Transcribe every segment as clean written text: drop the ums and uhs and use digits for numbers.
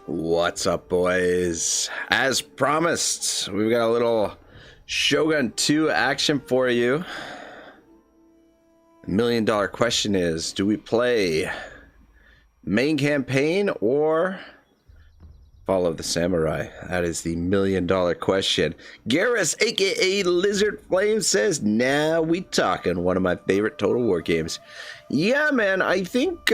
What's up, boys? As promised, we've got a little Shogun 2 action for you. $1 million question is, do we play main campaign or Fall of the Samurai? That is the $1 million question. Garrus, aka Lizard Flame, says, nah, we talking. One of my favorite Total War games. Yeah, man, I think,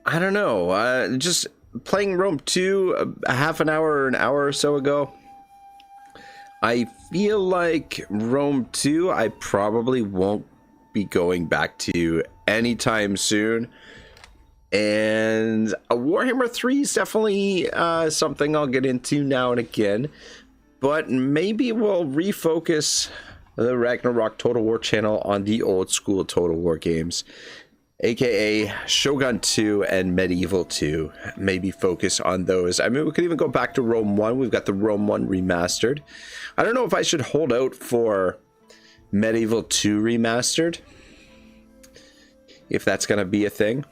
I don't know, just playing Rome 2 a half an hour or an hour or so ago. I feel like Rome 2 I probably won't be going back to anytime soon. And a Warhammer 3 is definitely something I'll get into now and again. But maybe we'll refocus the Ragnarok Total War channel on the old school Total War games, aka Shogun 2 and Medieval 2. Maybe focus on those. I mean, we could even go back to Rome 1. We've got the Rome 1 remastered. I don't know if I should hold out for Medieval 2 remastered, if that's going to be a thing.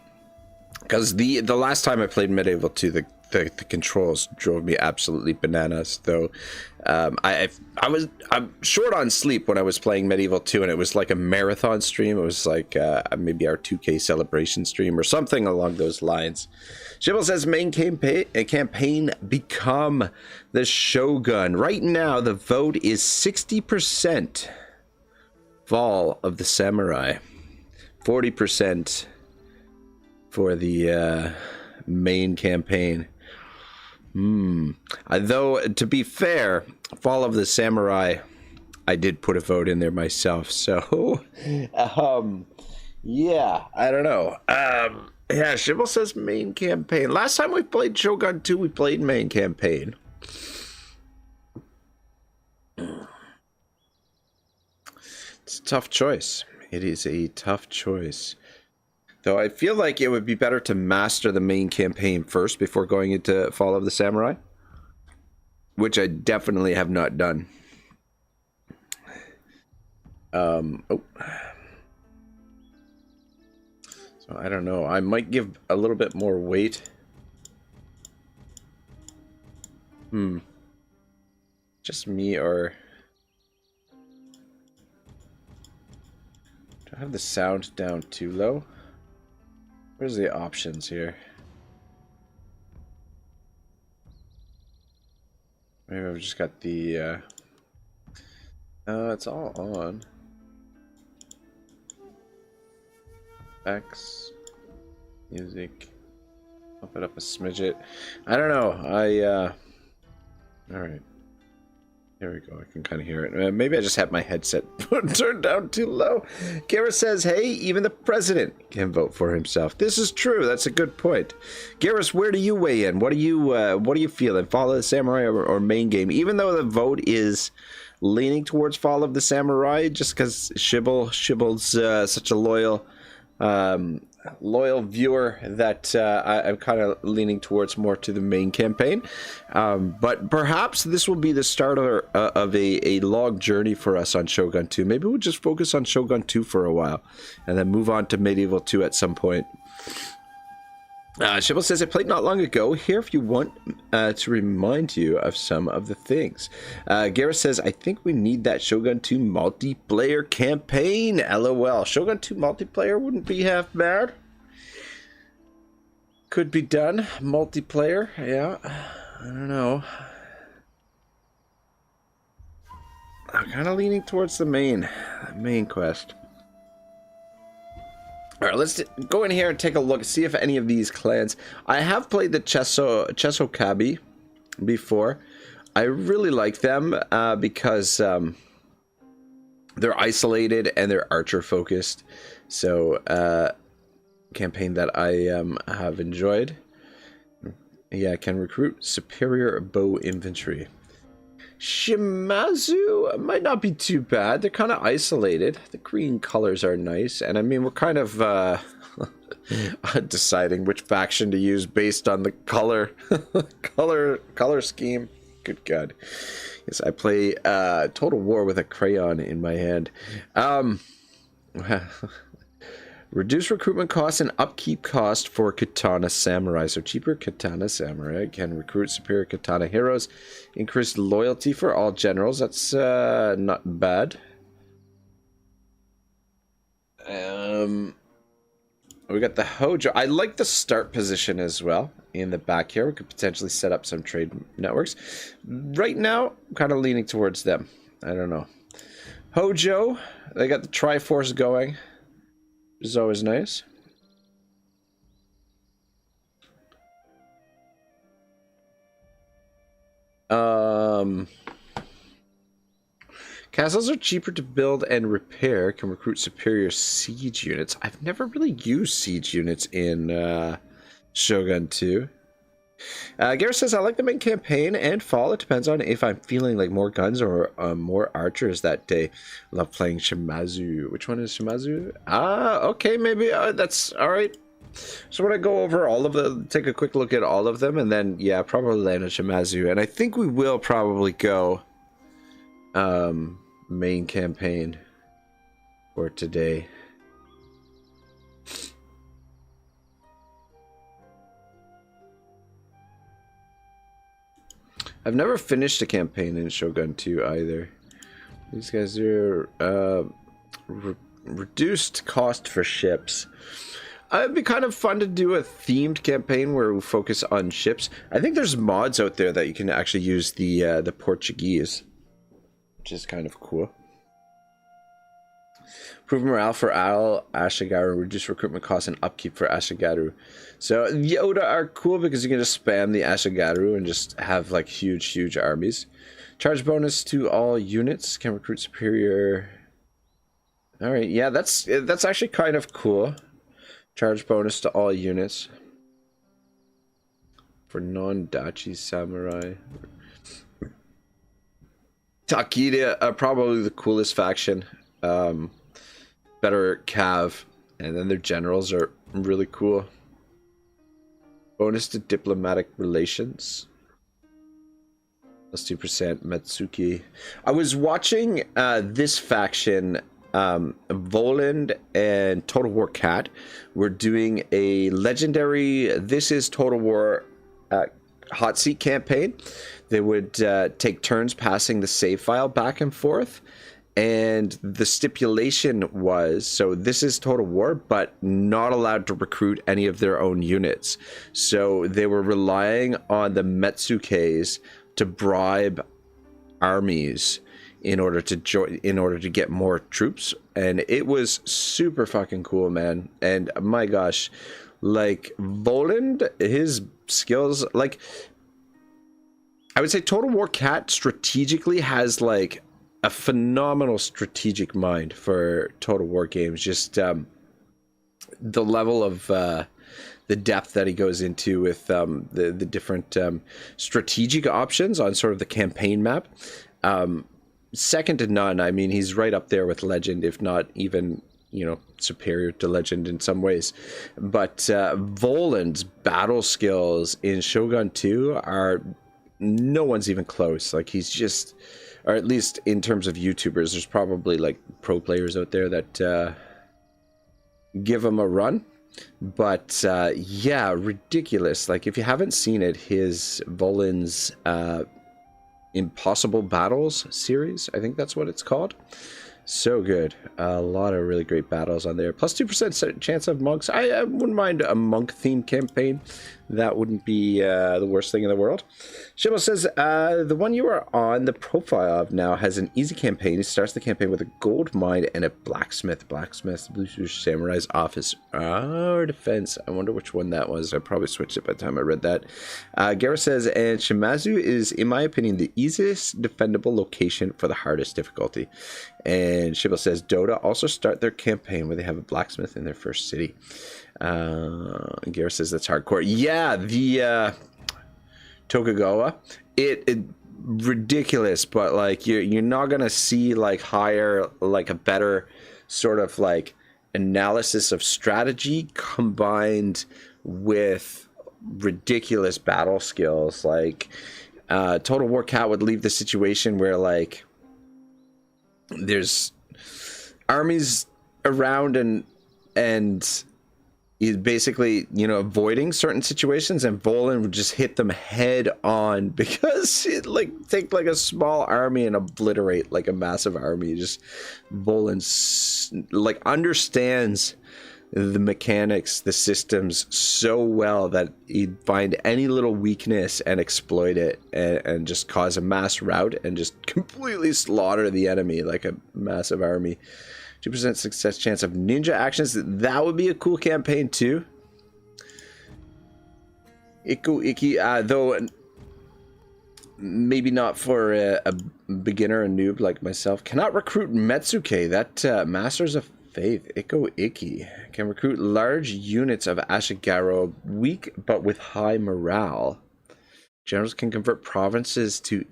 Because the last time I played Medieval 2, the controls drove me absolutely bananas. Though I'm short on sleep when I was playing Medieval 2, and it was like a marathon stream. It was like maybe our 2K celebration stream or something along those lines. Shibble says main campaign become the Shogun. Right now the vote is 60% Fall of the Samurai, 40% for the main campaign. Though, to be fair, Fall of the Samurai, I did put a vote in there myself. So, yeah, I don't know. Yeah, Shibble says main campaign. Last time we played Shogun 2, we played main campaign. It's a tough choice. It is a tough choice. Though I feel like it would be better to master the main campaign first before going into Fall of the Samurai, which I definitely have not done. So I don't know. I might give a little bit more weight. Just me, or do I have the sound down too low? Where's the options here? Maybe I've just got the it's all on. X music. Pump it up a smidget. I don't know. Alright. There we go. I can kind of hear it. Maybe I just have my headset turned down too low. Garrus says, hey, even the president can vote for himself. This is true. That's a good point. Garrus, where do you weigh in? What do you feeling? Fall of the Samurai or main game? Even though the vote is leaning towards Fall of the Samurai, just because Shibble's such a loyal viewer that I'm kind of leaning towards more to the main campaign, but perhaps this will be the start of a long journey for us on Shogun 2. Maybe we'll just focus on Shogun 2 for a while and then move on to Medieval 2 at some point. Shibble says, I played not long ago. Here if you want to remind you of some of the things. Garrus says, I think we need that Shogun 2 multiplayer campaign. LOL. Shogun 2 multiplayer wouldn't be half bad. Could be done. Multiplayer, yeah. I don't know. I'm kind of leaning towards the main quest. All right, let's go in here and take a look, see if any of these clans. I have played the Chesokabi before. I really like them because they're isolated and they're archer focused. So, campaign that I have enjoyed. Yeah, can recruit superior bow infantry. Shimazu might not be too bad. They're kind of isolated. The green colors are nice, and I mean we're kind of deciding which faction to use based on the color color scheme. Good God. Yes, I play Total War with a crayon in my hand. Reduce recruitment costs and upkeep cost for katana samurai. So cheaper katana samurai can recruit superior katana heroes. Increased loyalty for all generals. That's not bad. We got the Hojo. I like the start position as well in the back here. We could potentially set up some trade networks. Right now, I'm kind of leaning towards them. I don't know. Hojo, they got the Triforce going, which is always nice. Castles are cheaper to build and repair, can recruit superior siege units. I've never really used siege units in Shogun 2. Garrett says, I like the main campaign and fall. It depends on if I'm feeling like more guns or more archers that day. Love playing Shimazu. Which one is Shimazu? Okay, maybe that's all right. So when I go over all of them, take a quick look at all of them, and then, yeah, probably land on Shimazu. And I think we will probably go main campaign for today. I've never finished a campaign in Shogun 2 either. These guys are reduced cost for ships. It'd be kind of fun to do a themed campaign where we focus on ships. I think there's mods out there that you can actually use the Portuguese, which is kind of cool. Improve morale for Ashigaru, reduce recruitment costs and upkeep for Ashigaru. So the Oda are cool because you can just spam the Ashigaru and just have like huge armies. Charge bonus to all units, can recruit superior. All right, yeah, that's actually kind of cool. Charge bonus to all units for non-Dachi samurai. Takeda are probably the coolest faction. Better cav, and then their generals are really cool. Bonus to diplomatic relations. Plus 2% Metsuki. I was watching this faction, Voland and Total War Cat were doing a legendary This is Total War hot seat campaign. They would take turns passing the save file back and forth. And the stipulation was, so this is Total War, but not allowed to recruit any of their own units. So they were relying on the Metsukes to bribe armies in order to join, in order to get more troops. And it was super fucking cool, man. And my gosh, like Voland, his skills, like I would say Total War Cat strategically has like a phenomenal strategic mind for Total War games. Just the level of the depth that he goes into with the different strategic options on sort of the campaign map. Second to none. I mean, he's right up there with Legend, if not even, you know, superior to Legend in some ways. But Voland's battle skills in Shogun 2 are, no one's even close. Like, he's just, or at least in terms of YouTubers, there's probably like pro players out there that give him a run. But yeah, ridiculous. Like, if you haven't seen it, his Voland's Impossible Battles series, I think that's what it's called. So good. A lot of really great battles on there. Plus 2% chance of monks. I wouldn't mind a monk themed campaign. That wouldn't be the worst thing in the world. Shibbo says, the one you are on the profile of now has an easy campaign. It starts the campaign with a gold mine and a blacksmith. Blacksmith, Blue Samurai's office. Our defense. I wonder which one that was. I probably switched it by the time I read that. Gareth says, and Shimazu is, in my opinion, the easiest defendable location for the hardest difficulty. And Shibbo says, Dota also start their campaign where they have a blacksmith in their first city. Gareth says that's hardcore. Yeah, the Tokugawa, it ridiculous, but like you're not gonna see like higher, like a better sort of like analysis of strategy combined with ridiculous battle skills. Like Total War Cat would leave the situation where like there's armies around and and he's basically, you know, avoiding certain situations, and Volan would just hit them head on because it like take like a small army and obliterate like a massive army. Just Volan like understands the mechanics, the systems so well that he'd find any little weakness and exploit it, and just cause a mass rout and just completely slaughter the enemy like a massive army. 2% success chance of ninja actions. That would be a cool campaign too. Iki, though maybe not for a beginner, a noob like myself. Cannot recruit Metsuke. That Masters of Faith. Iki can recruit large units of Ashigaro, weak but with high morale. Generals can convert provinces to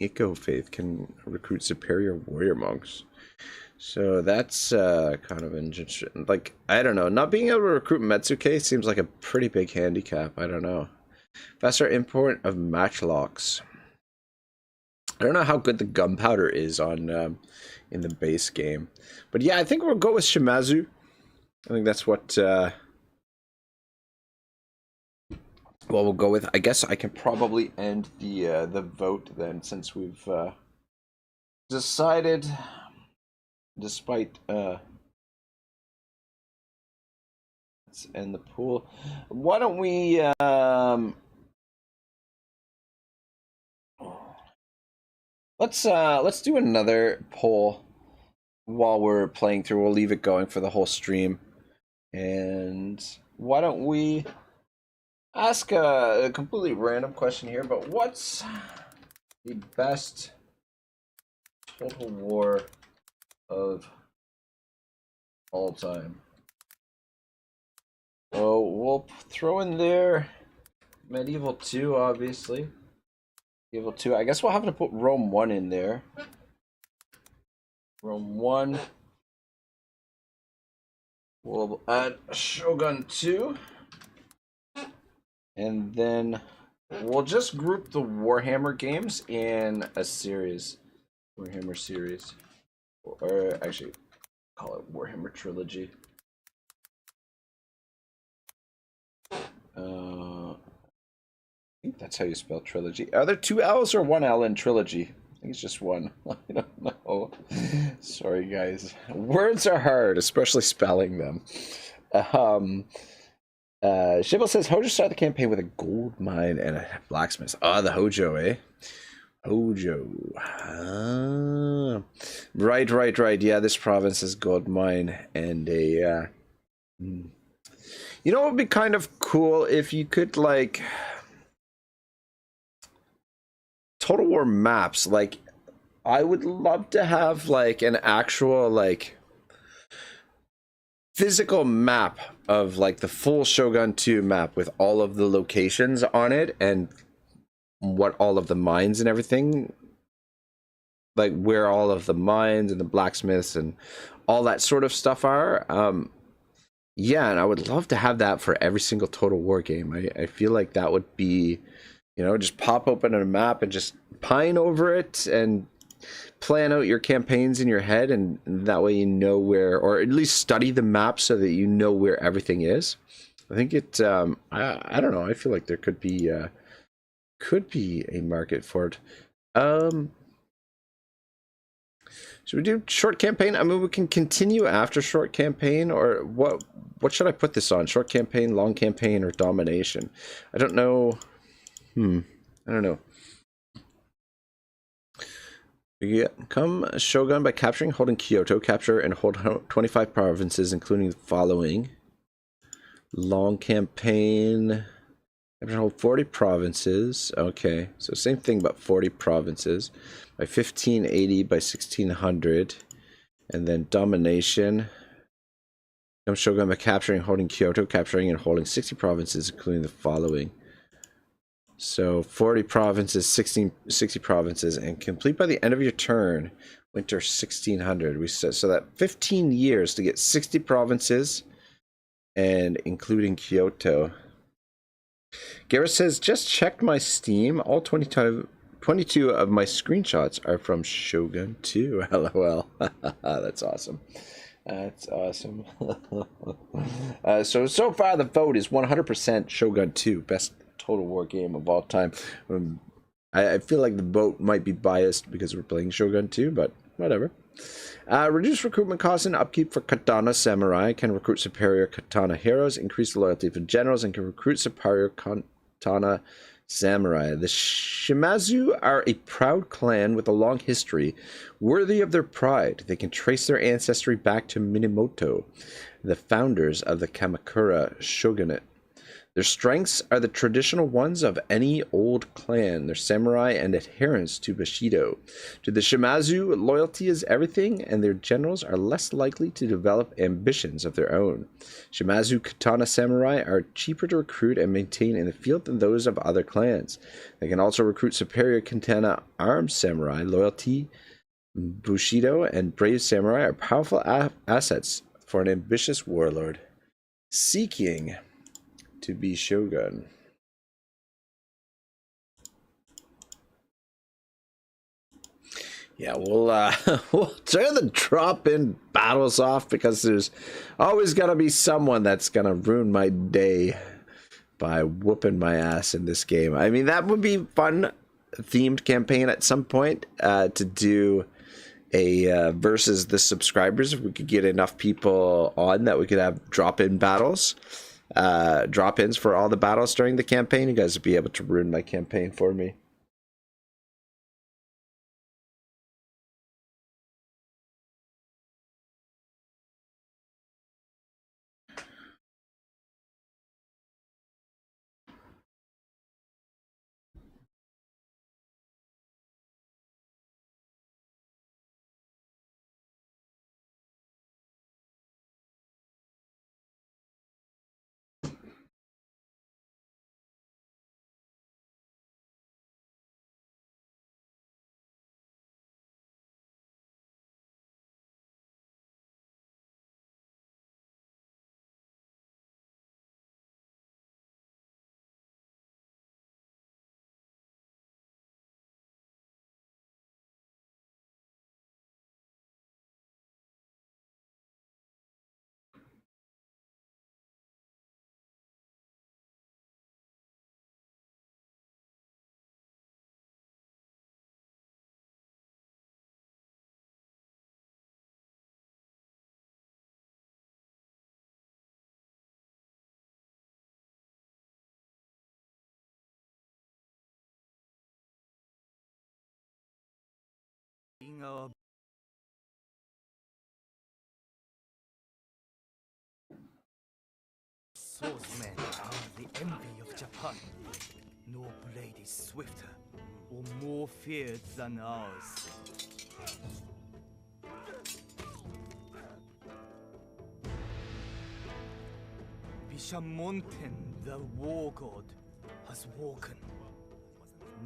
Ikko Faith. Can recruit superior warrior monks. So that's kind of interesting. Like, I don't know. Not being able to recruit Metsuke seems like a pretty big handicap. I don't know. Faster import of matchlocks. I don't know how good the gunpowder is on in the base game. But yeah, I think we'll go with Shimazu. I think that's what we'll go with. I guess I can probably end the vote then, since we've decided... Despite let's end the pool. Why don't we let's do another poll while we're playing through. We'll leave it going for the whole stream. And why don't we ask a completely random question here, but what's the best Total War of all time? So we'll throw in there Medieval 2, obviously. Medieval 2. I guess we'll have to put Rome 1 in there. Rome 1. We'll add Shogun 2. And then we'll just group the Warhammer games in a series. Warhammer series. Or actually, call it Warhammer Trilogy. I think that's how you spell trilogy. Are there 2 L's or 1 L in trilogy? I think it's just one. I don't know. Sorry, guys. Words are hard, especially spelling them. Shibble says, Hojo started the campaign with a gold mine and a blacksmith. Ah, the Hojo, eh? Hojo. Right. Yeah, this province is gold mine and a you know, it would be kind of cool if you could, like, Total War maps. Like, I would love to have, like, an actual, like, physical map of, like, the full Shogun 2 map with all of the locations on it and what all of the mines and everything, like where all of the mines and the blacksmiths and all that sort of stuff are. Yeah, and I would love to have that for every single Total War game. I feel like that would be, you know, just pop open a map and just pine over it and plan out your campaigns in your head, and that way you know where, or at least study the map so that you know where everything is. I think it I don't know, I feel like there could be a market for it. Should we do short campaign? I mean, we can continue after short campaign, or what should I put this on? Short campaign, long campaign, or domination? I don't know. I don't know. We become a shogun by capturing, holding Kyoto, capture and hold 25 provinces, including the following. Long campaign, capture and hold 40 provinces. Okay, so same thing, but 40 provinces by 1580 by 1600, and then domination. Become shogun by capturing, holding Kyoto, capturing and holding 60 provinces, including the following. So 40 provinces, 60 provinces, and complete by the end of your turn, winter 1600. We said so that 15 years to get 60 provinces, and including Kyoto. Garrett says, just checked my Steam. All 22 of my screenshots are from Shogun 2. LOL. That's awesome. That's awesome. So far the vote is 100% Shogun 2, best Total War game of all time. I feel like the vote might be biased because we're playing Shogun 2, but whatever. Reduce recruitment costs and upkeep for Katana Samurai. Can recruit superior Katana heroes. Increase the loyalty for generals and can recruit superior Katana Samurai. The Shimazu are a proud clan with a long history, worthy of their pride. They can trace their ancestry back to Minamoto, the founders of the Kamakura Shogunate. Their strengths are the traditional ones of any old clan, their samurai and adherence to Bushido. To the Shimazu, loyalty is everything, and their generals are less likely to develop ambitions of their own. Shimazu katana samurai are cheaper to recruit and maintain in the field than those of other clans. They can also recruit superior katana armed samurai. Loyalty, Bushido, and brave samurai are powerful assets for an ambitious warlord seeking to be Shogun. Yeah, we'll turn the drop-in battles off because there's always gonna be someone that's gonna ruin my day by whooping my ass in this game. I mean, that would be fun themed campaign at some point to do a versus the subscribers. If we could get enough people on that we could have drop-in battles. Drop-ins for all the battles during the campaign. You guys would be able to ruin my campaign for me. Swordsmen are the envy of Japan. No blade is swifter or more feared than ours. Bishamonten, the war god, has woken.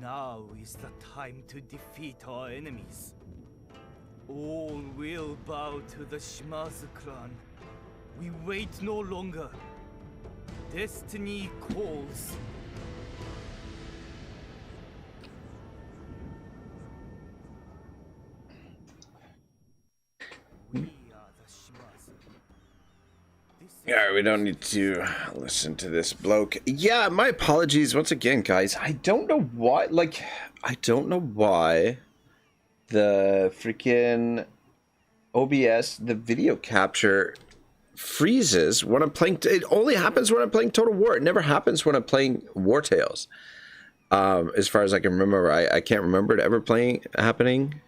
Now is the time to defeat our enemies. All will bow to the Shimazu clan. We wait no longer. Destiny calls. We are the Shimazu. Yeah, we don't need to listen to this bloke. Yeah, my apologies once again, guys. I don't know why, the freaking OBS, the video capture freezes when I'm playing. It only happens when I'm playing Total War. It never happens when I'm playing War Tales. As far as I can remember, I can't remember it ever happening.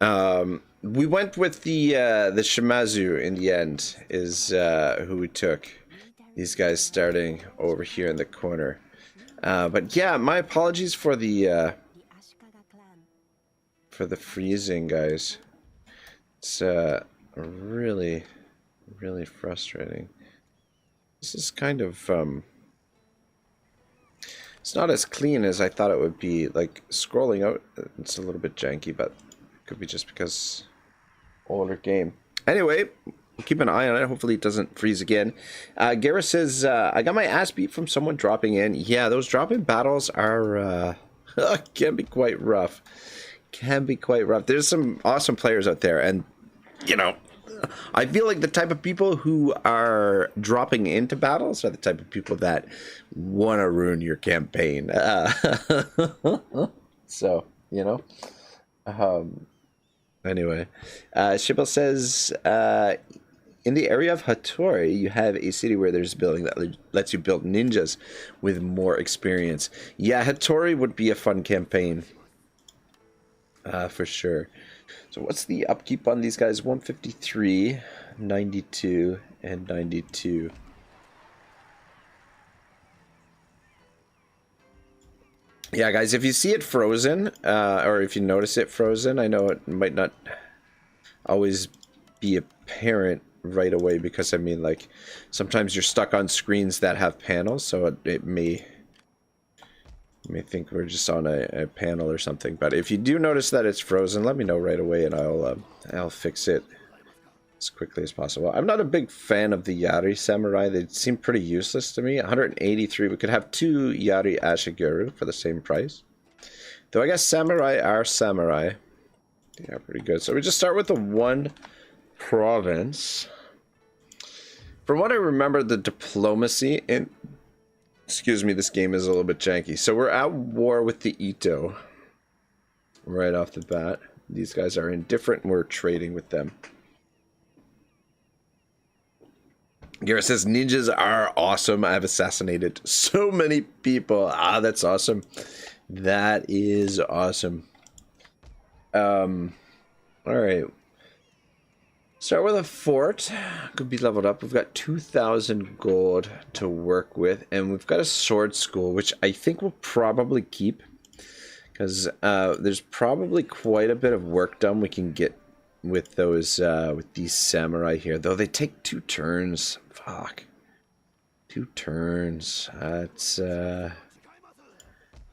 We went with the Shimazu in the end, is who we took. These guys starting over here in the corner. But yeah, my apologies for the freezing, guys. It's really frustrating. This is kind of it's not as clean as I thought it would be. Like scrolling out, it's a little bit janky, but it could be just because older game. Anyway, keep an eye on it. Hopefully it doesn't freeze again. Garrett says, I got my ass beat from someone dropping in. Yeah, those drop-in battles are can be quite rough. There's some awesome players out there, and you know, I feel like the type of people who are dropping into battles are the type of people that want to ruin your campaign. So, you know. Anyway, Shibble says, in the area of Hattori, you have a city where there's a building that lets you build ninjas with more experience. Yeah, Hattori would be a fun campaign. For sure. So what's the upkeep on these guys? 153, 92, and 92. Yeah, guys, if you see it frozen, or if you notice it frozen, I know it might not always be apparent right away because, I mean, like, sometimes you're stuck on screens that have panels, so it may think we're just on a panel or something. But if you do notice that it's frozen, let me know right away, and I'll fix it as quickly as possible. I'm not a big fan of the Yari Samurai. They seem pretty useless to me. 183. We could have 2 Yari Ashigaru for the same price. Though I guess Samurai are Samurai. Yeah, pretty good. So we just start with the 1 province. From what I remember, the diplomacy in... Excuse me, this game is a little bit janky. So we're at war with the Ito. Right off the bat. These guys are indifferent and we're trading with them. Garrett says, ninjas are awesome. I've assassinated so many people. Ah, that's awesome. That is awesome. Alright. Start with a fort. Could be leveled up. We've got 2,000 gold to work with. And we've got a sword school, which I think we'll probably keep. Because there's probably quite a bit of work done we can get with those, with these samurai here. Though they take 2 turns. Fuck. 2 turns. That's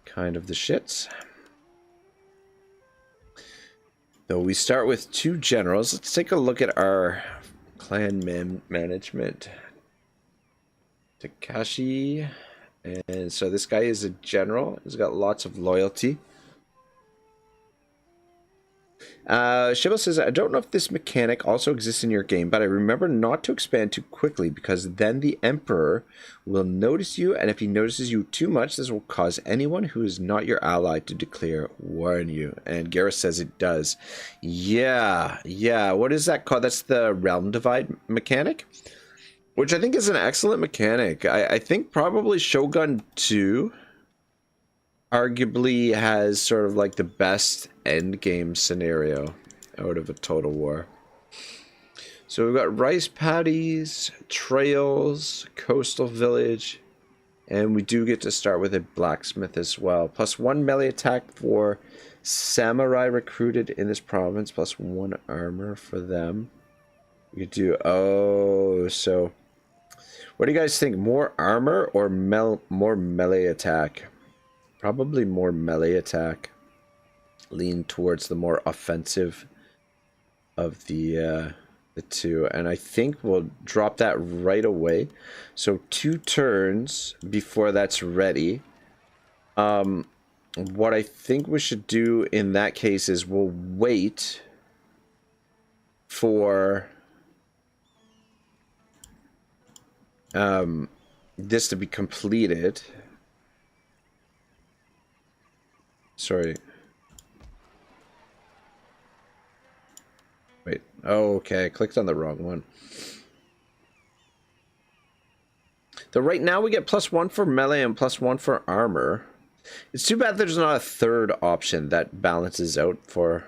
kind of the shits. Though we start with 2 generals. Let's take a look at our clan management. Takashi. And so this guy is a general. He's got lots of loyalty. Shiva says, I don't know if this mechanic also exists in your game, but I remember not to expand too quickly because then the Emperor will notice you, and if he notices you too much, this will cause anyone who is not your ally to declare war on you. And Gareth says it does. Yeah. What is that called? That's the Realm Divide mechanic, which I think is an excellent mechanic. I think probably Shogun 2 arguably has sort of like the best end game scenario out of a Total War. So we've got rice paddies, trails, coastal village, and we do get to start with a blacksmith as well. +1 melee attack for samurai recruited in this province, +1 armor for them. We could do, oh, so what do you guys think? More armor or more melee attack? Probably more melee attack. Lean towards the more offensive of the 2. And I think we'll drop that right away. So 2 turns before that's ready. What I think we should do in that case is we'll wait for this to be completed. Sorry. Wait. Oh, okay. I clicked on the wrong one. So right now we get +1 for melee and +1 for armor. It's too bad there's not a third option that balances out for...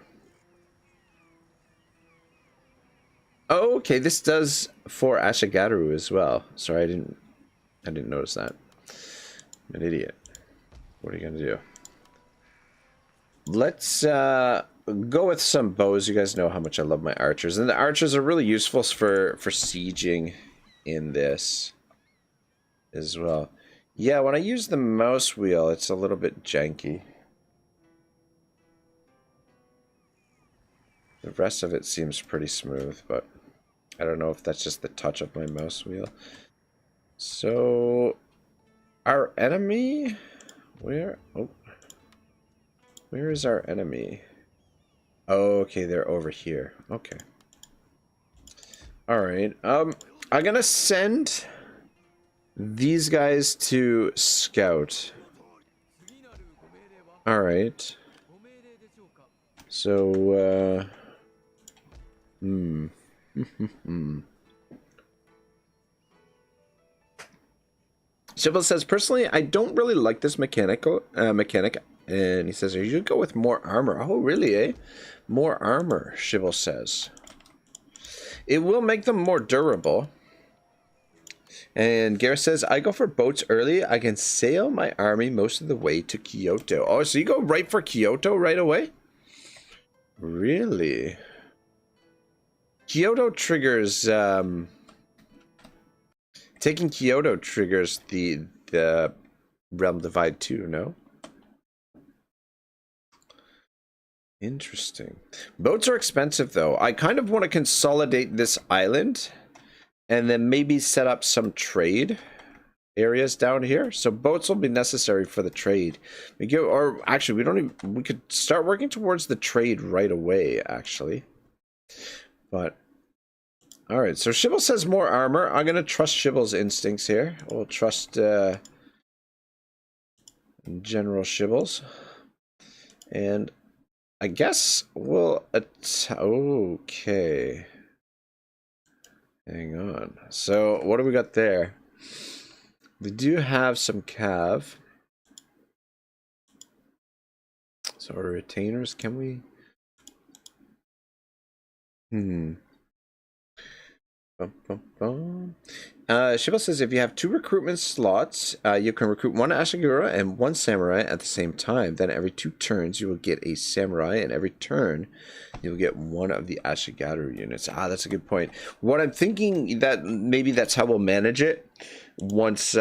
Oh, okay. This does for Ashigaru as well. Sorry, I didn't notice that. I'm an idiot. What are you gonna do? Let's go with some bows. You guys know how much I love my archers. And the archers are really useful for sieging in this as well. Yeah, when I use the mouse wheel, it's a little bit janky. The rest of it seems pretty smooth, but I don't know if that's just the touch of my mouse wheel. So, our enemy... Where? Oh. Where is our enemy? Oh, okay, they're over here. Okay. All right. I'm gonna send these guys to scout. All right. So, Shiva says, personally, I don't really like this mechanic, and he says, you should go with more armor. Oh, really, eh? More armor, Shiva says. It will make them more durable. And Gareth says, I go for boats early. I can sail my army most of the way to Kyoto. Oh, so you go right for Kyoto right away? Really? Kyoto triggers, taking Kyoto triggers the Realm Divide too, no? Interesting. Boats are expensive, though. I kind of want to consolidate this island and then maybe set up some trade areas down here. So boats will be necessary for the trade. We go, or actually, we don't even. We could start working towards the trade right away, actually. But all right. So Shibble says more armor. I'm gonna trust Shibble's instincts here. We'll trust General Shibbles, and I guess we'll okay. Hang on. So what do we got there? We do have some cav. So our retainers, can we? Shiva says if you have 2 recruitment slots, you can recruit 1 Ashigura and 1 samurai at the same time. Then every 2 turns you will get a samurai, and every turn you will get 1 of the Ashigaru units. Ah, that's a good point. What I'm thinking that maybe that's how we'll manage it once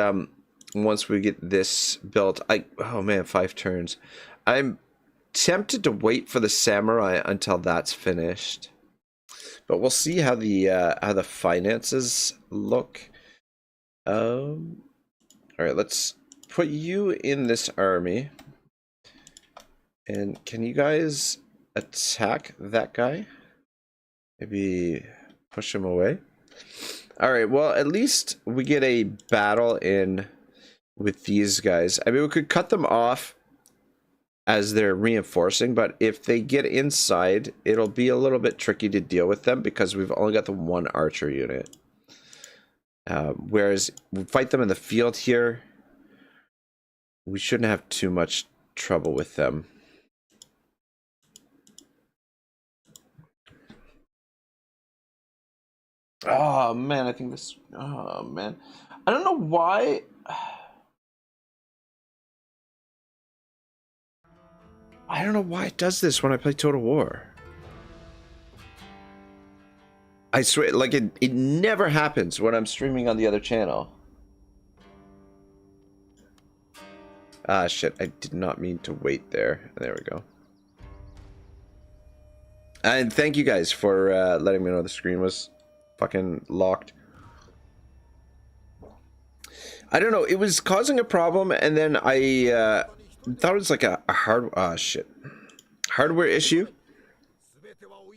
once we get this built. Oh man, 5 turns. I'm tempted to wait for the samurai until that's finished. But we'll see how the finances look. All right, let's put you in this army. And can you guys attack that guy? Maybe push him away. All right, well, at least we get a battle in with these guys. I mean, we could cut them off as they're reinforcing, but if they get inside, it'll be a little bit tricky to deal with them because we've only got the 1 archer unit. Whereas we fight them in the field here, we shouldn't have too much trouble with them. Oh man, I think this. Oh man, I don't know why. I don't know why it does this when I play Total War. I swear, like it never happens when I'm streaming on the other channel. Ah, shit, I did not mean to wait there. There we go. And thank you guys for letting me know the screen was fucking locked. I don't know, it was causing a problem, and then I thought it was like a hardware issue.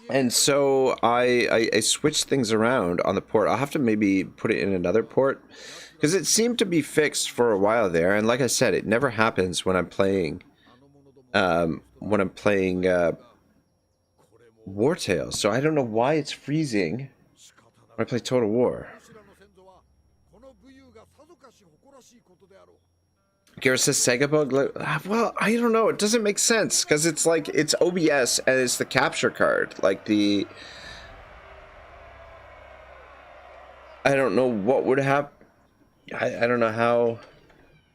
And so I switched things around on the port. I'll have to maybe put it in another port because it seemed to be fixed for a while there. And like I said, it never happens when I'm playing War Tales. So I don't know why it's freezing when I play Total War. Gareth says Sega bug. Well, I don't know. It doesn't make sense because it's like it's OBS and it's the capture card. Like the, I don't know what would happen. I don't know how.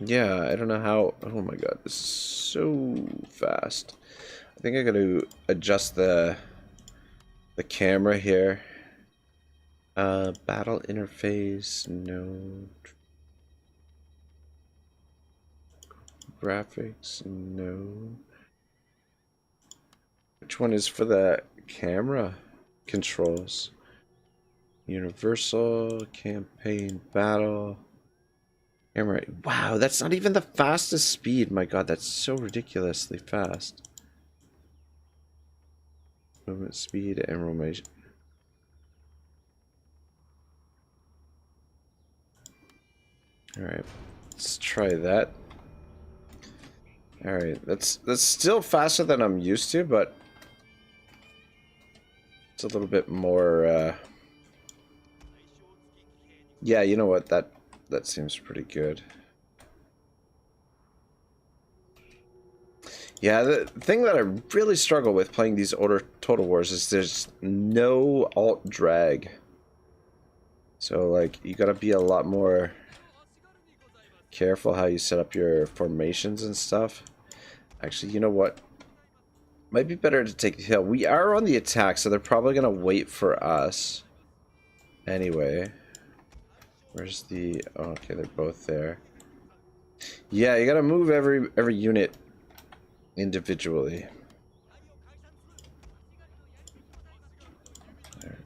Yeah, I don't know how. Oh my god, this is so fast. I think I got to adjust the camera here. Battle interface, no. Graphics, no. Which one is for the camera controls? Universal, campaign, battle, camera. Wow, that's not even the fastest speed. My god, that's so ridiculously fast. Movement speed and rotation. Alright, let's try that. Alright, that's still faster than I'm used to, but it's a little bit more, yeah, you know what, that seems pretty good. Yeah, the thing that I really struggle with playing these older Total Wars is there's no alt drag. So, like, you gotta be a lot more careful how you set up your formations and stuff. Actually, you know what? Might be better to take the hill. We are on the attack, so they're probably gonna wait for us. Anyway. Where's the... Oh, okay, they're both there. Yeah, you gotta move every unit individually. There.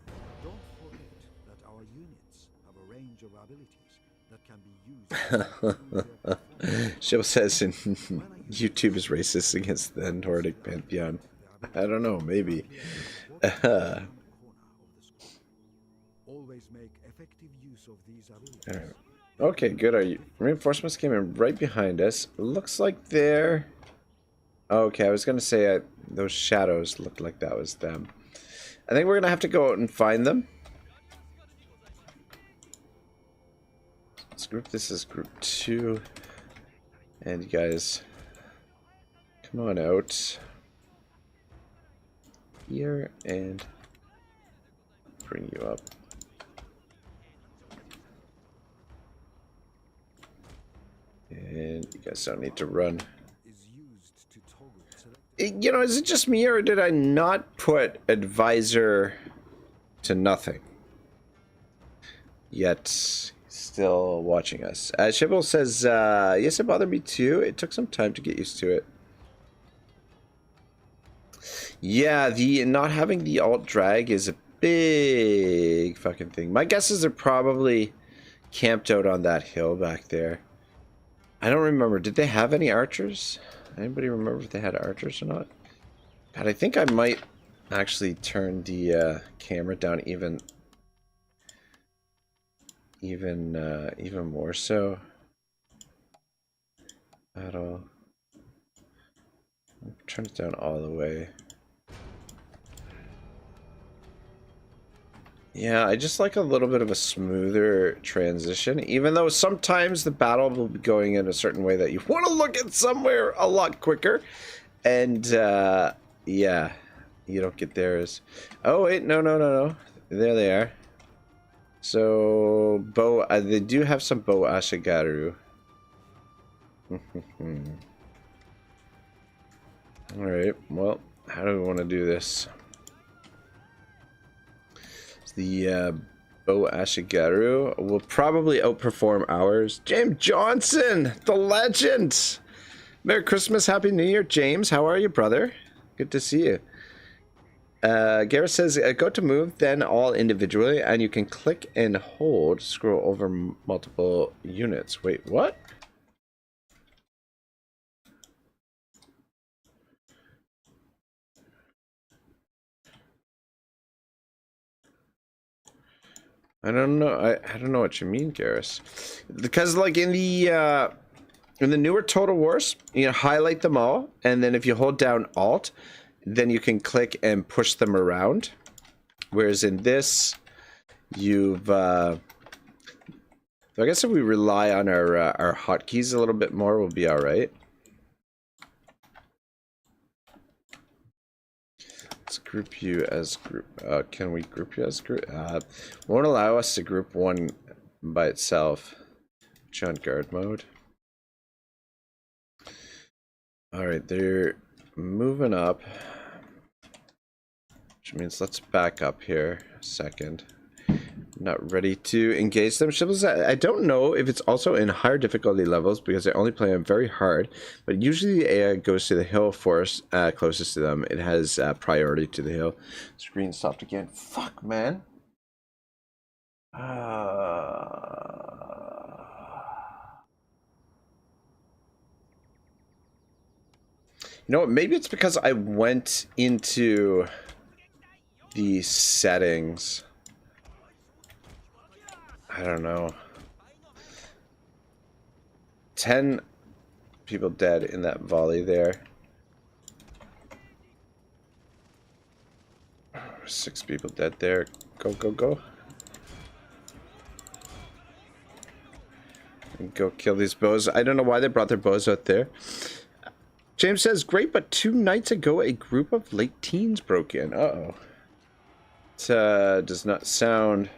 Don't forget that our units have a range of abilities that can be used. Shill says in YouTube is racist against the Nordic pantheon. I don't know, maybe. Always make effective use of these abilities. Alright. Okay, good. Are you reinforcements came in right behind us. Looks like they're... Okay, I was gonna say those shadows looked like that was them. I think we're gonna have to go out and find them. Let's group this as group 2. And you guys, come on out here and bring you up. And you guys don't need to run. You know, is it just me, or did I not put advisor to nothing? Yet, still watching us. Shibble says, yes, it bothered me too. It took some time to get used to it. Yeah, the not having the alt drag is a big fucking thing. My guess is they're probably camped out on that hill back there. I don't remember. Did they have any archers? Anybody remember if they had archers or not? God, I think I might actually turn the camera down even more so. I'll turn it down all the way. Yeah, I just like a little bit of a smoother transition, even though sometimes the battle will be going in a certain way that you want to look at somewhere a lot quicker. And, yeah, you don't get theirs. Oh, wait, no. There they are. So, they do have some bow ashigaru. Alright, well, how do we want to do this? The bow ashigaru will probably outperform ours. James Johnson, the legend! Merry Christmas, Happy New Year, James. How are you, brother? Good to see you. Gareth says, go to move, then all individually, and you can click and hold, scroll over multiple units. Wait, what? I don't know. I don't know what you mean, Garrus. Because like in the newer Total Wars, you highlight them all, and then if you hold down Alt, then you can click and push them around. Whereas in this, you've I guess if we rely on our hotkeys a little bit more, we'll be all right. Let's group you as group. Can we group you as group? Won't allow us to group one by itself. Put you on guard mode. All right, they're moving up, which means let's back up here a second. Not ready to engage them. I don't know if it's also in higher difficulty levels because I only play them very hard, but usually the AI goes to the hill forest closest to them. It has priority to the hill. Screen stopped again. Fuck, man. You know what? Maybe it's because I went into the settings. I don't know. 10 people dead in that volley there. 6 people dead there. Go, go, go. And go kill these bows. I don't know why they brought their bows out there. James says, great, but 2 nights ago, a group of late teens broke in. Uh-oh. It does not sound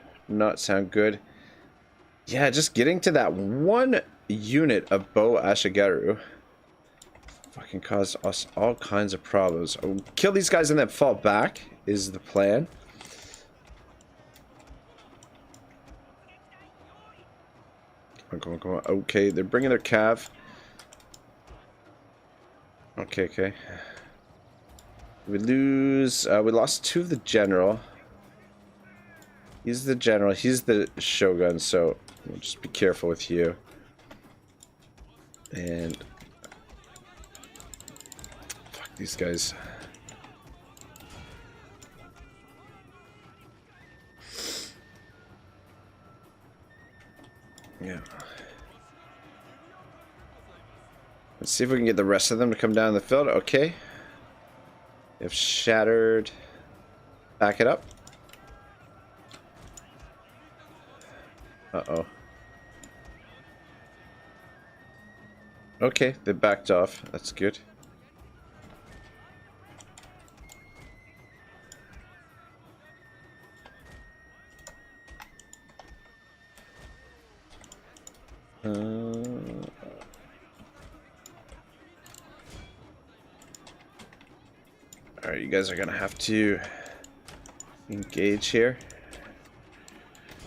good. Yeah, just getting to that one unit of Bo Ashigaru fucking caused us all kinds of problems. Oh, kill these guys and then fall back is the plan. Come on, come on. Okay, they're bringing their cav. Okay, okay. We lose. We lost 2 of the general. He's the general. He's the shogun. So we'll just be careful with you. And fuck these guys. Yeah. Let's see if we can get the rest of them to come down the field. Okay. If shattered. Back it up. Uh-oh. Okay, they backed off. That's good. Alright, you guys are gonna have to engage here.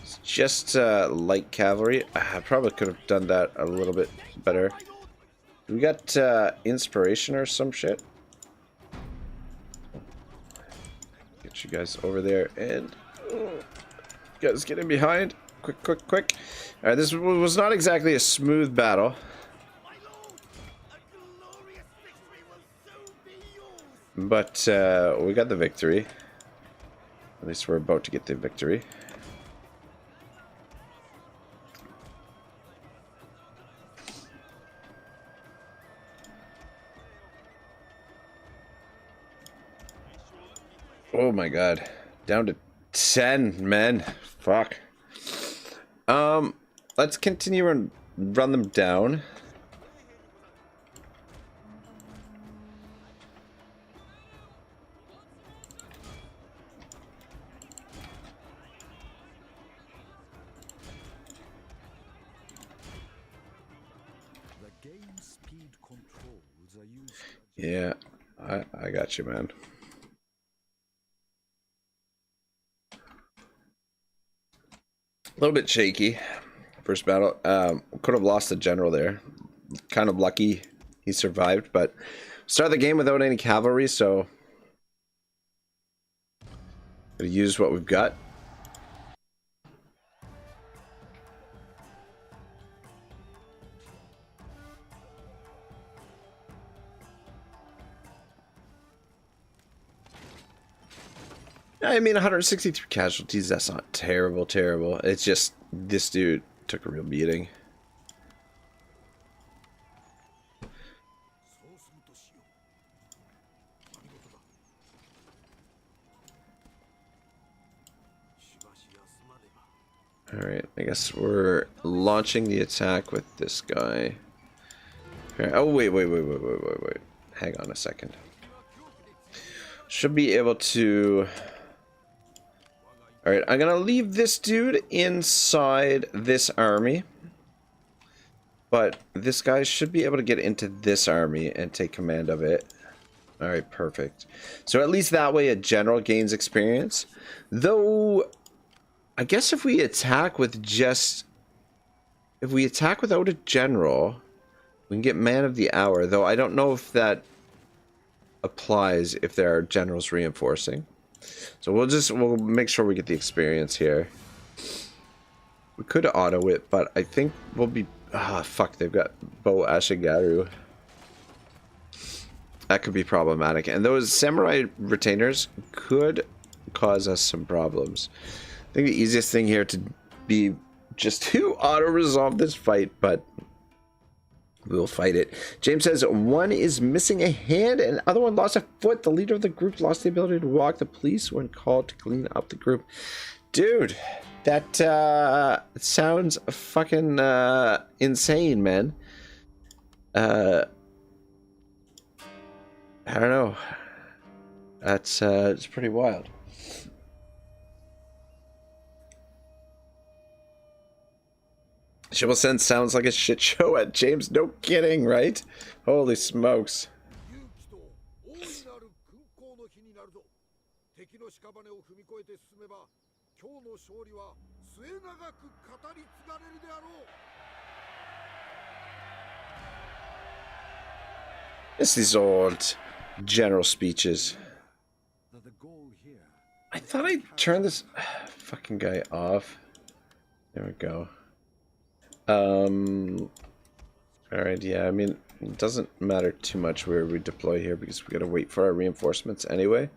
It's just light cavalry. I probably could have done that a little bit better. We got inspiration or some shit. Get you guys over there and you guys get in behind. Quick, quick, quick. Alright, this was not exactly a smooth battle. But we got the victory. At least we're about to get the victory. Oh my god. Down to 10 men. Fuck. Let's continue and run them down. The game speed controls are used. Yeah, I got you, man. A little bit shaky. First battle. Could have lost the general there. Kind of lucky he survived, but started the game without any cavalry, so gotta use what we've got. I mean, 163 casualties, that's not terrible, terrible. It's just, this dude took a real beating. Alright, I guess we're launching the attack with this guy. Okay. Oh, wait. Hang on a second. Should be able to... Alright, I'm gonna leave this dude inside this army. But this guy should be able to get into this army and take command of it. Alright, perfect. So at least that way a general gains experience. Though, I guess if we attack with just... If we attack without a general, we can get man of the hour. Though I don't know if that applies if there are generals reinforcing. So we'll make sure we get the experience here. We could auto it, but I think we'll be... Ah, fuck, they've got Bo Ashigaru. That could be problematic. And those samurai retainers could cause us some problems. I think the easiest thing here to be just to auto-resolve this fight, but We'll fight it. James says one is missing a hand and the other one lost a foot. The leader of the group lost the ability to walk. The police were called to clean up the group. Dude, that sounds fucking insane, man. I don't know. That's it's pretty wild. Shibble Sense sounds like a shit show at James. No kidding, right? Holy smokes. It's these old general speeches. I thought I turned this fucking guy off. There we go. Alright, yeah, I mean, it doesn't matter too much where we deploy here because we gotta wait for our reinforcements anyway.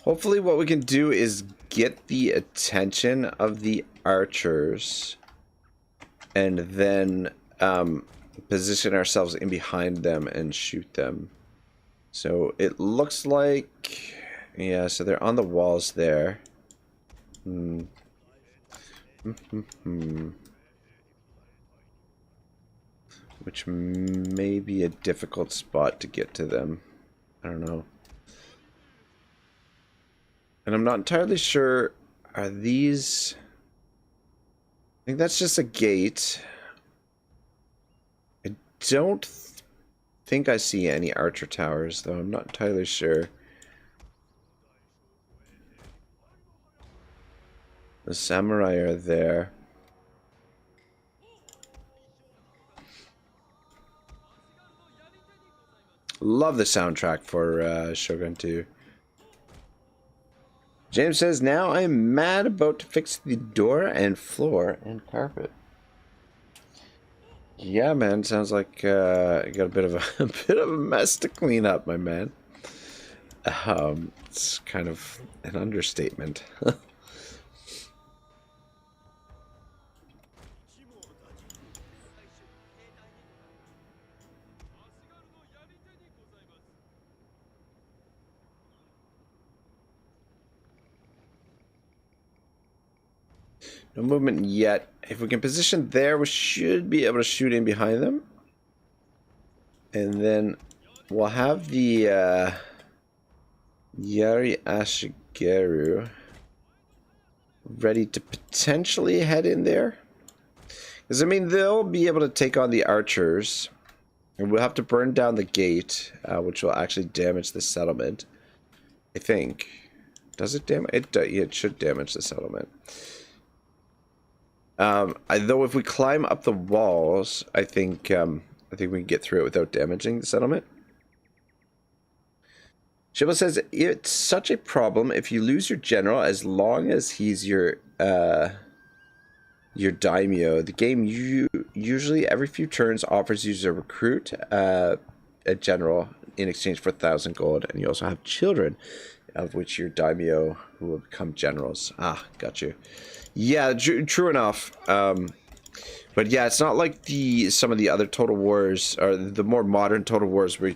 Hopefully what we can do is get the attention of the archers and then position ourselves in behind them and shoot them. So it looks like, yeah, so they're on the walls there. Which may be a difficult spot to get to them. I don't know. And I'm not entirely sure, are these... I think that's just a gate. I don't think I see any archer towers, though. I'm not entirely sure. The samurai are there. Love the soundtrack for Shogun 2. James says, now I'm mad about to fix the door and floor and carpet. Yeah, man, sounds like you got a bit of a bit of a mess to clean up, my man. It's kind of an understatement. No movement yet. If we can position there, we should be able to shoot in behind them. And then we'll have the Yari Ashigeru ready to potentially head in there. Because, I mean, they'll be able to take on the archers. And we'll have to burn down the gate, which will actually damage the settlement. I think. Does it damage? It should damage the settlement. Though if we climb up the walls, I think we can get through it without damaging the settlement. Shiva says, it's such a problem if you lose your general as long as he's your daimyo. The game usually every few turns offers you to recruit a general in exchange for 1,000 gold, and you also have children, of which your daimyo who will become generals. Ah, got you. Yeah, true enough. But yeah, it's not like some of the other Total Wars, or the more modern Total Wars, where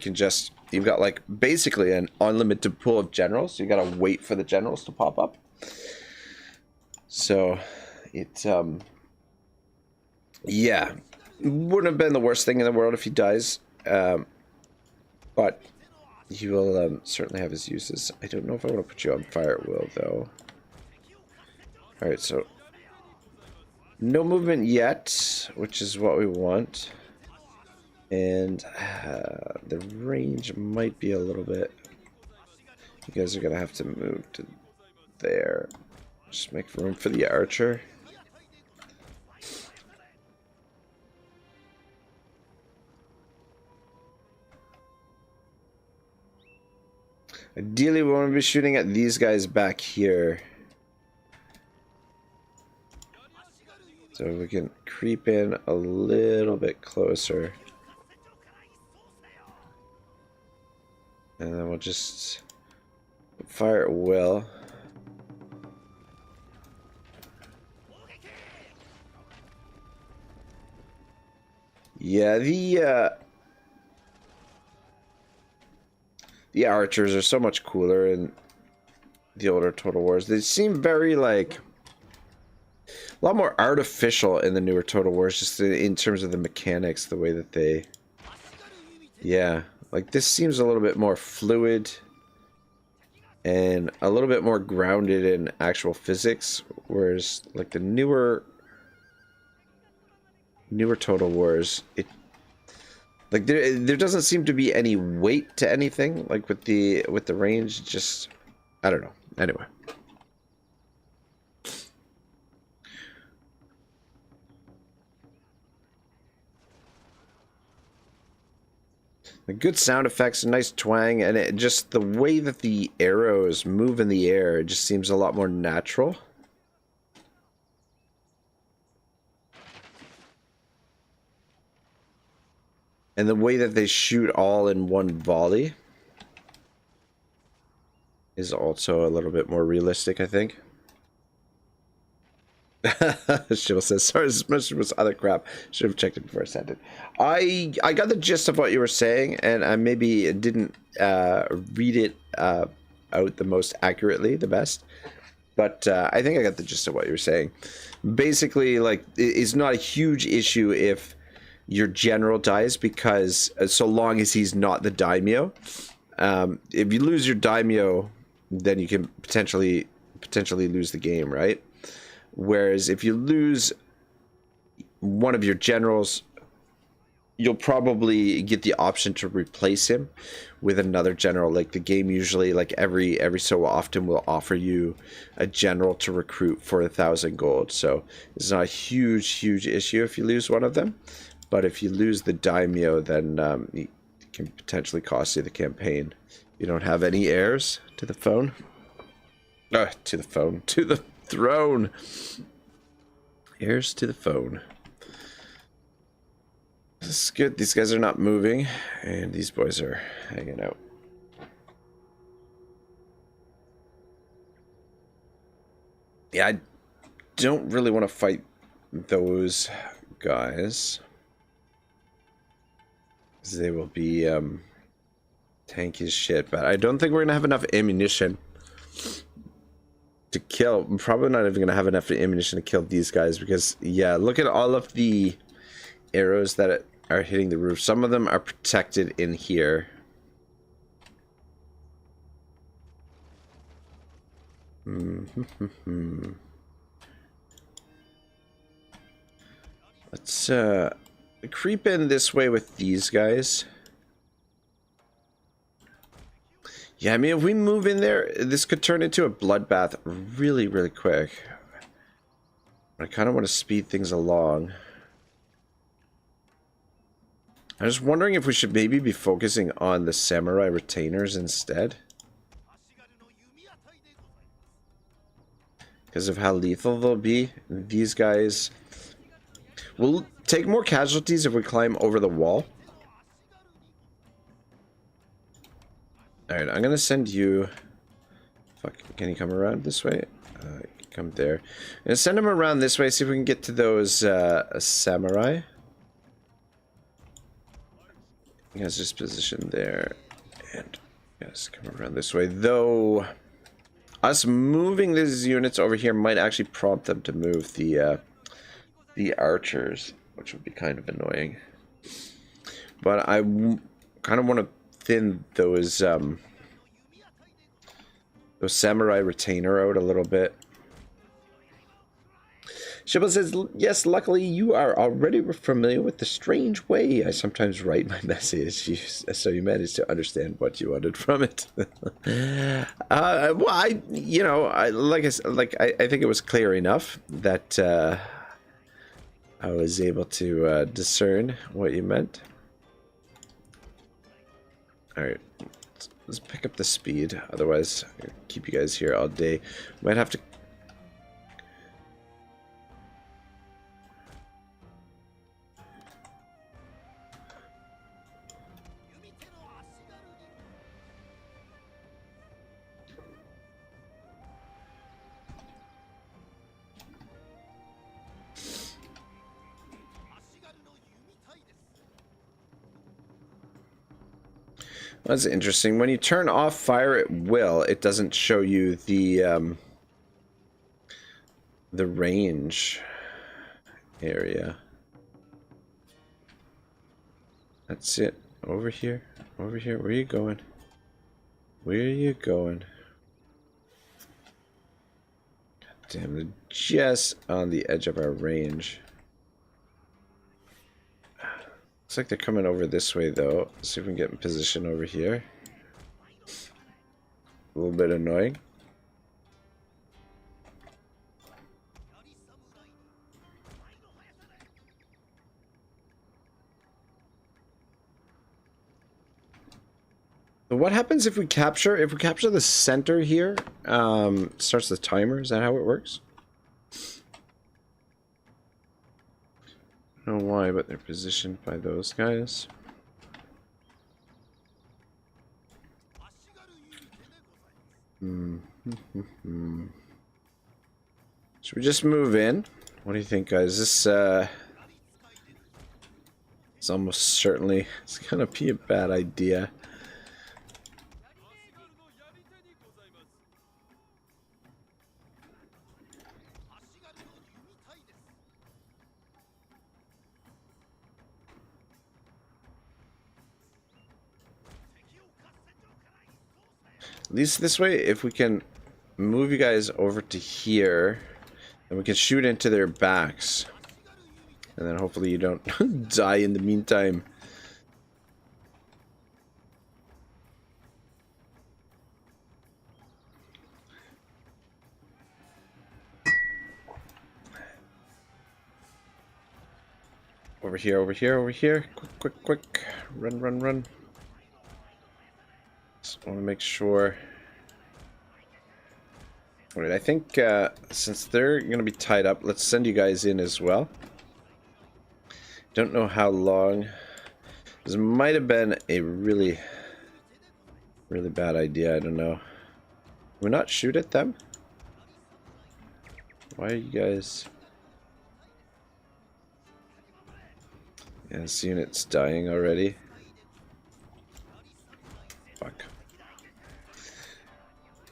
you've got like basically an unlimited pool of generals. So you gotta wait for the generals to pop up. So it, yeah, wouldn't have been the worst thing in the world if he dies. But he will certainly have his uses. I don't know if I want to put you on fire at will, though. Alright, so no movement yet, which is what we want. And the range might be a little bit... You guys are going to have to move to there. Just make room for the archer. Ideally, we want to be shooting at these guys back here. So we can creep in a little bit closer. And then we'll just fire at will. Yeah, the archers are so much cooler in the older Total Wars. They seem very, like, a lot more artificial in the newer Total Wars, just in terms of the mechanics, the way that they... Yeah, like, this seems a little bit more fluid and a little bit more grounded in actual physics, whereas, like, the newer Total Wars, like, there doesn't seem to be any weight to anything, like, with the range. Just, I don't know. Anyway, the good sound effects, a nice twang, and it just, the way that the arrows move in the air, it just seems a lot more natural. And the way that they shoot all in one volley is also a little bit more realistic, I think. Shill says, sorry, this mission was other crap. Should have checked it before I sent it. I got the gist of what you were saying, and I maybe didn't read it out the most accurately, the best. But I think I got the gist of what you were saying. Basically, like, it's not a huge issue if your general dies, because so long as he's not the daimyo. If you lose your daimyo, then you can potentially lose the game, right? Whereas if you lose one of your generals, you'll probably get the option to replace him with another general. Like, the game usually, like, every so often will offer you a general to recruit for 1,000 gold. So it's not a huge issue if you lose one of them. But if you lose the daimyo, then it can potentially cost you the campaign. You don't have any heirs to the phone. To the phone. To the throne. Heirs to the phone. This is good. These guys are not moving, and these boys are hanging out. Yeah, I don't really want to fight those guys. They will be tanky as shit, but I don't think we're gonna have enough ammunition to kill. I'm probably not even gonna have enough ammunition to kill these guys, because, yeah, look at all of the arrows that are hitting the roof. Some of them are protected in here. Let's creep in this way with these guys. Yeah, I mean, if we move in there, this could turn into a bloodbath really, really quick. I kind of want to speed things along. I'm just wondering if we should maybe be focusing on the samurai retainers instead, because of how lethal they'll be. These guys will take more casualties if we climb over the wall. Alright, I'm gonna send you... Fuck, can you come around this way? Come there. I'm gonna send him around this way, see if we can get to those samurai. You guys just position there. And you guys come around this way. Though, us moving these units over here might actually prompt them to move the archers, which would be kind of annoying. But I kind of want to thin those samurai retainer out a little bit. Shibba says, yes, luckily you are already familiar with the strange way I sometimes write my message, so you managed to understand what you wanted from it. Well, I think it was clear enough that I was able to discern what you meant. Alright, let's pick up the speed, otherwise I'll keep you guys here all day. Might have to... That's interesting. When you turn off fire at will, it doesn't show you the range area. That's it. Over here. Over here. Where are you going? Where are you going? God damn, they're just on the edge of our range. Looks like they're coming over this way, though. Let's see if we can get in position over here. A little bit annoying. But what happens if we capture the center here? Starts the timer. Is that how it works? I don't know why, but they're positioned by those guys. Should we just move in? What do you think, guys? This it's almost certainly it's gonna be a bad idea. At least this way, if we can move you guys over to here, then we can shoot into their backs. And then hopefully you don't die in the meantime. Over here, over here, over here. Quick, quick, quick. Run, run, run. Just want to make sure. Wait, I think since they're going to be tied up, let's send you guys in as well. Don't know how long. This might have been a really bad idea. I don't know. Can we not shoot at them? Why are you guys... Yeah, this unit's dying already. Fuck.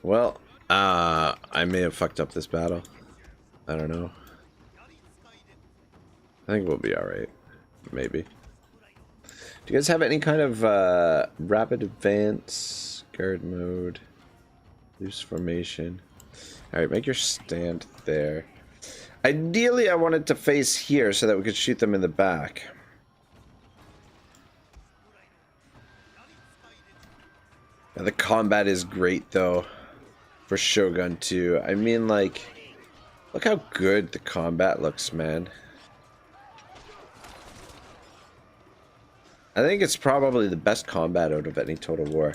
Well, I may have fucked up this battle. I don't know. I think we'll be alright. Maybe. Do you guys have any kind of rapid advance, guard mode, loose formation? Alright, make your stand there. Ideally, I wanted to face here so that we could shoot them in the back. And the combat is great, though, for Shogun 2. I mean, like, look how good the combat looks, man. I think it's probably the best combat out of any Total War.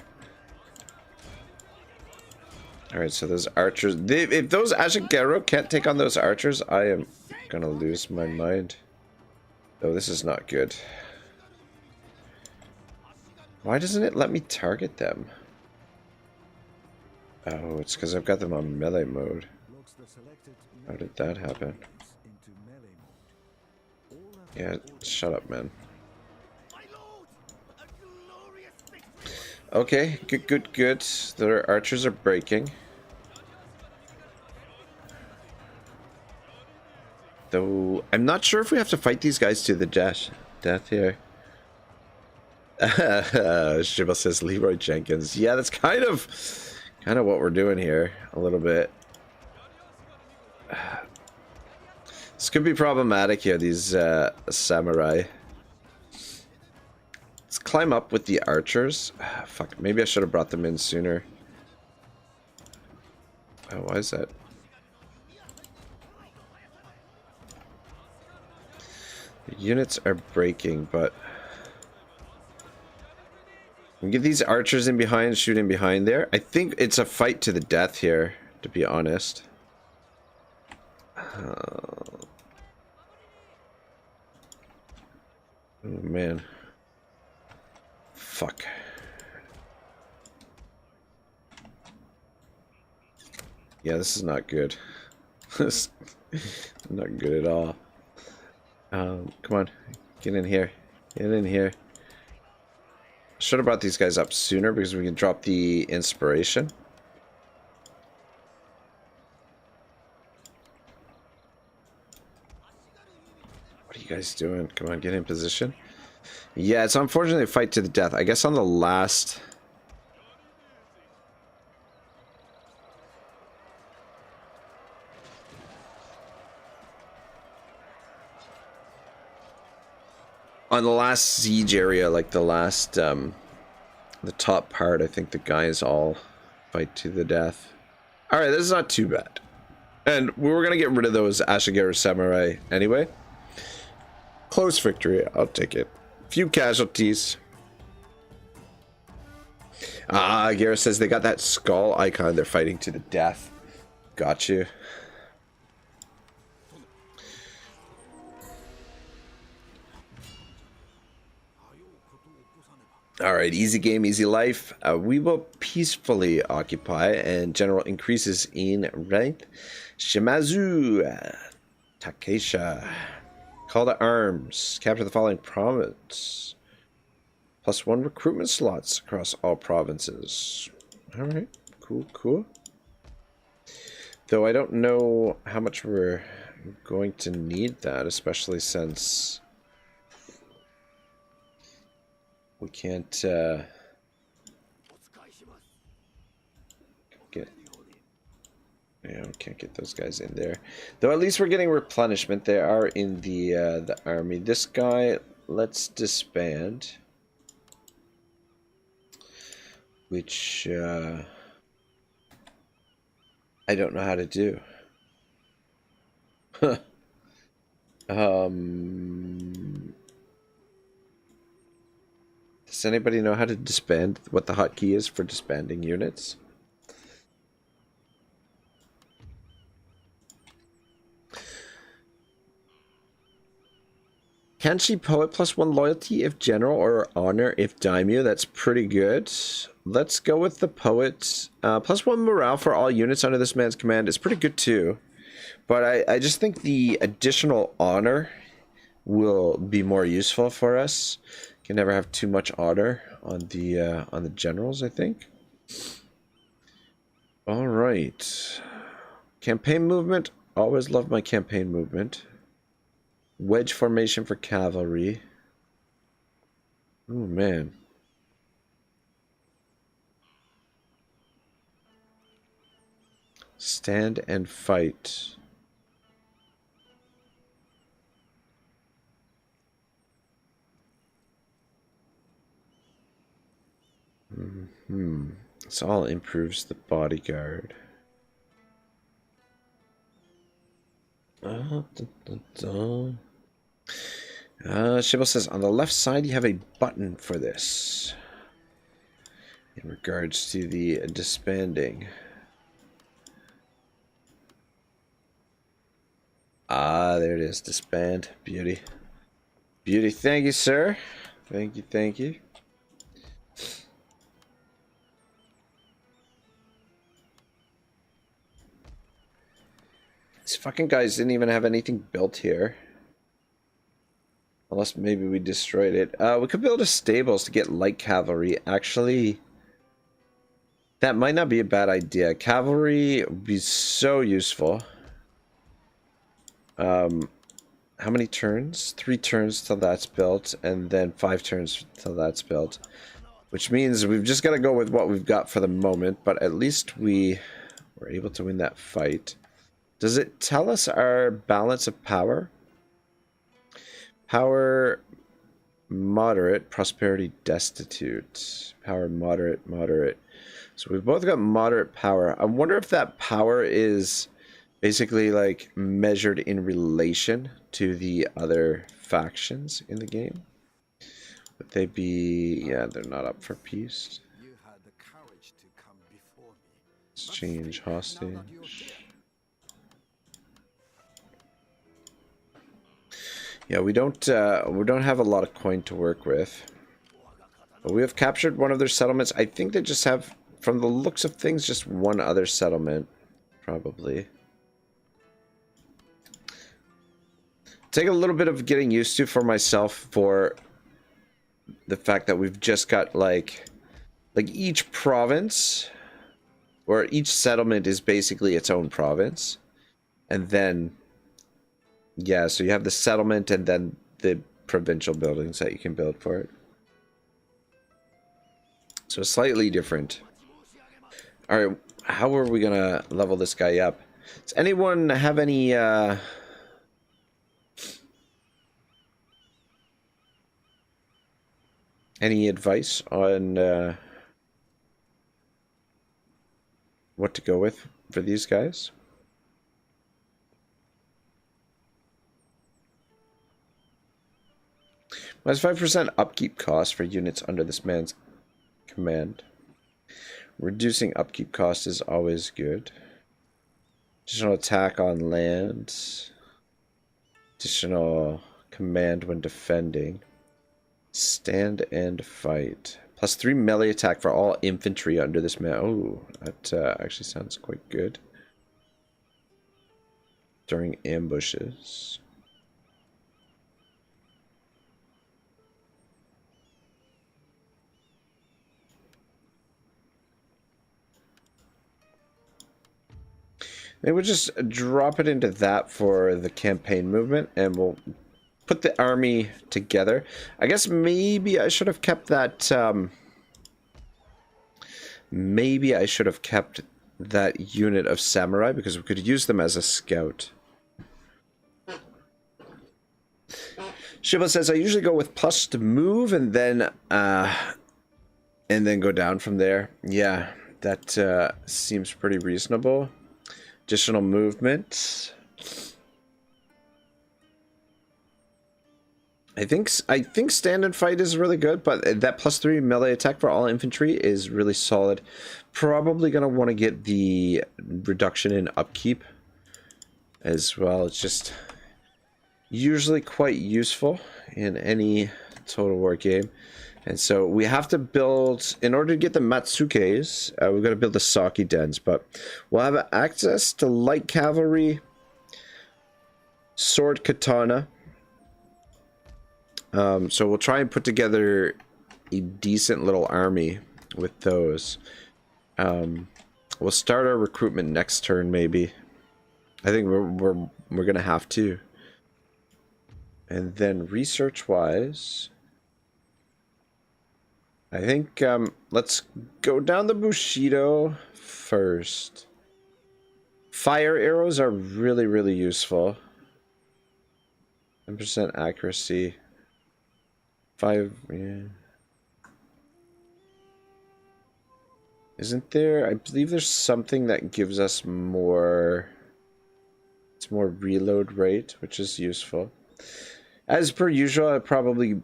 Alright, so those archers... if those Ashigero can't take on those archers, I am gonna lose my mind. Oh, this is not good. Why doesn't it let me target them? Oh, it's because I've got them on melee mode. How did that happen? Yeah, shut up, man. Okay, good, good, good. Their archers are breaking. Though, I'm not sure if we have to fight these guys to the death here. Shiba says Leroy Jenkins. Yeah, that's kind of what we're doing here, a little bit. This could be problematic here, these samurai. Let's climb up with the archers. Fuck, maybe I should have brought them in sooner. Oh, why is that? The units are breaking, but... we get these archers in behind, shoot in behind there. I think it's a fight to the death here, to be honest. Oh, man. Fuck. Yeah, this is not good. This is not good at all. Come on. Get in here. Get in here. Should have brought these guys up sooner because we can drop the inspiration. What are you guys doing? Come on, get in position. Yeah, it's unfortunately a fight to the death. I guess on the last... On the last siege area, like the last, the top part, I think the guys all fight to the death. Alright, this is not too bad. And we were going to get rid of those Ashigaru Samurai anyway. Close victory, I'll take it. Few casualties. Ah, Garrett says they got that skull icon, they're fighting to the death. Got you. Alright, easy game, easy life. We will peacefully occupy, and general increases in rank. Shimazu, Takesha. Call to arms. Capture the following province. +1 recruitment slots across all provinces. Alright, cool, cool. Though I don't know how much we're going to need that, especially since... we can't get, yeah, we can't get those guys in there. Though at least we're getting replenishment. They are in the army. This guy, let's disband. Which I don't know how to do. Does anybody know how to disband? What the hotkey is for disbanding units? Kanchi Poet +1 loyalty if general, or honor if daimyo. That's pretty good. Let's go with the Poet. +1 morale for all units under this man's command is pretty good too. But I just think the additional honor will be more useful for us. Can never have too much honor on the generals, I think. All right. Campaign movement. Always love my campaign movement. Wedge formation for cavalry. Oh man. Stand and fight. This all improves the bodyguard. Shibble says, on the left side you have a button for this. In regards to the disbanding. Ah, there it is. Disband. Beauty. Beauty. Thank you, sir. Thank you, thank you. These fucking guys didn't even have anything built here. Unless maybe we destroyed it. We could build a stables to get light cavalry. Actually, that might not be a bad idea. Cavalry would be so useful. How many turns? 3 turns till that's built, and then 5 turns till that's built. Which means we've just got to go with what we've got for the moment, but at least we were able to win that fight. Does it tell us our balance of power? Power moderate, prosperity destitute. Power moderate, moderate. So we've both got moderate power. I wonder if that power is basically like measured in relation to the other factions in the game. Would they be... yeah, they're not up for peace. You had the courage to come before me. Exchange hostage. Yeah, we don't have a lot of coin to work with. But we have captured one of their settlements. I think they just have, from the looks of things, just one other settlement. Probably. Take a little bit of getting used to for myself for the fact that we've just got like each province or each settlement is basically its own province. And then, yeah, so you have the settlement and then the provincial buildings that you can build for it. So slightly different. All right, how are we gonna level this guy up? Does anyone have any advice on what to go with for these guys? Minus 5% upkeep cost for units under this man's command. Reducing upkeep cost is always good. Additional attack on land. Additional command when defending. Stand and fight. Plus 3 melee attack for all infantry under this man. Oh, that actually sounds quite good. During ambushes. Maybe we'll just drop it into that for the campaign movement, and we'll put the army together. I guess maybe I should have kept that. Maybe I should have kept that unit of samurai because we could use them as a scout. Shiba says I usually go with plus to move and then go down from there. Yeah, that seems pretty reasonable. Additional movement. I think stand and fight is really good, but that plus 3 melee attack for all infantry is really solid. Probably gonna want to get the reduction in upkeep as well. It's just usually quite useful in any Total War game. And so we have to build, in order to get the Matsukes, we've got to build the Saki Dens, but we'll have access to light cavalry, sword katana. So we'll try and put together a decent little army with those. We'll start our recruitment next turn, maybe. I think we're gonna have to. And then research-wise, I think let's go down the Bushido first. Fire arrows are really, really useful. 10% accuracy. 5, yeah. Isn't there? I believe there's something that gives us more. It's more reload rate, which is useful. As per usual, I probably.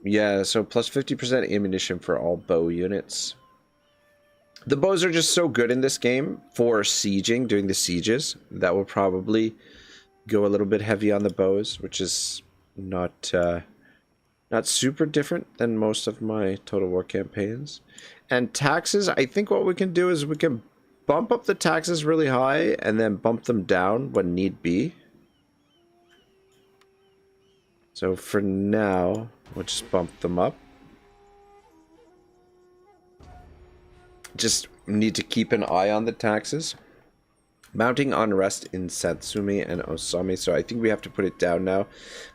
Yeah, so plus 50% ammunition for all bow units. The bows are just so good in this game for sieging, doing the sieges. That will probably go a little bit heavy on the bows, which is not super different than most of my Total War campaigns. And taxes, I think what we can do is we can bump up the taxes really high and then bump them down when need be. So for now, we'll just bump them up. Just need to keep an eye on the taxes. Mounting unrest in Satsumi and Osami, so I think we have to put it down now.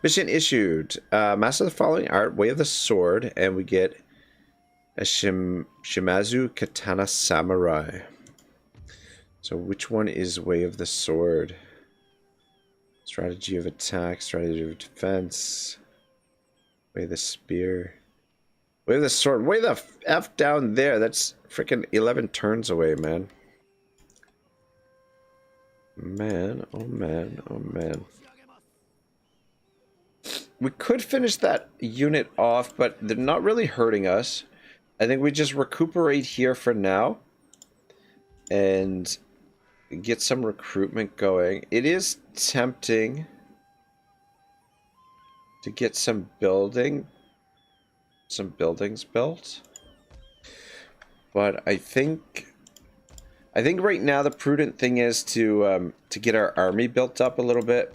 Mission issued. Master the following art, Way of the Sword, and we get a Shimazu Katana Samurai. So which one is Way of the Sword? Strategy of attack, strategy of defense. Way of the spear. Way of the sword. Way the F down there. That's freaking 11 turns away, man. Man, oh man, oh man. We could finish that unit off, but they're not really hurting us. I think we just recuperate here for now. And get some recruitment going. It is tempting to get some buildings built, but I think right now the prudent thing is to get our army built up a little bit.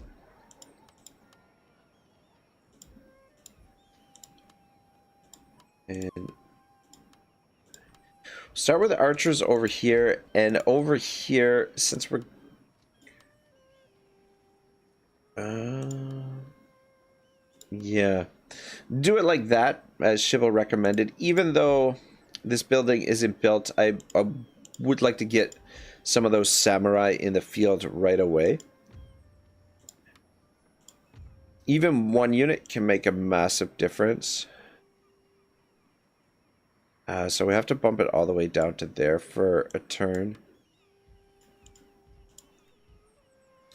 And start with archers over here, and over here, since we're yeah, do it like that as Shiva recommended. Even though this building isn't built, I would like to get some of those samurai in the field right away. Even one unit can make a massive difference. So we have to bump it all the way down to there for a turn.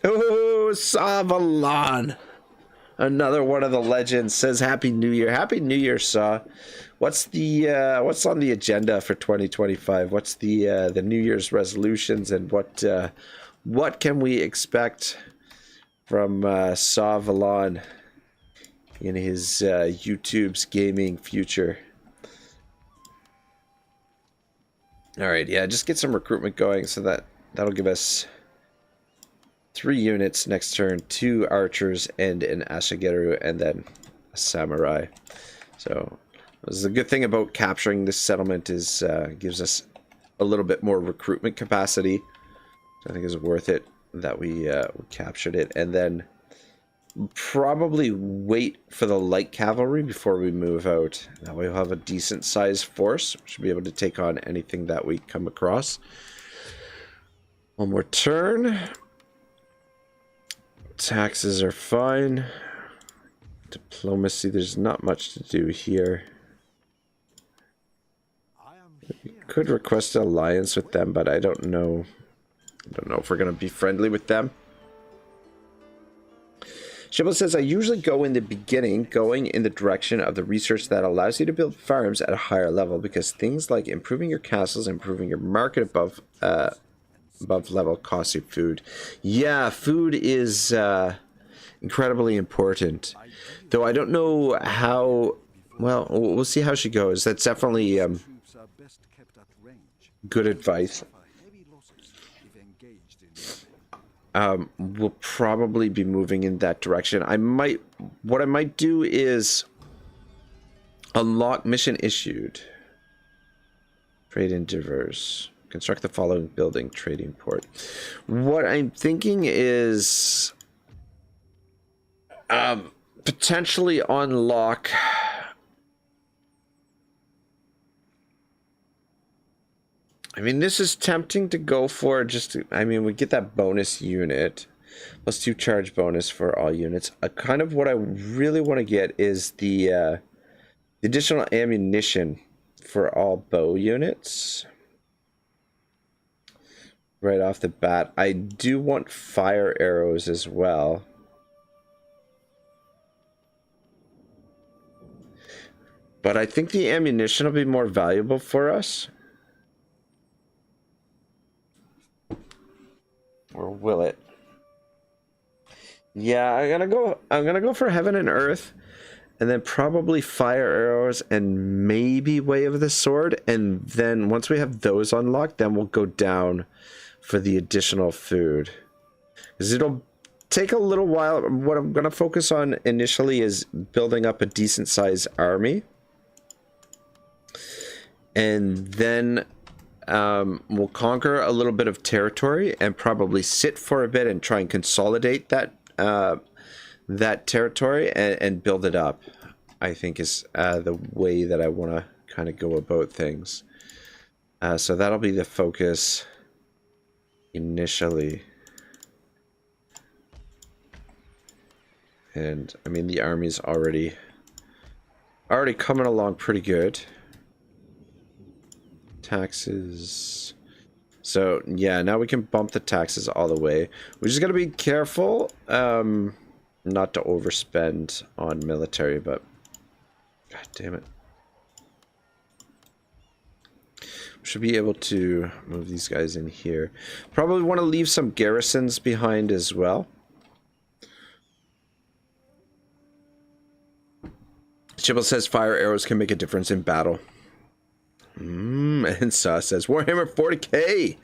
Oh, Savalon! Another one of the legends says Happy New Year. Happy New Year, Saw. What's on the agenda for 2025? What's the New Year's resolutions, and what can we expect from Saw Valon in his YouTube's gaming future? All right, yeah, just get some recruitment going, so that'll give us 3 units next turn, 2 archers and an ashigeru, and then a samurai. So this is a good thing about capturing this settlement, is gives us a little bit more recruitment capacity. So I think it's worth it that we captured it, and then probably wait for the light cavalry before we move out. That way we'll have a decent sized force. We should be able to take on anything that we come across. One more turn. Taxes are fine. Diplomacy, there's not much to do here. We could request an alliance with them, but I don't know. If we're going to be friendly with them. Shibble says, I usually go in the beginning, going in the direction of the research that allows you to build farms at a higher level, because things like improving your castles, improving your market above level costs you food. Yeah, food is incredibly important. Though I don't know how, well, we'll see how she goes. That's definitely good advice. We'll probably be moving in that direction. What I might do is unlock mission issued. Trade in diverse. Construct the following building, trading port. What I'm thinking is potentially unlock I mean, this is tempting to go for we get that bonus unit, plus 2 charge bonus for all units. Kind of what I really want to get is the additional ammunition for all bow units. Right off the bat. I do want fire arrows as well. But I think the ammunition will be more valuable for us. Or will it? Yeah, I'm gonna go for heaven and earth, and then probably fire arrows and maybe way of the sword, and then once we have those unlocked, then we'll go down for the additional food. Because it'll take a little while. What I'm gonna focus on initially is building up a decent sized army. And then we'll conquer a little bit of territory and probably sit for a bit and try and consolidate that territory and build it up. I think is the way that I want to kind of go about things. So that'll be the focus initially. And I mean, the army's already coming along pretty good. Taxes. So yeah, now we can bump the taxes all the way. We just gotta be careful not to overspend on military, but god damn it. We should be able to move these guys in here. Probably want to leave some garrisons behind as well. Chibble says fire arrows can make a difference in battle. And Saw says Warhammer 40k.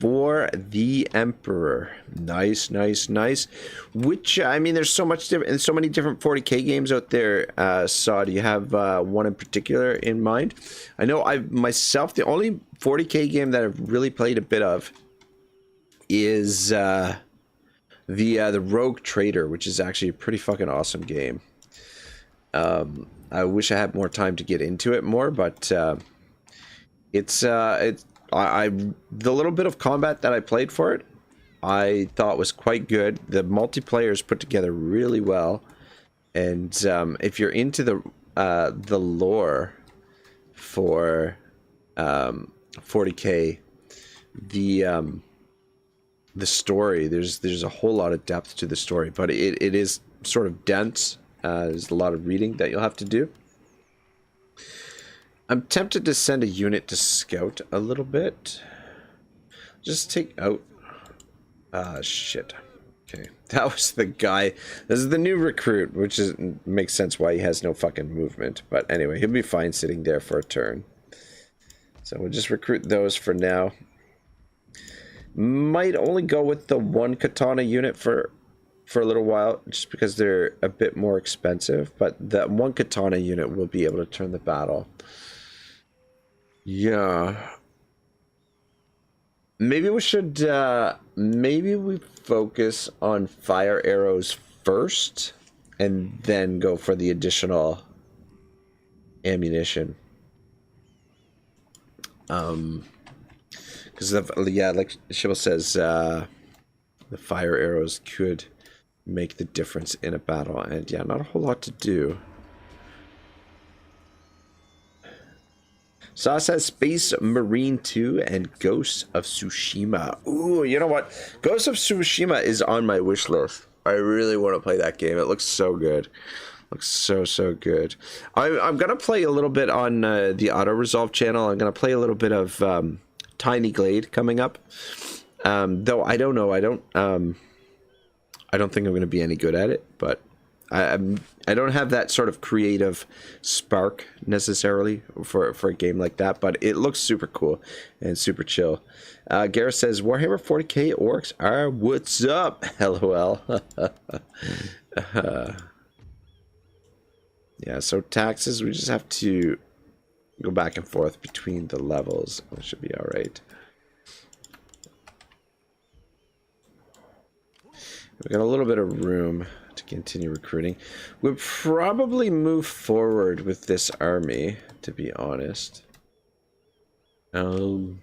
for the Emperor. Nice, nice, nice. Which, I mean, there's so much different, and so many different 40k games out there. Saw, do you have one in particular in mind? I know myself, the only 40k game that I've really played a bit of is the Rogue Trader, which is actually a pretty fucking awesome game. I wish I had more time to get into it more, but it's the little bit of combat that I played for it, I thought was quite good. The multiplayer is put together really well, and if you're into the lore for 40k, the story, there's a whole lot of depth to the story, but it is sort of dense. There's a lot of reading that you'll have to do. I'm tempted to send a unit to scout a little bit. Just take out... shit. Okay, that was the guy. This is the new recruit, which makes sense why he has no fucking movement. But anyway, he'll be fine sitting there for a turn. So we'll just recruit those for now. Might only go with the one katana unit for a little while, just because they're a bit more expensive, but that one katana unit will be able to turn the battle. Yeah. Maybe we should, maybe we focus on fire arrows first, and then go for the additional ammunition. Because, yeah, like Shibble says, the fire arrows could make the difference in a battle, and yeah, not a whole lot to do. Saw says Space Marine 2 and Ghost of Tsushima. Ooh, you know what? Ghost of Tsushima is on my wish list. I really want to play that game. It looks so good. Looks so good. I'm gonna play a little bit on the Auto Resolve channel. I'm gonna play a little bit of Tiny Glade coming up. Though I don't know. I don't think I'm going to be any good at it, but I don't have that sort of creative spark necessarily for a game like that, but it looks super cool and super chill. Gareth says, Warhammer 40k orcs are what's up, lol. Yeah, so taxes, we just have to go back and forth between the levels. It should be alright. We got a little bit of room to continue recruiting. We'll probably move forward with this army, to be honest. Or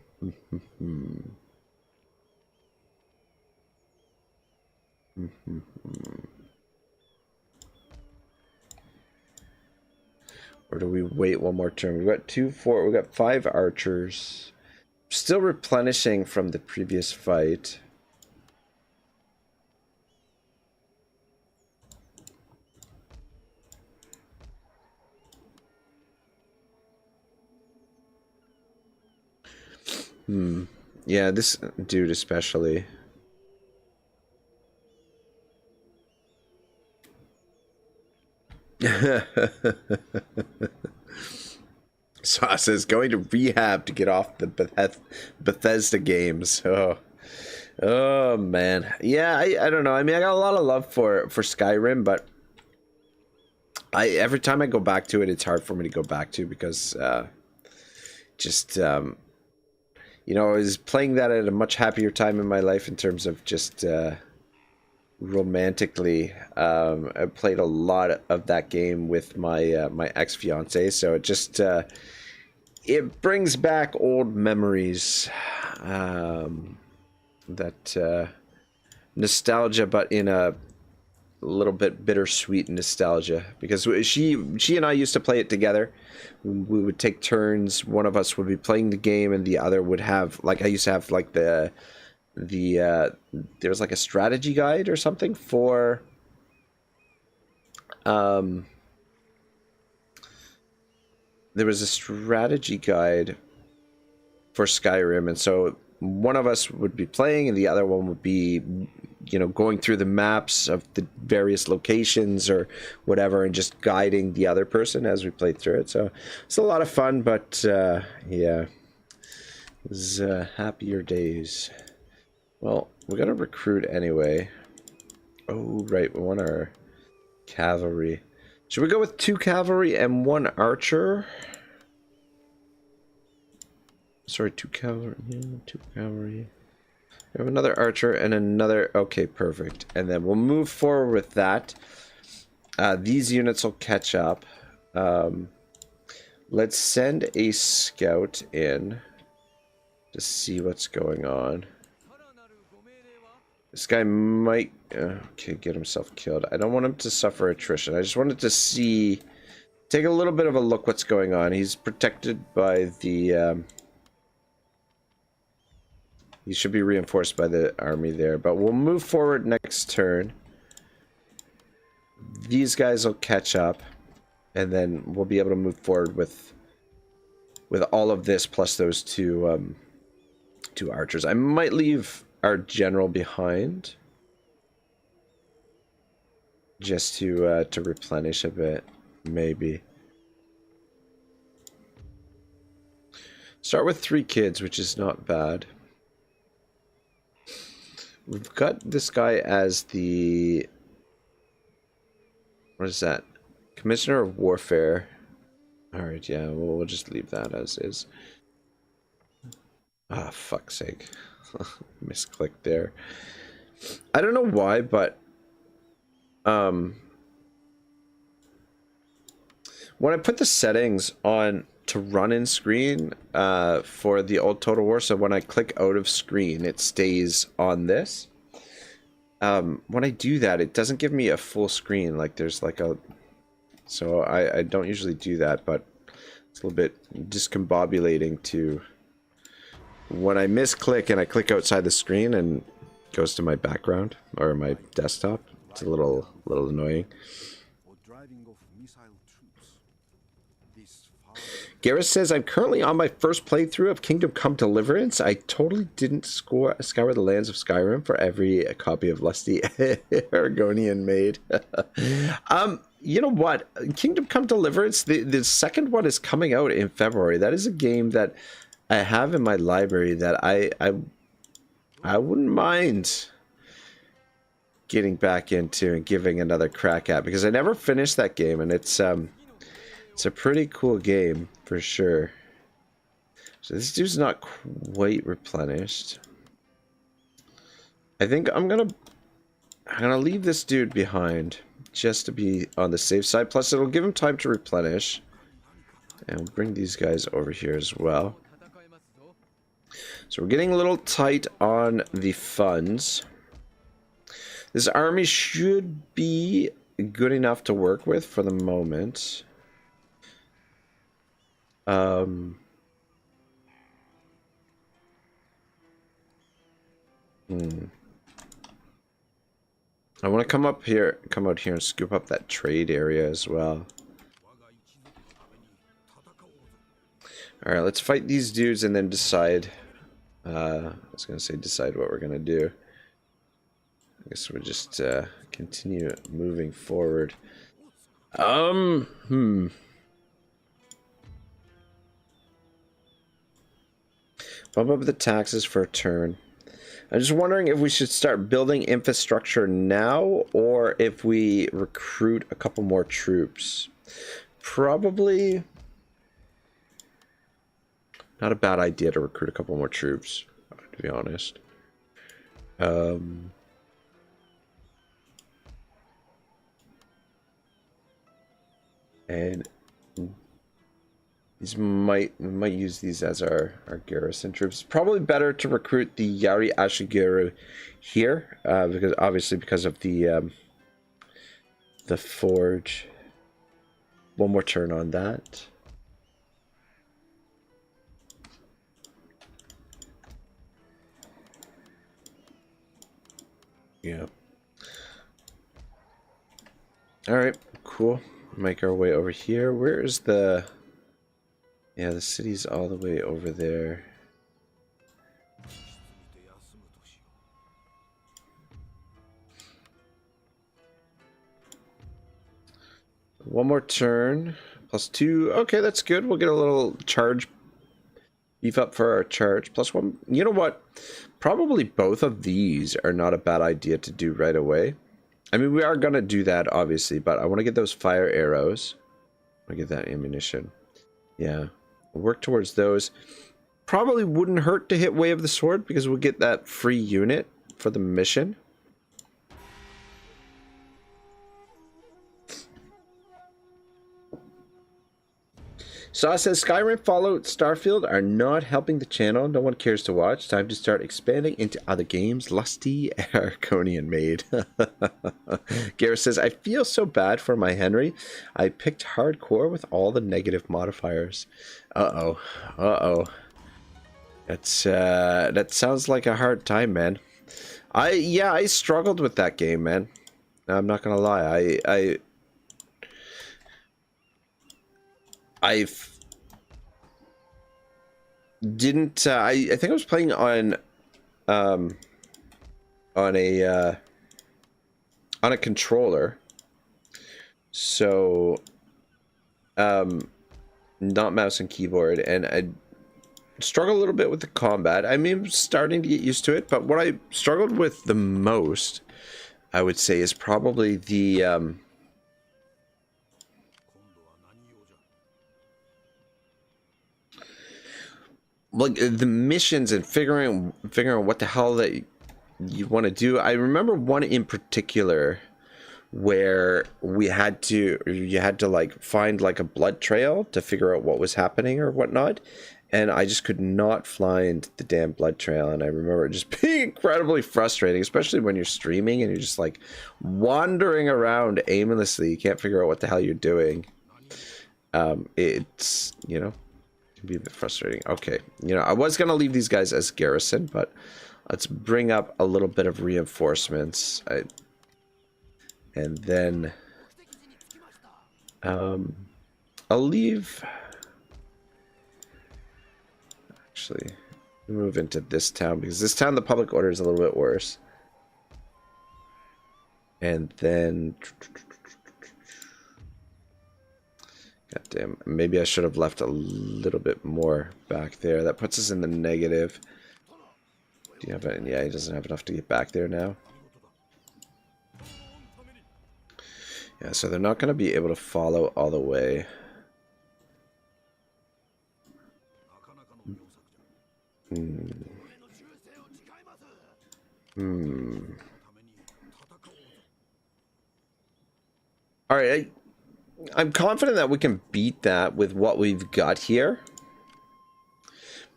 do we wait one more turn? We've got we got 5 archers. Still replenishing from the previous fight. Yeah, this dude especially. Sauce is going to rehab to get off the Bethesda games. Oh man. Yeah, I don't know. I mean, I got a lot of love for Skyrim, but every time I go back to it, it's hard for me to go back to because you know, I was playing that at a much happier time in my life in terms of just romantically. I played a lot of that game with my my ex-fiance, so it just it brings back old memories. That nostalgia, but in a little bit bittersweet nostalgia, because she and I used to play it together. We would take turns. One of us would be playing the game, and the other would have, like, I used to have like there was like a strategy guide or something for there was a strategy guide for Skyrim, and so one of us would be playing and the other one would be, you know, going through the maps of the various locations or whatever and just guiding the other person as we played through it. So it's a lot of fun, but yeah, it was happier days. Well, we gotta recruit anyway. Oh, right, we want our cavalry. Should we go with 2 cavalry and 1 archer? Sorry, 2 cavalry. Yeah, 2 cavalry. We have another archer and another... Okay, perfect. And then we'll move forward with that. These units will catch up. Let's send a scout in to see what's going on. This guy might... okay, get himself killed. I don't want him to suffer attrition. I just wanted to see... Take a little bit of a look what's going on. He's protected by the... he should be reinforced by the army there. But we'll move forward next turn. These guys will catch up. And then we'll be able to move forward with all of this plus those 2 archers. I might leave our general behind just to replenish a bit, maybe. Start with 3 kids, which is not bad. We've got this guy as the... What is that? Commissioner of Warfare. Alright, yeah, we'll just leave that as is. Ah, fuck's sake. Misclicked there. I don't know why, but... when I put the settings on to run in screen for the old Total War, so when I click out of screen, it stays on this. When I do that, it doesn't give me a full screen. Like, there's like a... So I don't usually do that, but it's a little bit discombobulating to... When I misclick and I click outside the screen and it goes to my background or my desktop, it's a little annoying. Garrus says, I'm currently on my first playthrough of Kingdom Come Deliverance. I totally didn't scour the lands of Skyrim for every copy of Lusty Argonian made. You know what? Kingdom Come Deliverance, the second one is coming out in February. That is a game that I have in my library that I wouldn't mind getting back into and giving another crack at, because I never finished that game, and it's a pretty cool game for sure. So this dude's not quite replenished. I think I'm gonna leave this dude behind just to be on the safe side. Plus, it'll give him time to replenish, and we'll bring these guys over here as well. So we're getting a little tight on the funds. This army should be good enough to work with for the moment. I want to come out here and scoop up that trade area as well. Alright, let's fight these dudes and then decide. I was going to say decide what we're going to do. I guess we'll just continue moving forward. Bump up the taxes for a turn. I'm just wondering if we should start building infrastructure now, or if we recruit a couple more troops. Probably not a bad idea to recruit a couple more troops, to be honest. And these might use these as our garrison troops. Probably better to recruit the Yari Ashigaru here, because obviously because of the forge. One more turn on that. Yeah. All right, cool. Make our way over here. Where is the... Yeah, the city's all the way over there. One more turn. +2. Okay, that's good. We'll get a little charge Beef up for our charge. +1. You know what? Probably both of these are not a bad idea to do right away. I mean, we are going to do that, obviously, but I want to get those fire arrows. I get that ammunition. Yeah. We'll work towards those. Probably wouldn't hurt to hit Way of the Sword because we'll get that free unit for the mission. Saw says Skyrim, Fallout, Starfield are not helping the channel. No one cares to watch. Time to start expanding into other games. Lusty Arconian made. Gareth says, I feel so bad for my Henry. I picked hardcore with all the negative modifiers. Uh-oh. Uh-oh. That's that sounds like a hard time, man. I struggled with that game, man. I'm not gonna lie. I didn't. I think I was playing on a controller, so not mouse and keyboard, and I struggled a little bit with the combat. I mean, I'm starting to get used to it, but what I struggled with the most, I would say, is probably the like the missions and figuring out what the hell that you want to do. I remember one in particular where you had to like find like a blood trail to figure out what was happening or whatnot, and I just could not find the damn blood trail, and I remember it just being incredibly frustrating, especially when you're streaming and you're just like wandering around aimlessly. You can't figure out what the hell you're doing. It's, you know, be a bit frustrating. Okay, you know, I was gonna leave these guys as garrison, but let's bring up a little bit of reinforcements. And then I'll leave. Actually, move into this town because this town the public order is a little bit worse. And then God damn, maybe I should have left a little bit more back there. That puts us in the negative. Do you have it? Yeah, he doesn't have enough to get back there now. Yeah, so they're not going to be able to follow all the way. All right, I'm confident that we can beat that with what we've got here.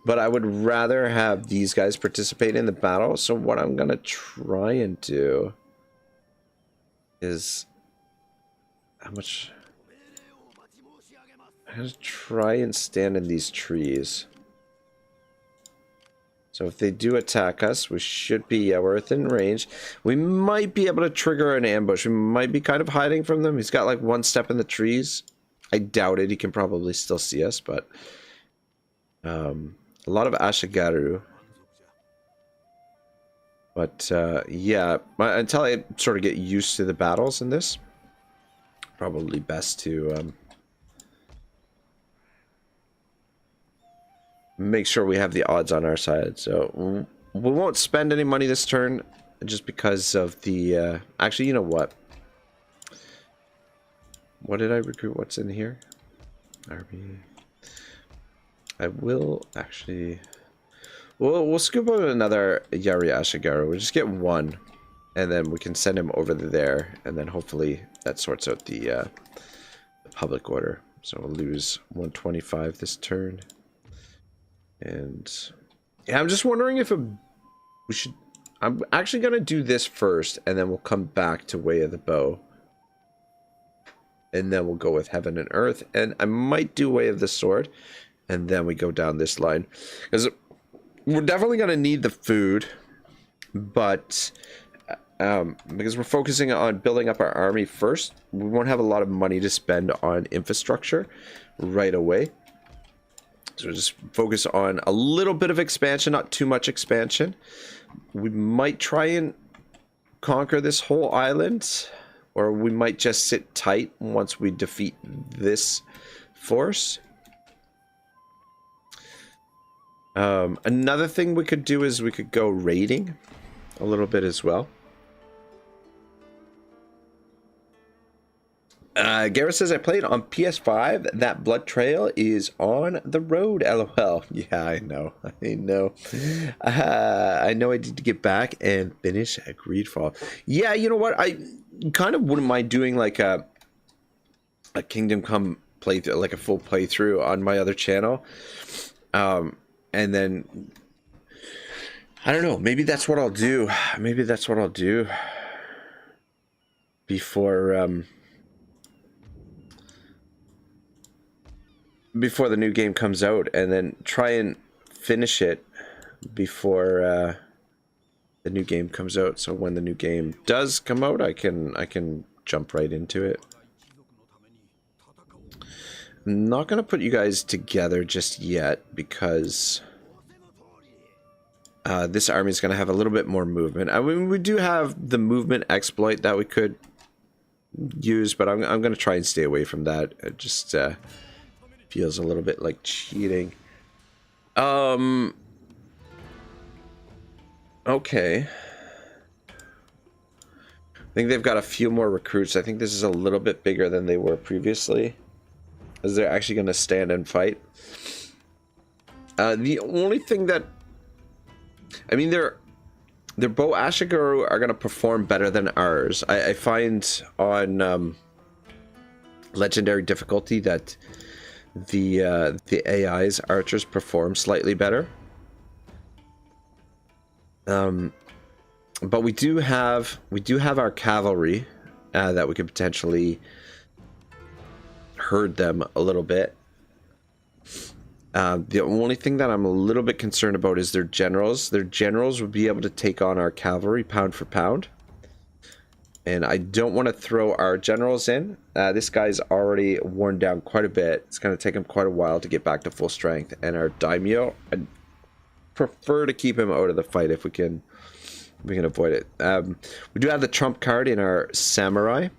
But I would rather have these guys participate in the battle. So what I'm going to try and do is... I'm going to try and stand in these trees. So if they do attack us, we should be, yeah, we're within range. We might be able to trigger an ambush. We might be kind of hiding from them. He's got like one step in the trees. I doubt it. He can probably still see us, but a lot of Ashigaru. But yeah, until I sort of get used to the battles in this, probably best to make sure we have the odds on our side. So we won't spend any money this turn just because of the actually, you know what did I recruit? What's in here? RB. I will actually we'll scoop out another Yari Ashigaru. We'll just get one and then we can send him over there, and then hopefully that sorts out the public order. So we'll lose 125 this turn. And yeah, I'm just wondering if we should... I'm actually going to do this first, and then we'll come back to Way of the Bow. And then we'll go with Heaven and Earth. And I might do Way of the Sword, and then we go down this line. Because we're definitely going to need the food, but because we're focusing on building up our army first, we won't have a lot of money to spend on infrastructure right away. So just focus on a little bit of expansion, not too much expansion. We might try and conquer this whole island, or we might just sit tight once we defeat this force. Another thing we could do is we could go raiding a little bit as well. Garrett says, I played on PS5. That blood trail is on the road. LOL. Yeah, I know. I know. I know I need to get back and finish Greedfall. Yeah, you know what? I kind of wouldn't mind doing like a Kingdom Come playthrough, like a full playthrough on my other channel. And then I don't know. Maybe that's what I'll do. Maybe that's what I'll do before the new game comes out, and then try and finish it before the new game comes out. So when the new game does come out, I can jump right into it. I'm not gonna put you guys together just yet because this army is gonna have a little bit more movement. I mean, we do have the movement exploit that we could use, but I'm gonna try and stay away from that. It just feels a little bit like cheating. Okay. I think they've got a few more recruits. I think this is a little bit bigger than they were previously, as they're actually going to stand and fight. The only thing that, I mean, their bow Ashigaru are going to perform better than ours. I find on legendary difficulty that the AI's archers perform slightly better. But we do have our cavalry that we could potentially herd them a little bit. The only thing that I'm a little bit concerned about is their generals. Their generals would be able to take on our cavalry pound for pound. And I don't want to throw our generals in. This guy's already worn down quite a bit. It's going to take him quite a while to get back to full strength. And our daimyo, I'd prefer to keep him out of the fight if we can avoid it. We do have the trump card in our samurai.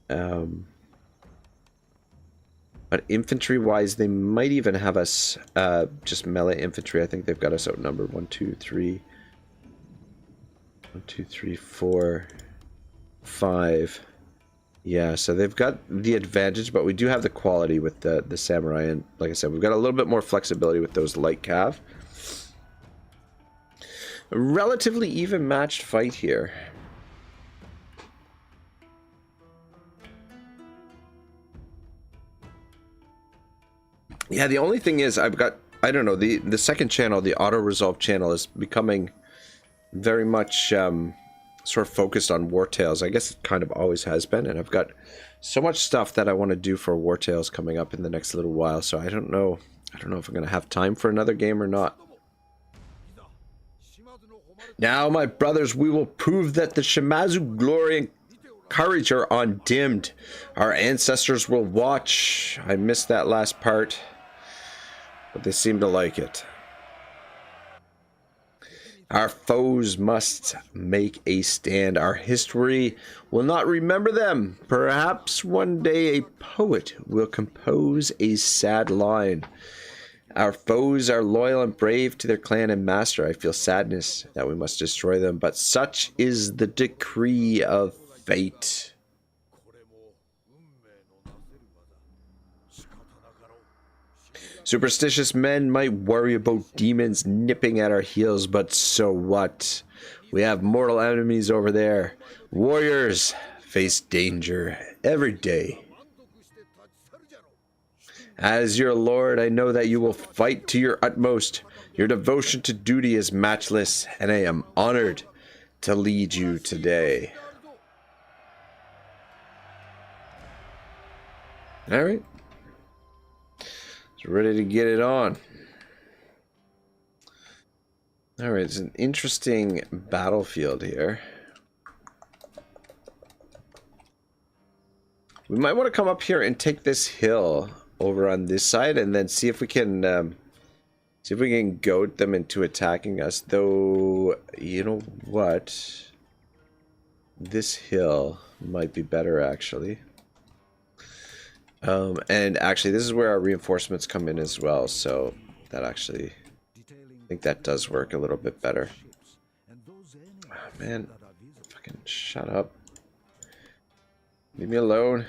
But infantry-wise, they might even have us just melee infantry. I think they've got us outnumbered. 1, 2, 3... 1, 2, 3, 4, 5. Yeah, so they've got the advantage, but we do have the quality with the samurai, and like I said, we've got a little bit more flexibility with those light cav. A relatively even matched fight here. Yeah, the only thing is I've got, I don't know, the second channel, the auto resolve channel, is becoming very much sort of focused on War Tales. I guess it kind of always has been, and I've got so much stuff that I want to do for War Tales coming up in the next little while, so I don't know if I'm going to have time for another game or not. Now, my brothers, we will prove that the Shimazu glory and courage are undimmed. Our ancestors will watch. I missed that last part, but they seem to like it. Our foes must make a stand. Our history will not remember them. Perhaps one day a poet will compose a sad line. Our foes are loyal and brave to their clan and master. I feel sadness that we must destroy them, but such is the decree of fate. Superstitious men might worry about demons nipping at our heels, but so what? We have mortal enemies over there. Warriors face danger every day. As your lord, I know that you will fight to your utmost. Your devotion to duty is matchless, and I am honored to lead you today. All right. Ready to get it on. All right, it's an interesting battlefield here. We might want to come up here and take this hill over on this side, and then see if we can goad them into attacking us. Though, you know what? This hill might be better, actually. And actually, this is where our reinforcements come in as well. So that actually, I think that does work a little bit better. Oh, man, fucking shut up. Leave me alone.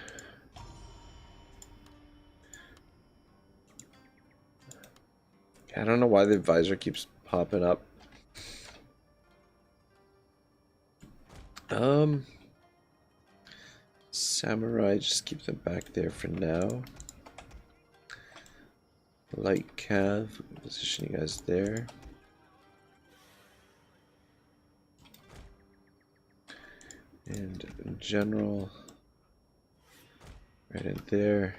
I don't know why the visor keeps popping up. Samurai, just keep them back there for now. Light cav, position you guys there. And general, right in there.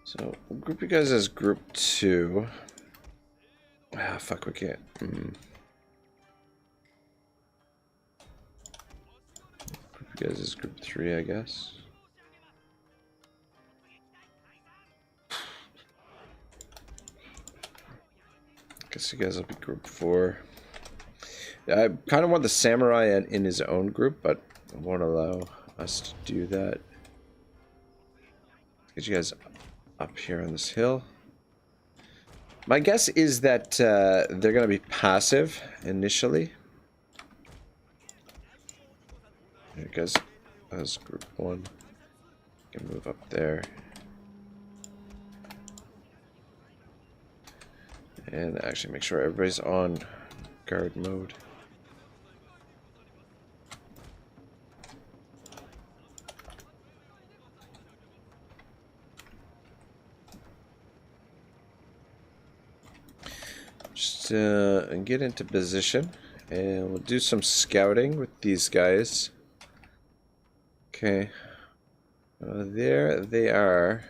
So we'll group you guys as group 2. Ah, fuck, we can't. Group you guys as group 3, I guess. Guess you guys will be group 4. Yeah, I kind of want the samurai in his own group, but I won't allow us to do that. Get you guys up here on this hill. My guess is that they're going to be passive initially. There goes as group 1. You can move up there. And actually make sure everybody's on guard mode. Just get into position, and we'll do some scouting with these guys. Okay, there they are.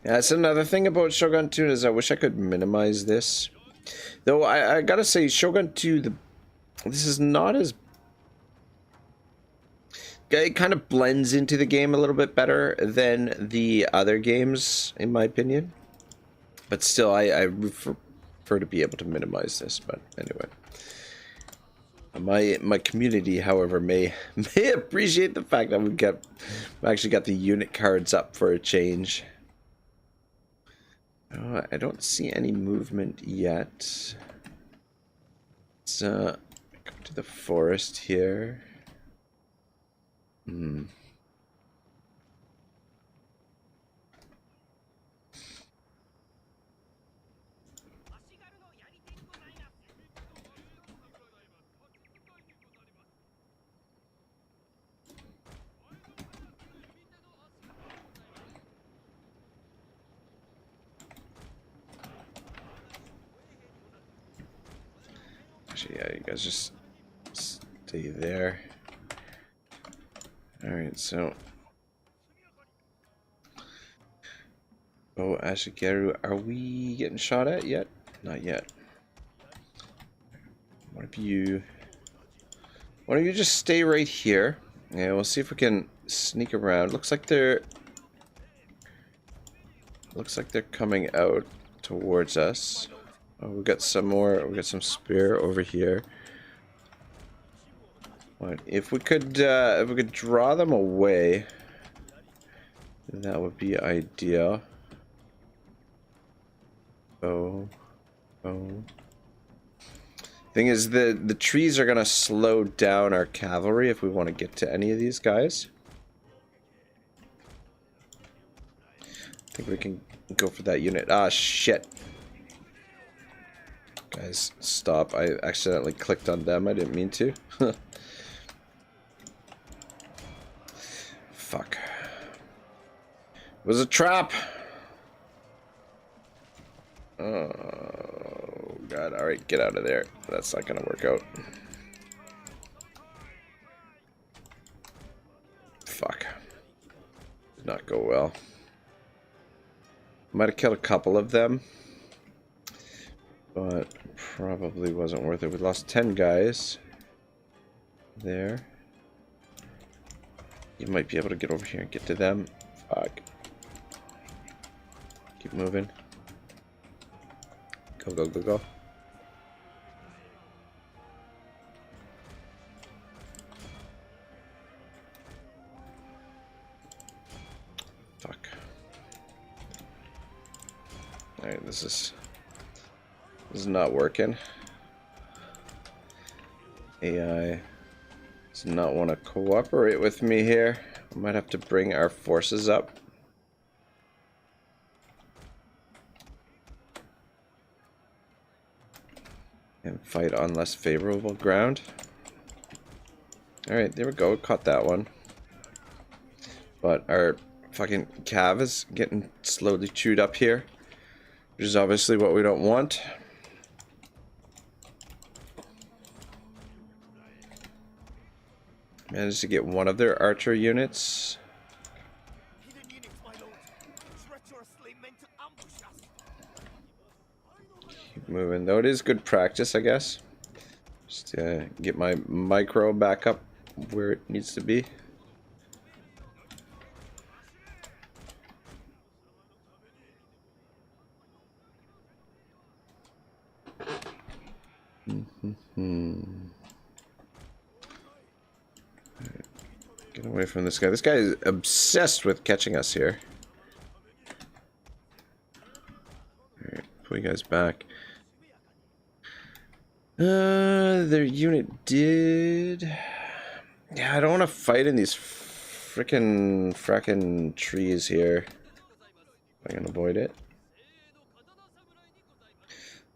Yeah, that's another thing about Shogun 2 is I wish I could minimize this. Though I gotta say, Shogun 2, this is not as... It kind of blends into the game a little bit better than the other games, in my opinion. But still, I prefer to be able to minimize this, but anyway. My community, however, may appreciate the fact that we've actually got the unit cards up for a change. Oh, I don't see any movement yet. Let's go to the forest here. Actually, yeah, you guys just stay there. Alright, so... Oh, Ashigeru, are we getting shot at yet? Not yet. Why don't you just stay right here, and we'll see if we can sneak around. Looks like they're coming out towards us. Oh, we got some more. We got some spear over here. What if we could draw them away? That would be ideal. Oh. Thing is, the trees are gonna slow down our cavalry if we want to get to any of these guys. I think we can go for that unit. Ah, shit. Guys, stop. I accidentally clicked on them. I didn't mean to. Fuck. It was a trap. Oh, God. Alright, get out of there. That's not gonna work out. Fuck. Did not go well. Might have killed a couple of them. But probably wasn't worth it. We lost 10 guys. There. You might be able to get over here and get to them. Fuck. Keep moving. Go, go, go, go. Fuck. Alright, this is not working. AI does not want to cooperate with me here. I might have to bring our forces up. And fight on less favorable ground. Alright, there we go. Caught that one. But our fucking cav is getting slowly chewed up here. Which is obviously what we don't want. Managed to get one of their archer units. Keep moving. Though it is good practice, I guess. Just to get my micro back up where it needs to be. Get away from this guy. This guy is obsessed with catching us here. Alright, pull you guys back. Their unit did... Yeah, I don't want to fight in these frickin' trees here. I can avoid it.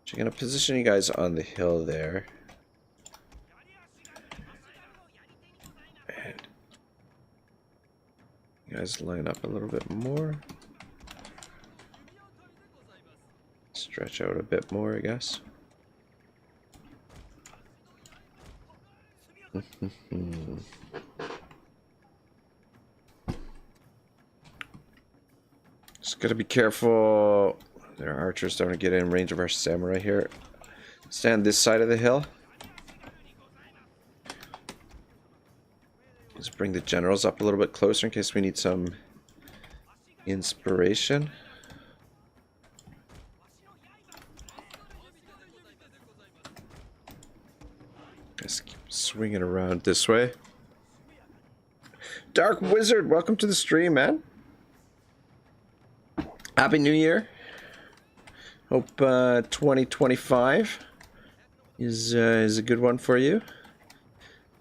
So I'm gonna position you guys on the hill there. And you guys line up a little bit more. Stretch out a bit more, I guess. Just gotta be careful. Their archers don't get in range of our samurai here. Stand this side of the hill. Let's bring the generals up a little bit closer in case we need some inspiration. Just keep swinging around this way. Dark Wizard, welcome to the stream, man. Happy New Year. Hope 2025 is a good one for you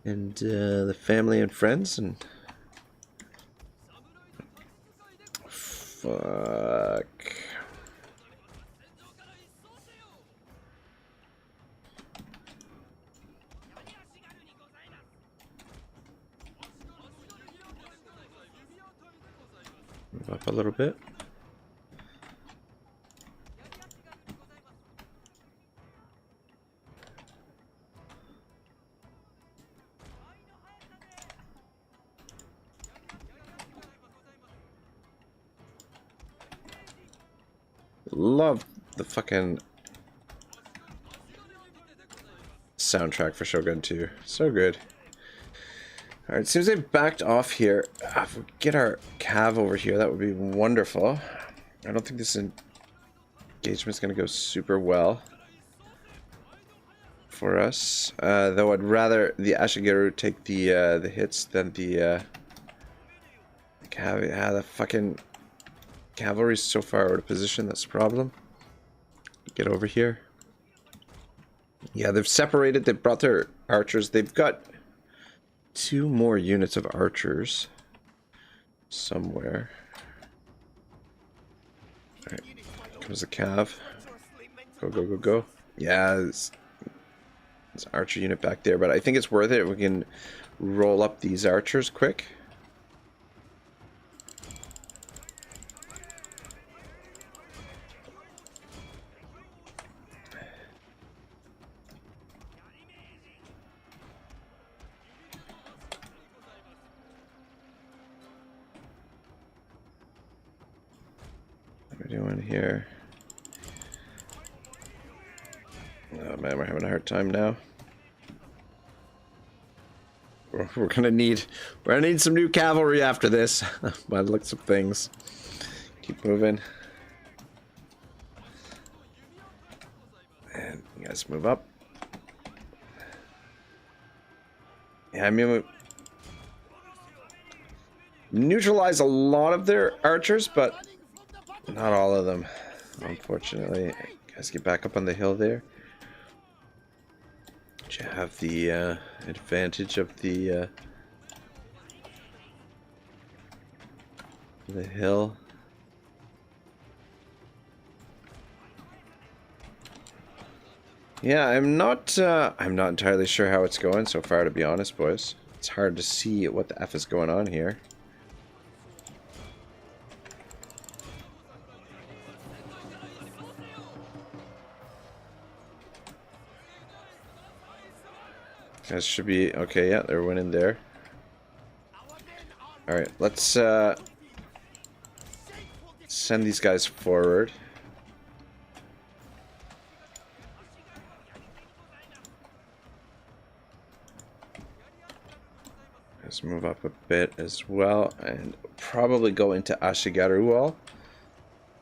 and the family and friends. And fuck. Move up a little bit. Love the fucking soundtrack for Shogun 2. So good. Alright, seems they've backed off here. If we get our cav over here, that would be wonderful. I don't think this engagement's going to go super well for us. Though I'd rather the Ashigaru take the hits than the cav. Yeah, the fucking cavalry's so far out of position, that's the problem. Get over here. Yeah, they've separated, they've brought their archers. They've got 2 more units of archers somewhere. Alright, comes the cav. Go, go, go, go. Yeah, there's an archer unit back there, but I think it's worth it if we can roll up these archers quick. What are we doing here? Oh man, we're having a hard time now. we're gonna need some new cavalry after this. By the looks of things. Keep moving. And you guys move up. Yeah, I mean, we neutralize a lot of their archers, but not all of them, unfortunately. You guys get back up on the hill there. You have the advantage of the hill. Yeah, I'm not entirely sure how it's going so far, to be honest, boys. It's hard to see what the F is going on here. Guys should be okay. Yeah, they're winning there. All right, let's send these guys forward. Let's move up a bit as well, and probably go into Ashigaru wall,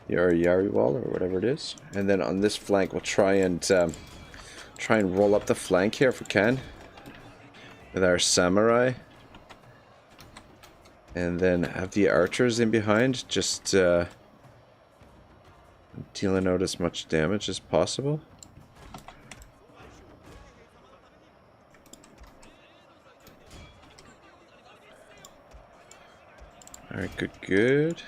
or Yari wall, or whatever it is. And then on this flank, we'll try and roll up the flank here if we can with our samurai, and then have the archers in behind, just dealing out as much damage as possible. Alright, good, good.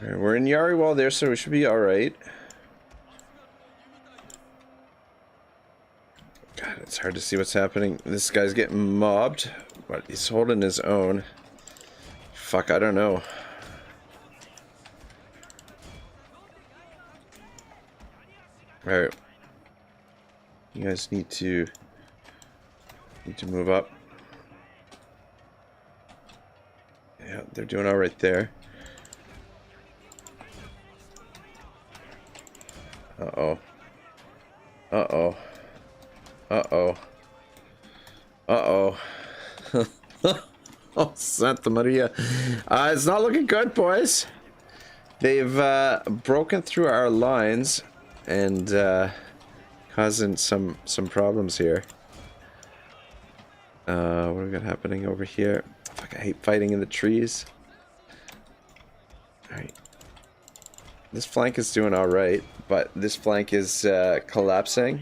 Alright, we're in Yari wall there, so we should be alright. God, it's hard to see what's happening. This guy's getting mobbed, but he's holding his own. Fuck, I don't know. Alright. You guys need to move up. Yeah, they're doing alright there. Uh-oh. Uh-oh. Uh-oh. Uh-oh. Oh, Santa Maria. It's not looking good, boys. They've broken through our lines and causing some problems here. What do we got happening over here? Fuck, I hate fighting in the trees. Alright. This flank is doing alright, but this flank is collapsing.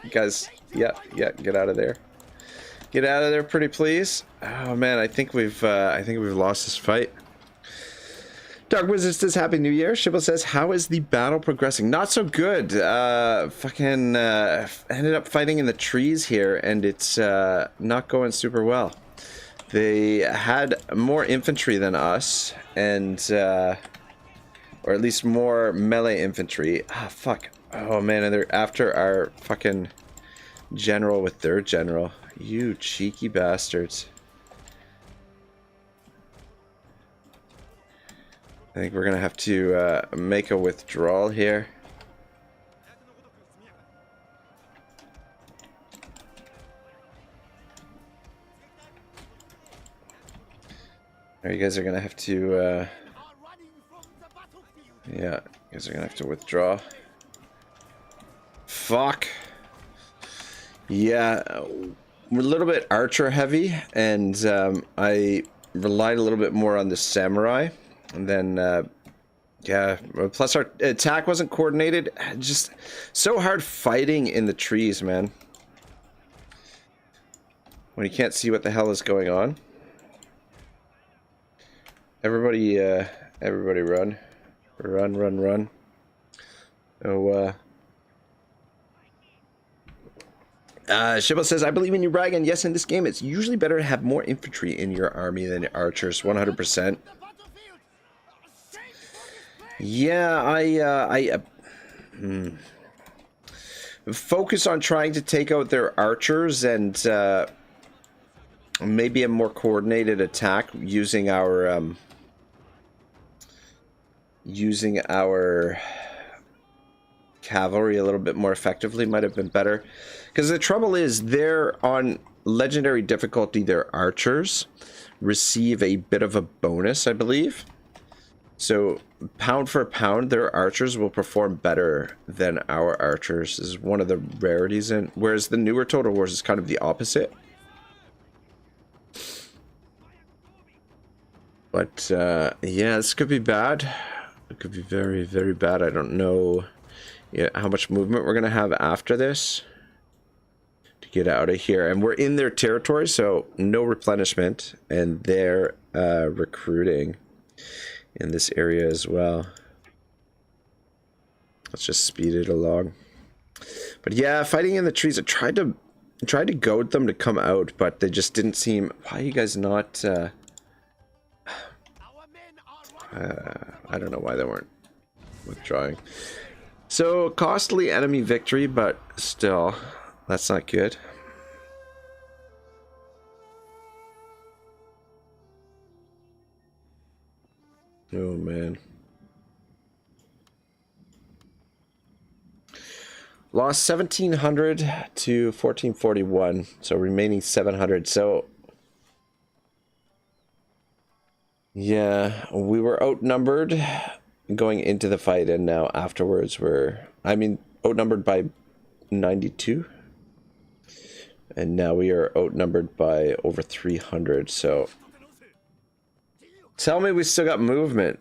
You guys, yeah, get out of there. Get out of there, pretty please. Oh man, I think we've lost this fight. Dark Wizard says Happy New Year. Shibble says, how is the battle progressing? Not so good. Fucking ended up fighting in the trees here, and it's not going super well. They had more infantry than us, and or at least more melee infantry. Ah, fuck. Oh man, and they're after our fucking general with their general. You cheeky bastards. I think we're gonna have to make a withdrawal here. You guys are gonna have to yeah, you guys are gonna have to withdraw. Fuck. Yeah, we're a little bit archer heavy, and I relied a little bit more on the samurai. And then, yeah, plus our attack wasn't coordinated. Just so hard fighting in the trees, man. When you can't see what the hell is going on. Everybody, everybody run. Run, run, run. Oh, Shibbo says, I believe in you, Ragan. Yes, in this game, it's usually better to have more infantry in your army than archers. 100%. Yeah, I focus on trying to take out their archers and maybe a more coordinated attack using our cavalry a little bit more effectively might have been better. Because the trouble is, they're on legendary difficulty, their archers receive a bit of a bonus, I believe. So pound for pound, their archers will perform better than our archers. This is one of the rarities, in whereas the newer Total Wars is kind of the opposite. But yeah, this could be bad. It could be very, very bad. I don't know how much movement we're gonna have after this to get out of here. And we're in their territory, so no replenishment, and they're recruiting in this area as well. Let's just speed it along. But yeah, fighting in the trees. I tried to goad them to come out, but they just didn't seem. Why are you guys not? I don't know why they weren't withdrawing. So costly enemy victory, but still, that's not good. Oh man. Lost 1,700 to 1,441, so remaining 700. So yeah, we were outnumbered going into the fight, and now afterwards outnumbered by 92. And now we are outnumbered by over 300, so tell me we still got movement.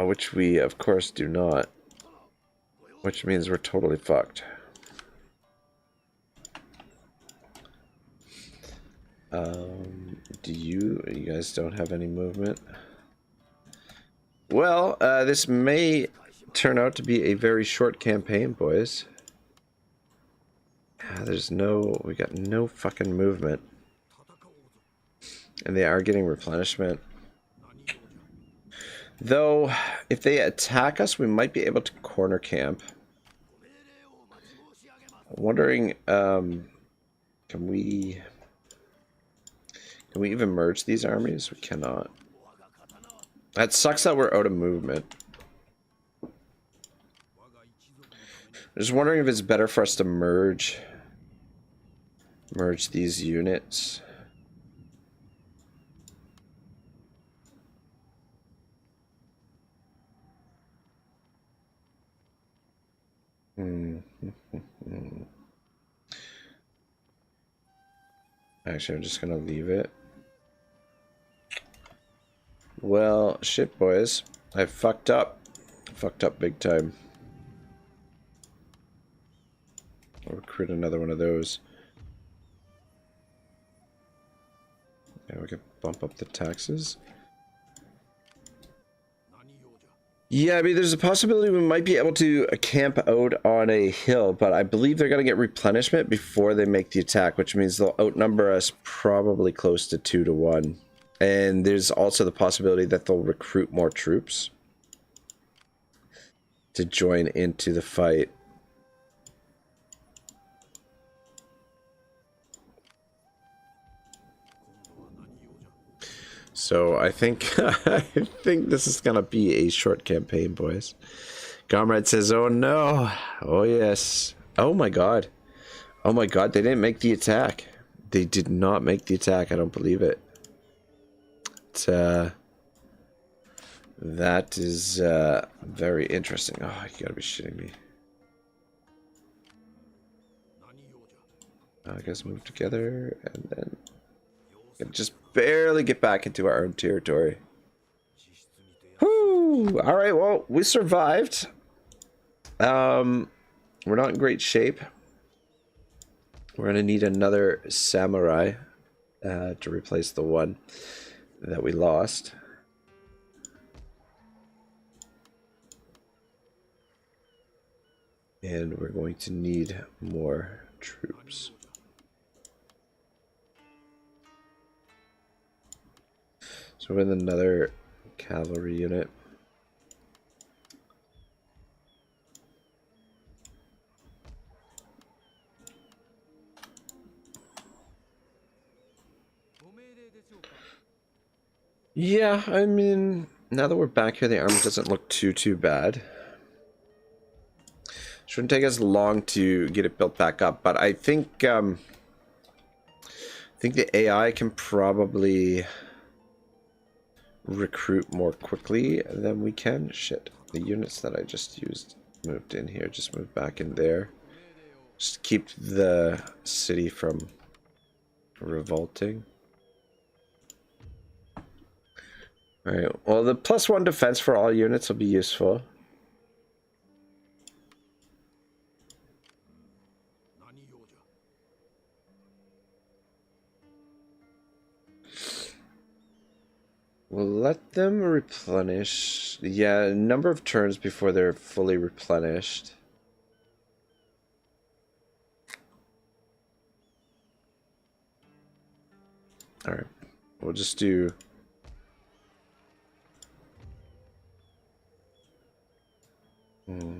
Which we, of course, do not. Which means we're totally fucked. You guys don't have any movement? Well, this may turn out to be a very short campaign, boys. We got no fucking movement. And they are getting replenishment. Though, if they attack us, we might be able to corner camp. I'm wondering, can we even merge these armies? We cannot. That sucks that we're out of movement. I'm just wondering if it's better for us to merge these units. Actually, I'm just gonna leave it. Well, shit, boys. I fucked up. Fucked up big time. I'll recruit another one of those. Yeah, we can bump up the taxes. Yeah, I mean, there's a possibility we might be able to camp out on a hill, but I believe they're going to get replenishment before they make the attack, which means they'll outnumber us probably close to 2 to 1. And there's also the possibility that they'll recruit more troops to join into the fight. So I think I think this is gonna be a short campaign, boys. Comrade says, "Oh no! Oh yes! Oh my god! Oh my god! They didn't make the attack. They did not make the attack. I don't believe it. That is very interesting. Oh, you gotta be shitting me. I guess move together and then just barely get back into our own territory. Whoo! All right, well, we survived. We're not in great shape. We're gonna need another samurai to replace the one that we lost. And we're going to need more troops. So with another cavalry unit. Yeah, I mean, now that we're back here, the armor doesn't look too bad. Shouldn't take us long to get it built back up, but I think the AI can probably recruit more quickly than we can. Shit, the units that I just used moved in here, just moved back in there. Just keep the city from revolting. Alright, well, the +1 defense for all units will be useful. We'll let them replenish. Yeah, a number of turns before they're fully replenished. Alright, we'll just do... Mm-hmm.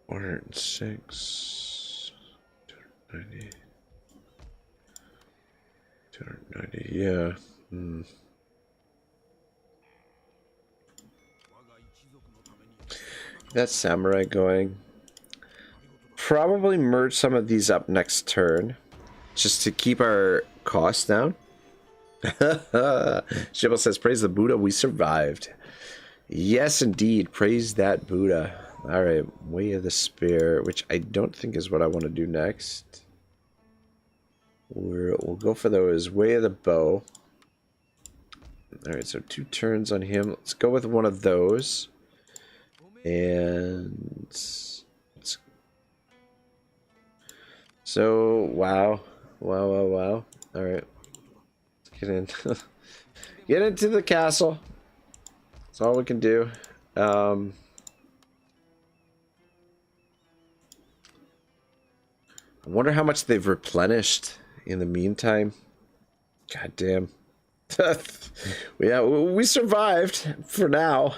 106, 290, 290, yeah. That samurai going. Probably merge some of these up next turn, just to keep our costs down. Shibble says, praise the Buddha, we survived. Yes, indeed. Praise that Buddha. Alright, Way of the Spear, which I don't think is what I want to do next. We'll go for those. Way of the Bow. Alright, so 2 turns on him. Let's go with one of those. And... So, wow. Wow. Alright. Let's get in. Get into the castle. That's all we can do. I wonder how much they've replenished in the meantime. God damn. Yeah, we survived for now.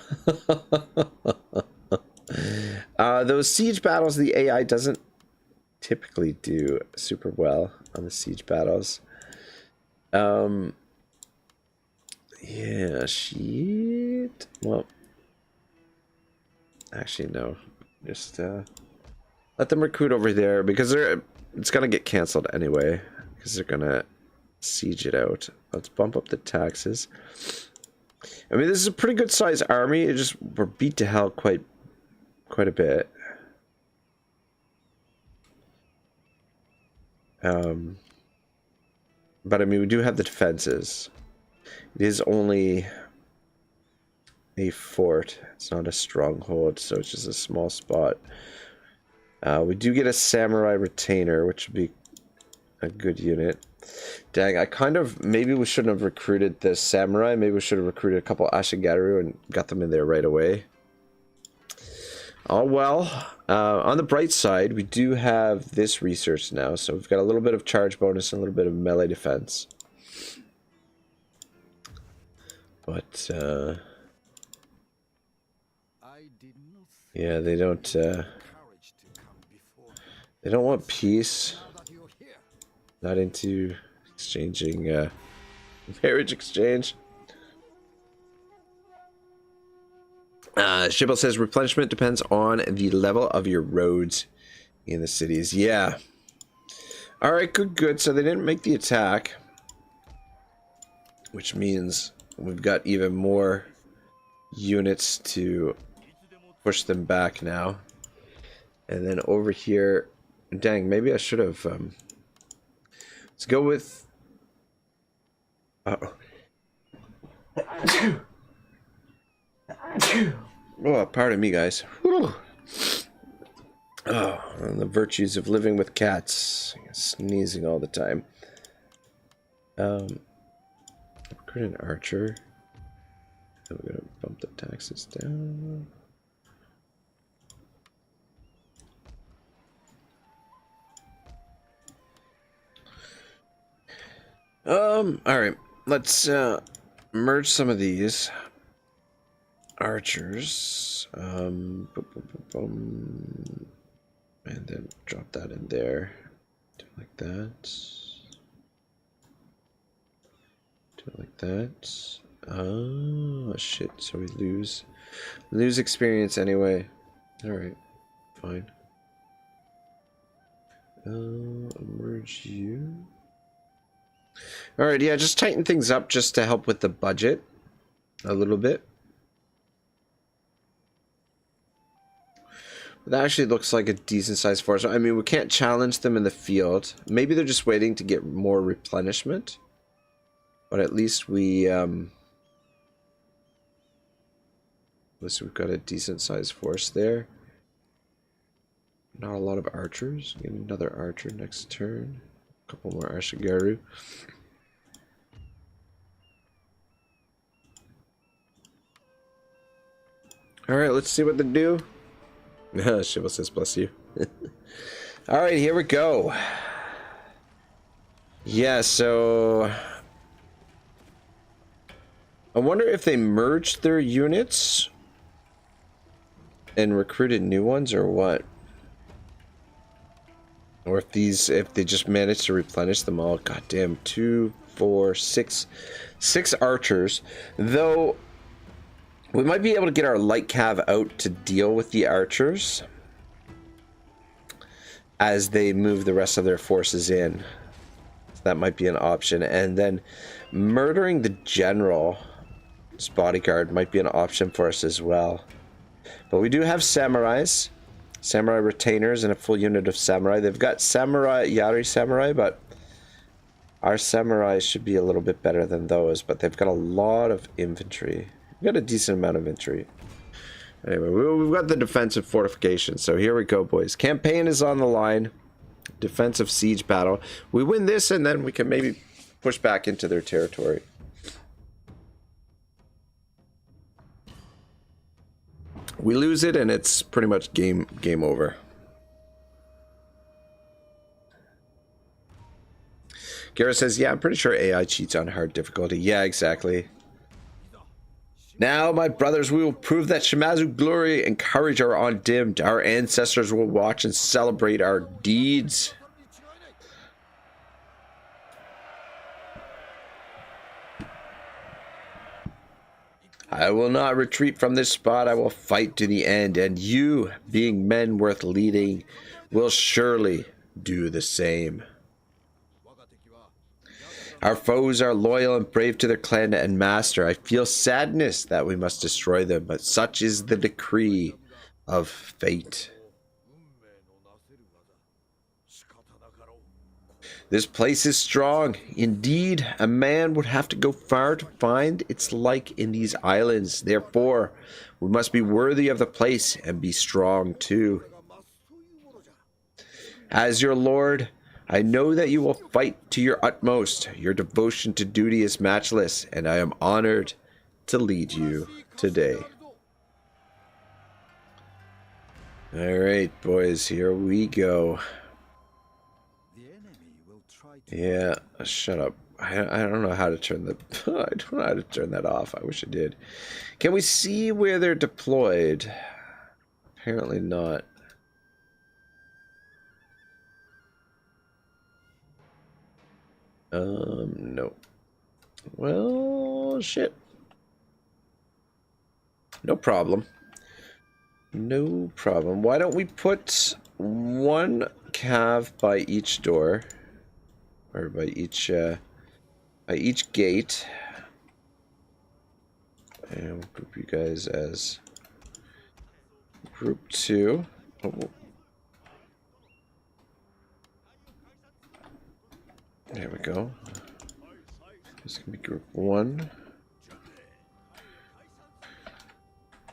Those siege battles, the AI doesn't typically do super well on the siege battles. Yeah, shit. Well, actually, no. Just let them recruit over there because it's gonna get canceled anyway because they're gonna siege it out. Let's bump up the taxes. I mean, this is a pretty good sized army. It just we're beat to hell quite a bit. But I mean, we do have the defenses. It is only a fort. It's not a stronghold, so it's just a small spot. We do get a samurai retainer, which would be a good unit. Dang, I kind of... Maybe we shouldn't have recruited the samurai. Maybe we should have recruited a couple Ashigaru and got them in there right away. Oh well. On the bright side, we do have this research now. So we've got a little bit of charge bonus and a little bit of melee defense. But, yeah, they don't want peace. Not into exchanging, marriage exchange. Shibble says replenishment depends on the level of your roads in the cities. Yeah. Alright, good. So they didn't make the attack. Which means we've got even more units to push them back now. And then over here... Dang, maybe I should have... let's go with... Uh-oh. Oh, pardon me, guys. Whew. Oh, and the virtues of living with cats. Sneezing all the time. Recruit an archer. And we're gonna bump the taxes down. Alright. Let's merge some of these archers. And And then drop that in there. Do it like that. Do it like that. Oh shit! So we lose experience anyway. All right, fine. Merge you. All right, yeah, just tighten things up just to help with the budget a little bit. That actually looks like a decent sized force. I mean, we can't challenge them in the field. Maybe they're just waiting to get more replenishment. But at least we've got a decent sized force there. Not a lot of archers. Get another archer next turn. A couple more Ashigaru. Alright, let's see what they do. Shiva says bless you. Alright, here we go. Yeah, so I wonder if they merged their units and recruited new ones or what. Or if they just managed to replenish them all. God damn, 2, 4, 6 archers. Though we might be able to get our light cav out to deal with the archers as they move the rest of their forces in. So that might be an option. And then murdering the general's bodyguard might be an option for us as well. But we do have samurais. Samurai retainers and a full unit of samurai. They've got samurai, Yari samurai, but our samurai should be a little bit better than those. But they've got a lot of infantry. We've got a decent amount of infantry. Anyway, we've got the defensive fortification. So here we go, boys. Campaign is on the line. Defensive siege battle. We win this and then we can maybe push back into their territory. We lose it and it's pretty much game over. Garrett says, yeah, I'm pretty sure AI cheats on hard difficulty. Yeah, exactly. Now, my brothers, we will prove that Shimazu glory and courage are undimmed. Our ancestors will watch and celebrate our deeds. I will not retreat from this spot. I will fight to the end, and you, being men worth leading, will surely do the same. Our foes are loyal and brave to their clan and master. I feel sadness that we must destroy them, but such is the decree of fate. This place is strong. Indeed, a man would have to go far to find its like in these islands. Therefore, we must be worthy of the place and be strong too. As your lord, I know that you will fight to your utmost. Your devotion to duty is matchless, and I am honored to lead you today. All right, boys, here we go. Yeah, shut up. I don't know how to turn the I don't know how to turn that off. I wish I did. Can we see where they're deployed? Apparently not. No. Well, shit. No problem. No problem. Why don't we put one cav by each door, or by each gate, and we'll group you guys as group 2. Oh. There we go. This can be group 1.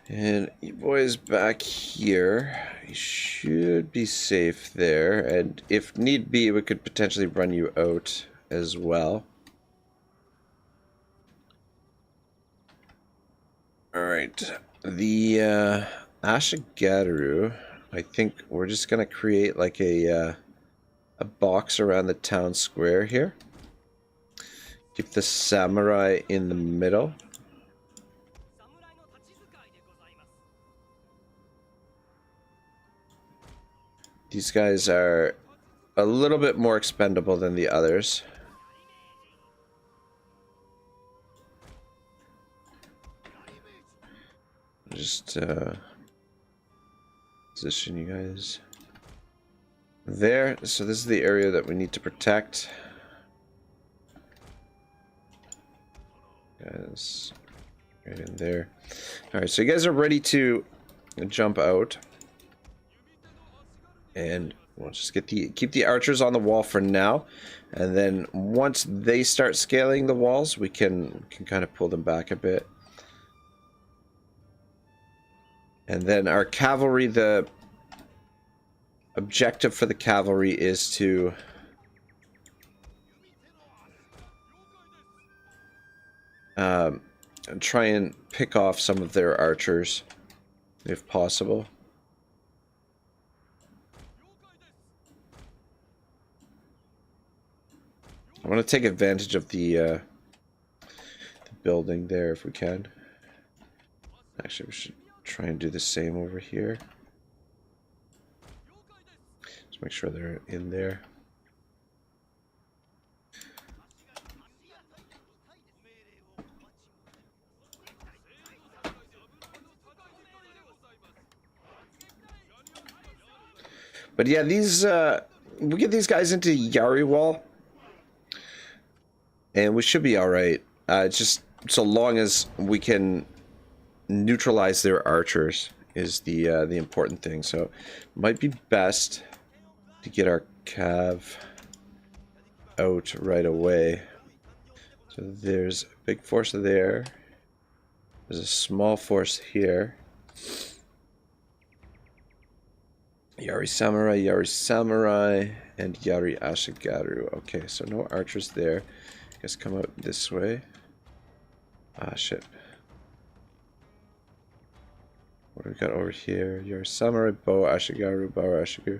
And you boys back here, you should be safe there. And if need be, we could potentially run you out as well. Alright. The Ashigaru, I think we're just going to create like a box around the town square here. Keep the samurai in the middle. These guys are a little bit more expendable than the others. Just position you guys there. So this is the area that we need to protect. Guys, right in there. All right, so you guys are ready to jump out, and we'll just keep the archers on the wall for now, and then once they start scaling the walls, we can kind of pull them back a bit. And then our cavalry, the objective for the cavalry is to try and pick off some of their archers, if possible. I want to take advantage of the building there if we can. Actually, we should try and do the same over here. Just make sure they're in there. But yeah, these we get these guys into Yari Wall, and we should be all right. Just so long as we can neutralize their archers is the important thing. So it might be best to get our cav out right away. So there's a big force there. There's a small force here. Yari Samurai, and Yari Ashigaru. Okay, so no archers there. I guess come out this way. Ah, shit. What do we got over here? Yari Samurai, Bow Ashigaru, Bow Ashigaru.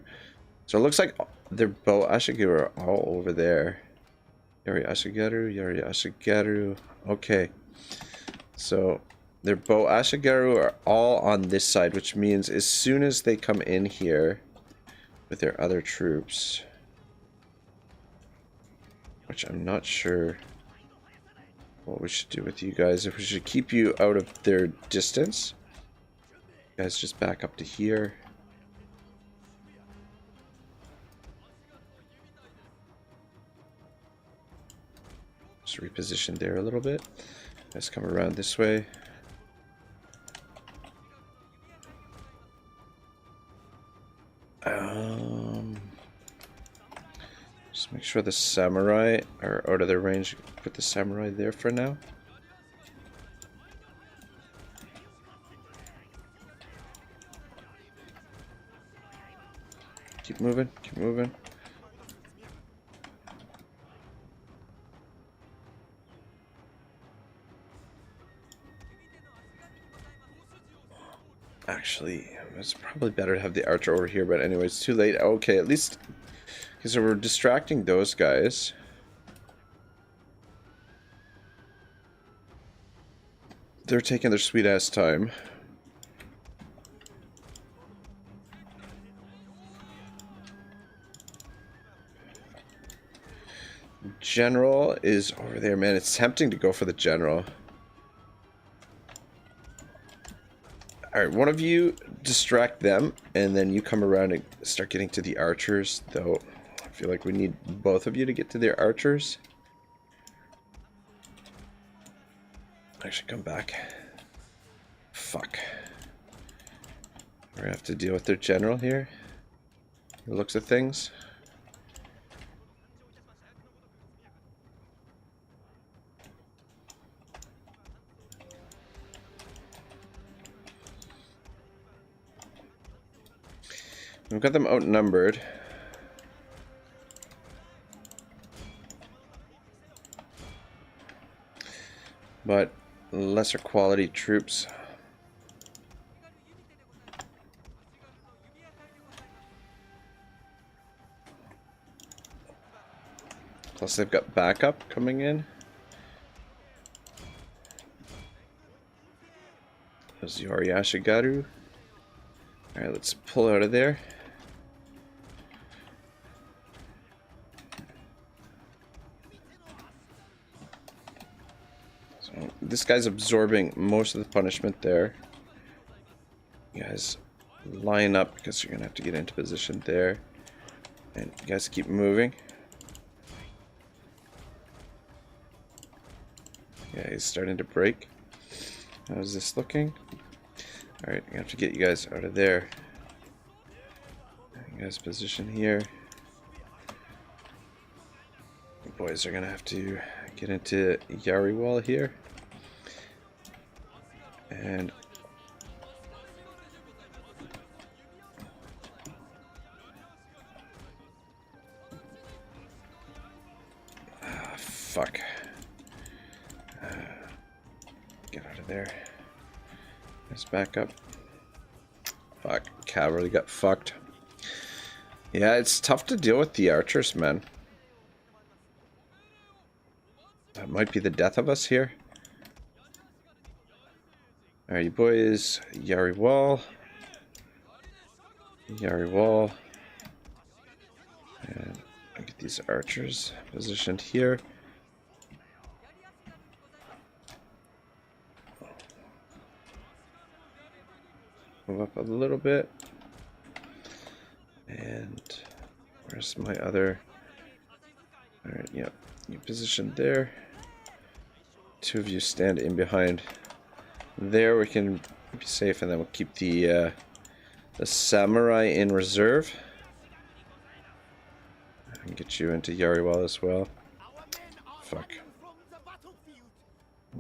So it looks like their Bow Ashigaru are all over there. Yari Ashigaru. Okay. So their Bow Ashigaru are all on this side, which means as soon as they come in here with their other troops, which I'm not sure what we should do with you guys. If we should keep you out of their distance. You guys just back up to here. Just reposition there a little bit. Let's come around this way. Just make sure the samurai are out of their range. Put the samurai there for now. Keep moving, keep moving. Actually, it's probably better to have the archer over here, but anyway, it's too late. Okay, at least because we're distracting those guys. They're taking their sweet ass time. General is over there, man. It's tempting to go for the general. Alright, one of you distract them, and then you come around and start getting to the archers, though I feel like we need both of you to get to their archers. Actually, come back. Fuck. We're gonna have to deal with their general here. The looks of things. We've got them outnumbered. But lesser quality troops. Plus they've got backup coming in. There's Yori Ashigaru. Alright, let's pull out of there. this guy's absorbing most of the punishment there. You guys line up because you're gonna have to get into position there. And you guys keep moving. Yeah, he's starting to break. How's this looking? Alright, I have to get you guys out of there. You guys position here. You boys are gonna have to get into Yari wall here. And fuck. Get out of there. Let's back up. Fuck. Cavalry got fucked. Yeah, it's tough to deal with the archers, man. That might be the death of us here. Alright, you boys. Yari wall. Yari wall. And I'll get these archers positioned here. Move up a little bit. And where's my other? Alright, yep. You position there. Two of you stand in behind there. We can be safe, and then we'll keep the samurai in reserve. And get you into Yariwal as well. Fuck.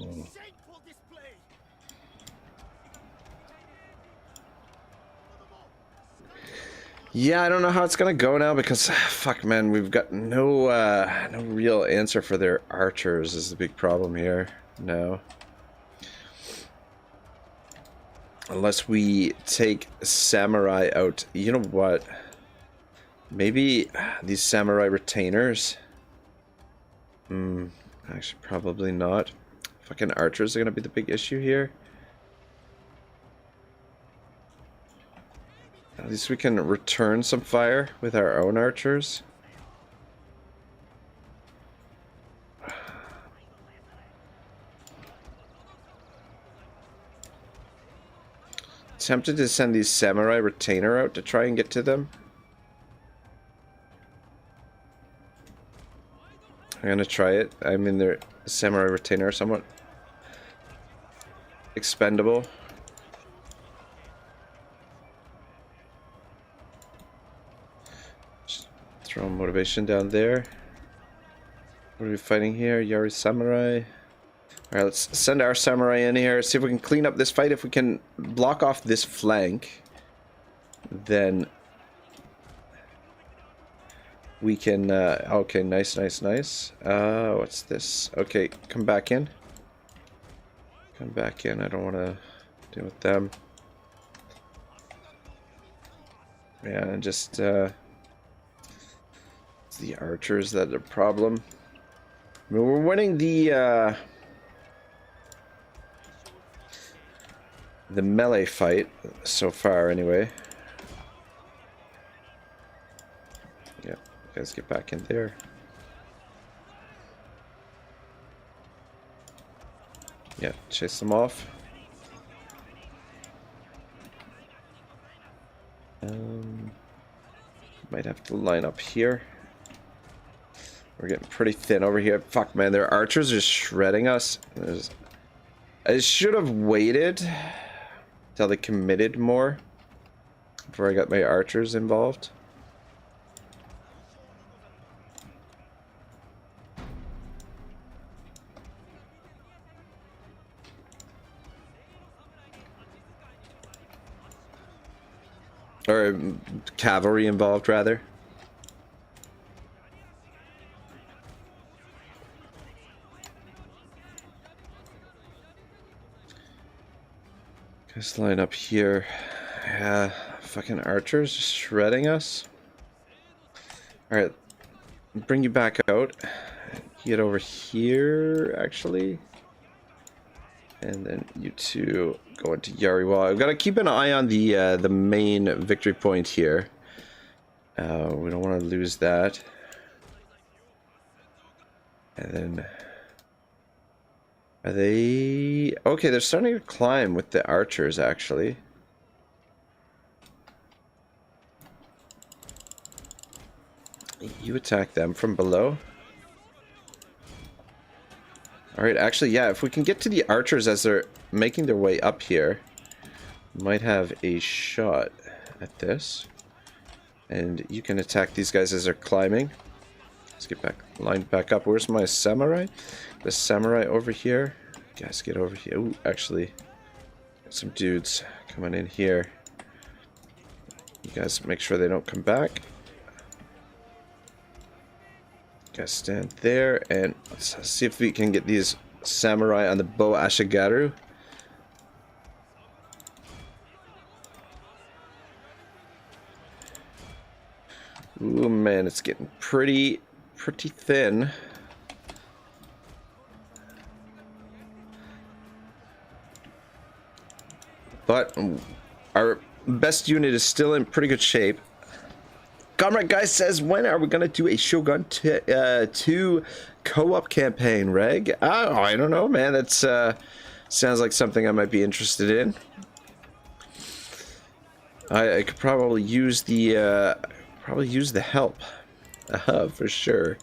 Oh. Yeah, I don't know how it's gonna go now because, fuck, man, we've got no real answer for their archers is the big problem here now. Unless we take samurai out. You know what? Maybe these samurai retainers? Actually, probably not. Fucking archers are gonna be the big issue here. At least we can return some fire with our own archers. Tempted to send these samurai retainer out to try and get to them. I'm gonna try it. I mean, their samurai retainer are somewhat expendable. Throw motivation down there. What are we fighting here? Yari samurai. Alright, let's send our samurai in here. See if we can clean up this fight. If we can block off this flank, then we can... okay, nice, nice, nice. What's this? Okay, come back in. Come back in. I don't want to deal with them. Yeah, and just... the archers that are the problem. I mean, we're winning the melee fight so far anyway. Yeah, you guys get back in there. Yeah, chase them off. Might have to line up here. We're getting pretty thin over here. Fuck, man, their archers are shredding us. I should have waited till they committed more before I got my archers involved. Or cavalry involved, rather. Just line up here. Yeah, fucking archers just shredding us. Alright, bring you back out. Get over here, actually. And then you two go into Yariwal. I've got to keep an eye on the main victory point here. We don't want to lose that. And then Are they... Okay, they're starting to climb with the archers, actually. You attack them from below. Alright, actually, yeah, if we can get to the archers as they're making their way up here, might have a shot at this. And you can attack these guys as they're climbing. Let's get back, lined back up. Where's my samurai? The samurai over here. Guys, get over here. Ooh, actually, some dudes coming in here. You guys make sure they don't come back. You guys stand there, and let's see if we can get these samurai on the bow ashigaru. Ooh, man, it's getting pretty thin. But our best unit is still in pretty good shape. Comrade Guy says, when are we going to do a Shogun 2 co-op campaign, Reg? Oh, I don't know, man. That's sounds like something I might be interested in. I could probably use the help. For sure.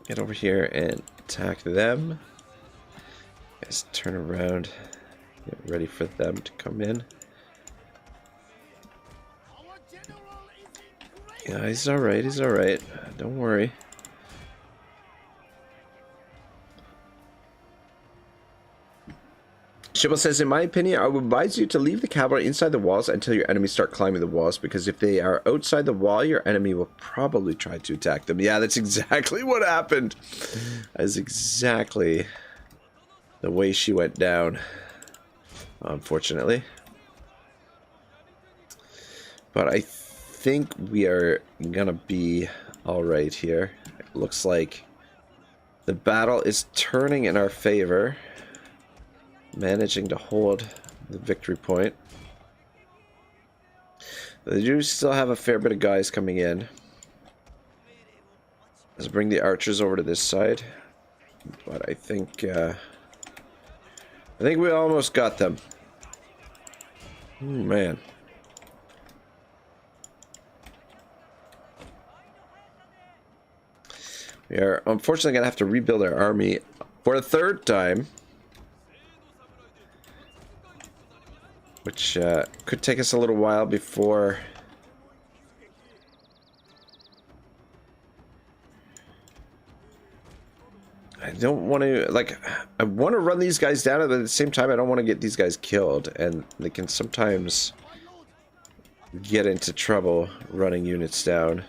Get over here and attack them. Guys, turn around. Get ready for them to come in. Yeah, he's alright, he's alright. Don't worry. Shibble says, in my opinion, I would advise you to leave the cavalry inside the walls until your enemies start climbing the walls, because if they are outside the wall, your enemy will probably try to attack them. Yeah, that's exactly what happened. That's exactly the way she went down, unfortunately. But I think we are gonna be alright here. It looks like the battle is turning in our favor. Managing to hold the victory point. They do still have a fair bit of guys coming in. Let's bring the archers over to this side. But I think we almost got them. Oh, man. We are unfortunately going to have to rebuild our army for a third time. Which could take us a little while before... I don't want to, like, I want to run these guys down, but at the same time I don't want to get these guys killed, and they can sometimes get into trouble running units down.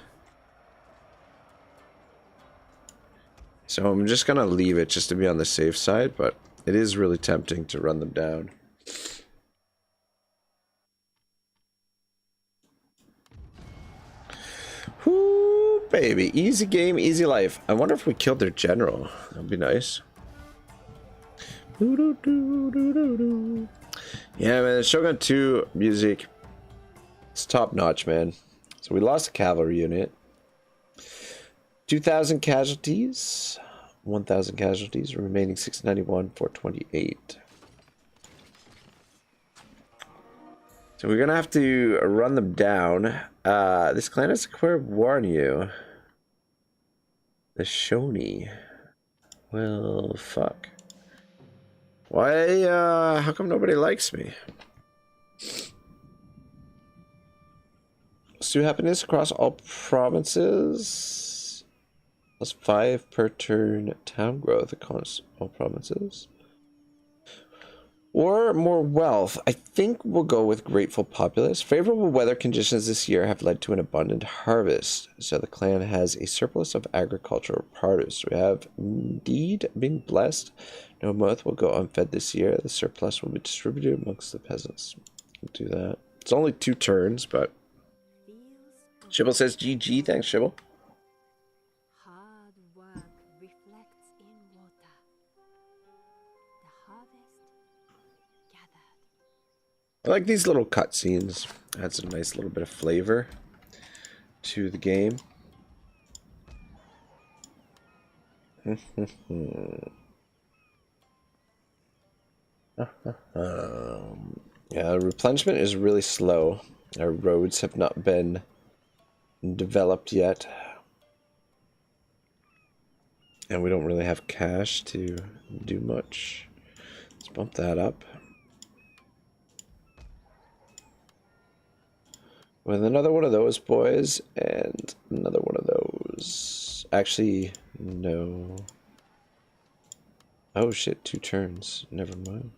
So I'm just gonna leave it just to be on the safe side, but it is really tempting to run them down. Whoo, baby. Easy game, easy life. I wonder if we killed their general. That'd be nice. Yeah, man, Shogun 2 music. It's top notch, man. So we lost a cavalry unit. 2,000 casualties. 1,000 casualties. Remaining 691, 428. So we're gonna have to run them down. This clan has declared war on you. The Shoni. Well, fuck. Why, how come nobody likes me? Stew happiness across all provinces. +5 per turn town growth across all provinces. Or more wealth. I think we'll go with grateful populace. Favorable weather conditions this year have led to an abundant harvest, so the clan has a surplus of agricultural produce. We have indeed been blessed. No mouth will go unfed this year. The surplus will be distributed amongst the peasants. We'll do that. It's only 2 turns, but... Shibble says GG. Thanks, Shibble. Hard work reflects in water. The harvest gathered. I like these little cutscenes. Adds a nice little bit of flavor to the game. Yeah, replenishment is really slow. Our roads have not been developed yet. And we don't really have cash to do much. Let's bump that up. With another one of those boys and another one of those. Actually, no. Oh shit, 2 turns. Never mind.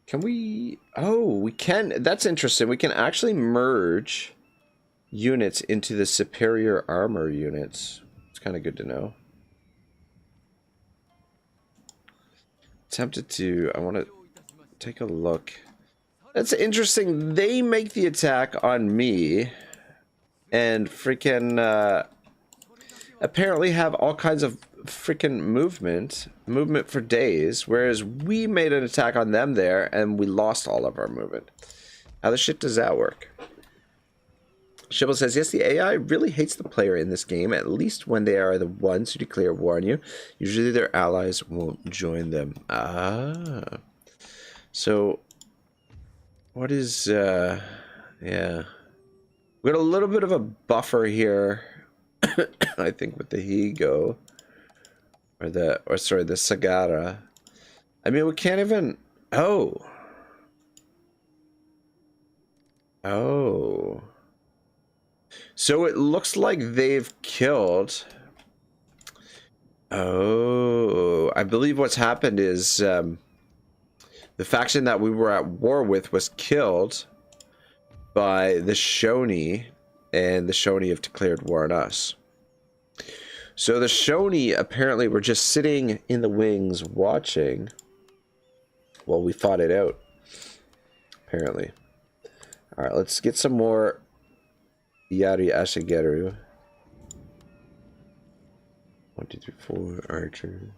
Can we... Oh, we can... That's interesting. We can actually merge units into the superior armor units. It's kind of good to know. Tempted to... I want to take a look. That's interesting. They make the attack on me. And freaking... apparently have all kinds of freaking movement for days, whereas we made an attack on them there and we lost all of our movement. How the shit does that work? Shibble says, yes, the AI really hates the player in this game, at least when they are the ones who declare war on you. Usually their allies won't join them. Ah. So, what is, yeah. We got a little bit of a buffer here. I think with the Higo or sorry, the Sagara. I mean, we can't even. Oh, so it looks like they've killed. Oh, I believe what's happened is the faction that we were at war with was killed by the Shoni, and the Shoni have declared war on us. So the Shoni apparently were just sitting in the wings watching while we fought it out. Apparently. Alright, let's get some more Yari Ashigeru. 1, 2, 3, 4 archers.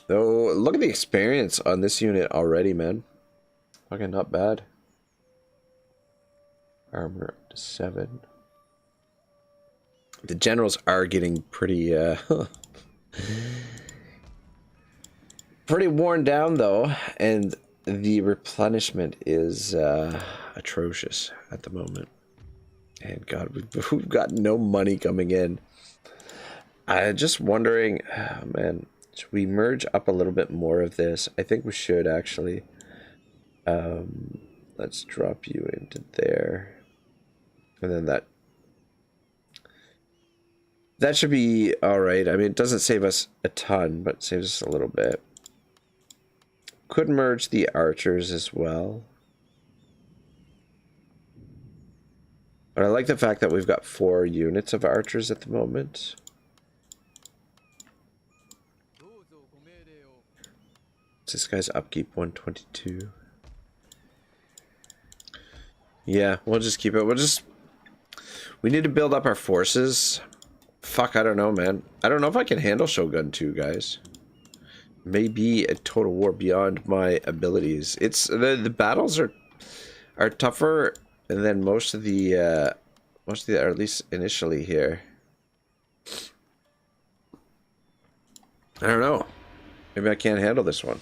Oh, look at the experience on this unit already, man. Fucking not bad. Armor up to 7. The generals are getting pretty pretty worn down though, and the replenishment is atrocious at the moment. And God, we've got no money coming in. I'm just wondering, oh man, should we merge up a little bit more of this? I think we should actually. Let's drop you into there, and then that should be all right. I mean, it doesn't save us a ton, but it saves us a little bit. Could merge the archers as well. But I like the fact that we've got 4 units of archers at the moment. This guy's upkeep 122. Yeah, we'll just keep it. We need to build up our forces. Fuck, I don't know, man. I don't know if I can handle Shogun 2, guys. Maybe a total war beyond my abilities. It's the battles are tougher than most of the or at least initially here. I don't know. Maybe I can't handle this one.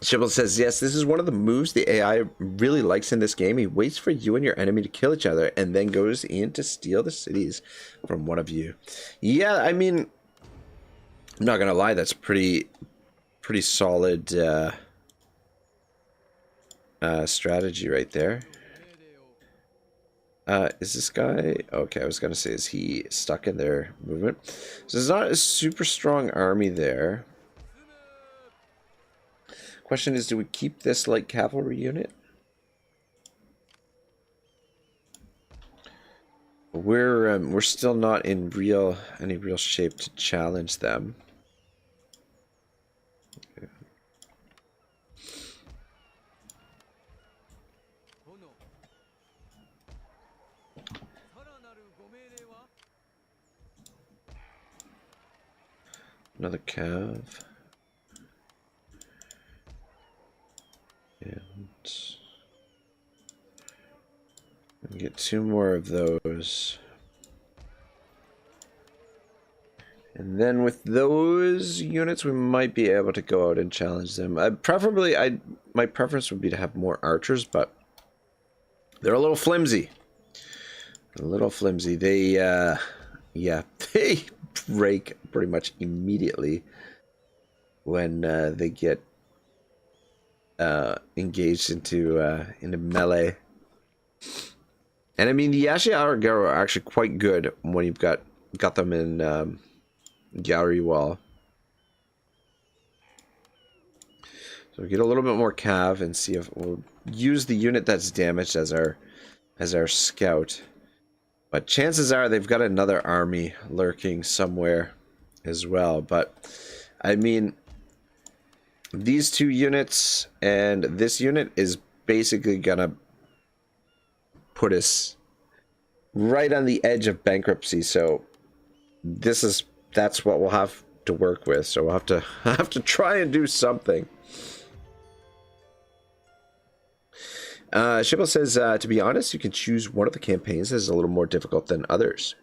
Shibble says, yes, this is one of the moves the AI really likes in this game. He waits for you and your enemy to kill each other and then goes in to steal the cities from one of you. Yeah, I mean, I'm not gonna lie, that's pretty solid strategy right there. Is this guy... Okay, I was gonna say, is he stuck in their movement? So there's not a super strong army there. Question is, do we keep this light cavalry unit? We're still not in any real shape to challenge them. Another cav. And get 2 more of those. And then with those units, we might be able to go out and challenge them. My preference would be to have more archers, but they're a little flimsy. A little flimsy. They, yeah, they break pretty much immediately when they get engaged into melee. And I mean, the Ashiara are actually quite good when you've got them in gallery wall. So we get a little bit more cav and see if we'll use the unit that's damaged as our scout. But chances are they've got another army lurking somewhere as well. But I mean, these 2 units and this unit is basically gonna put us right on the edge of bankruptcy. So that's what we'll have to work with. So we'll have to try and do something. Shibble says, to be honest, you can choose one of the campaigns that is a little more difficult than others.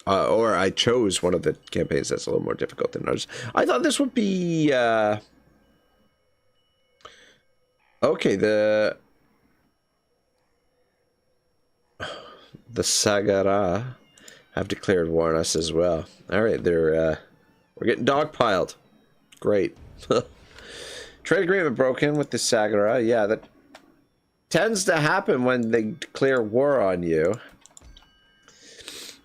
Or I chose one of the campaigns that's a little more difficult than others. I thought this would be, okay, the Sagara have declared war on us as well. Alright, we're getting dogpiled. Great. Trade agreement broken with the Sagara. Yeah, that tends to happen when they declare war on you.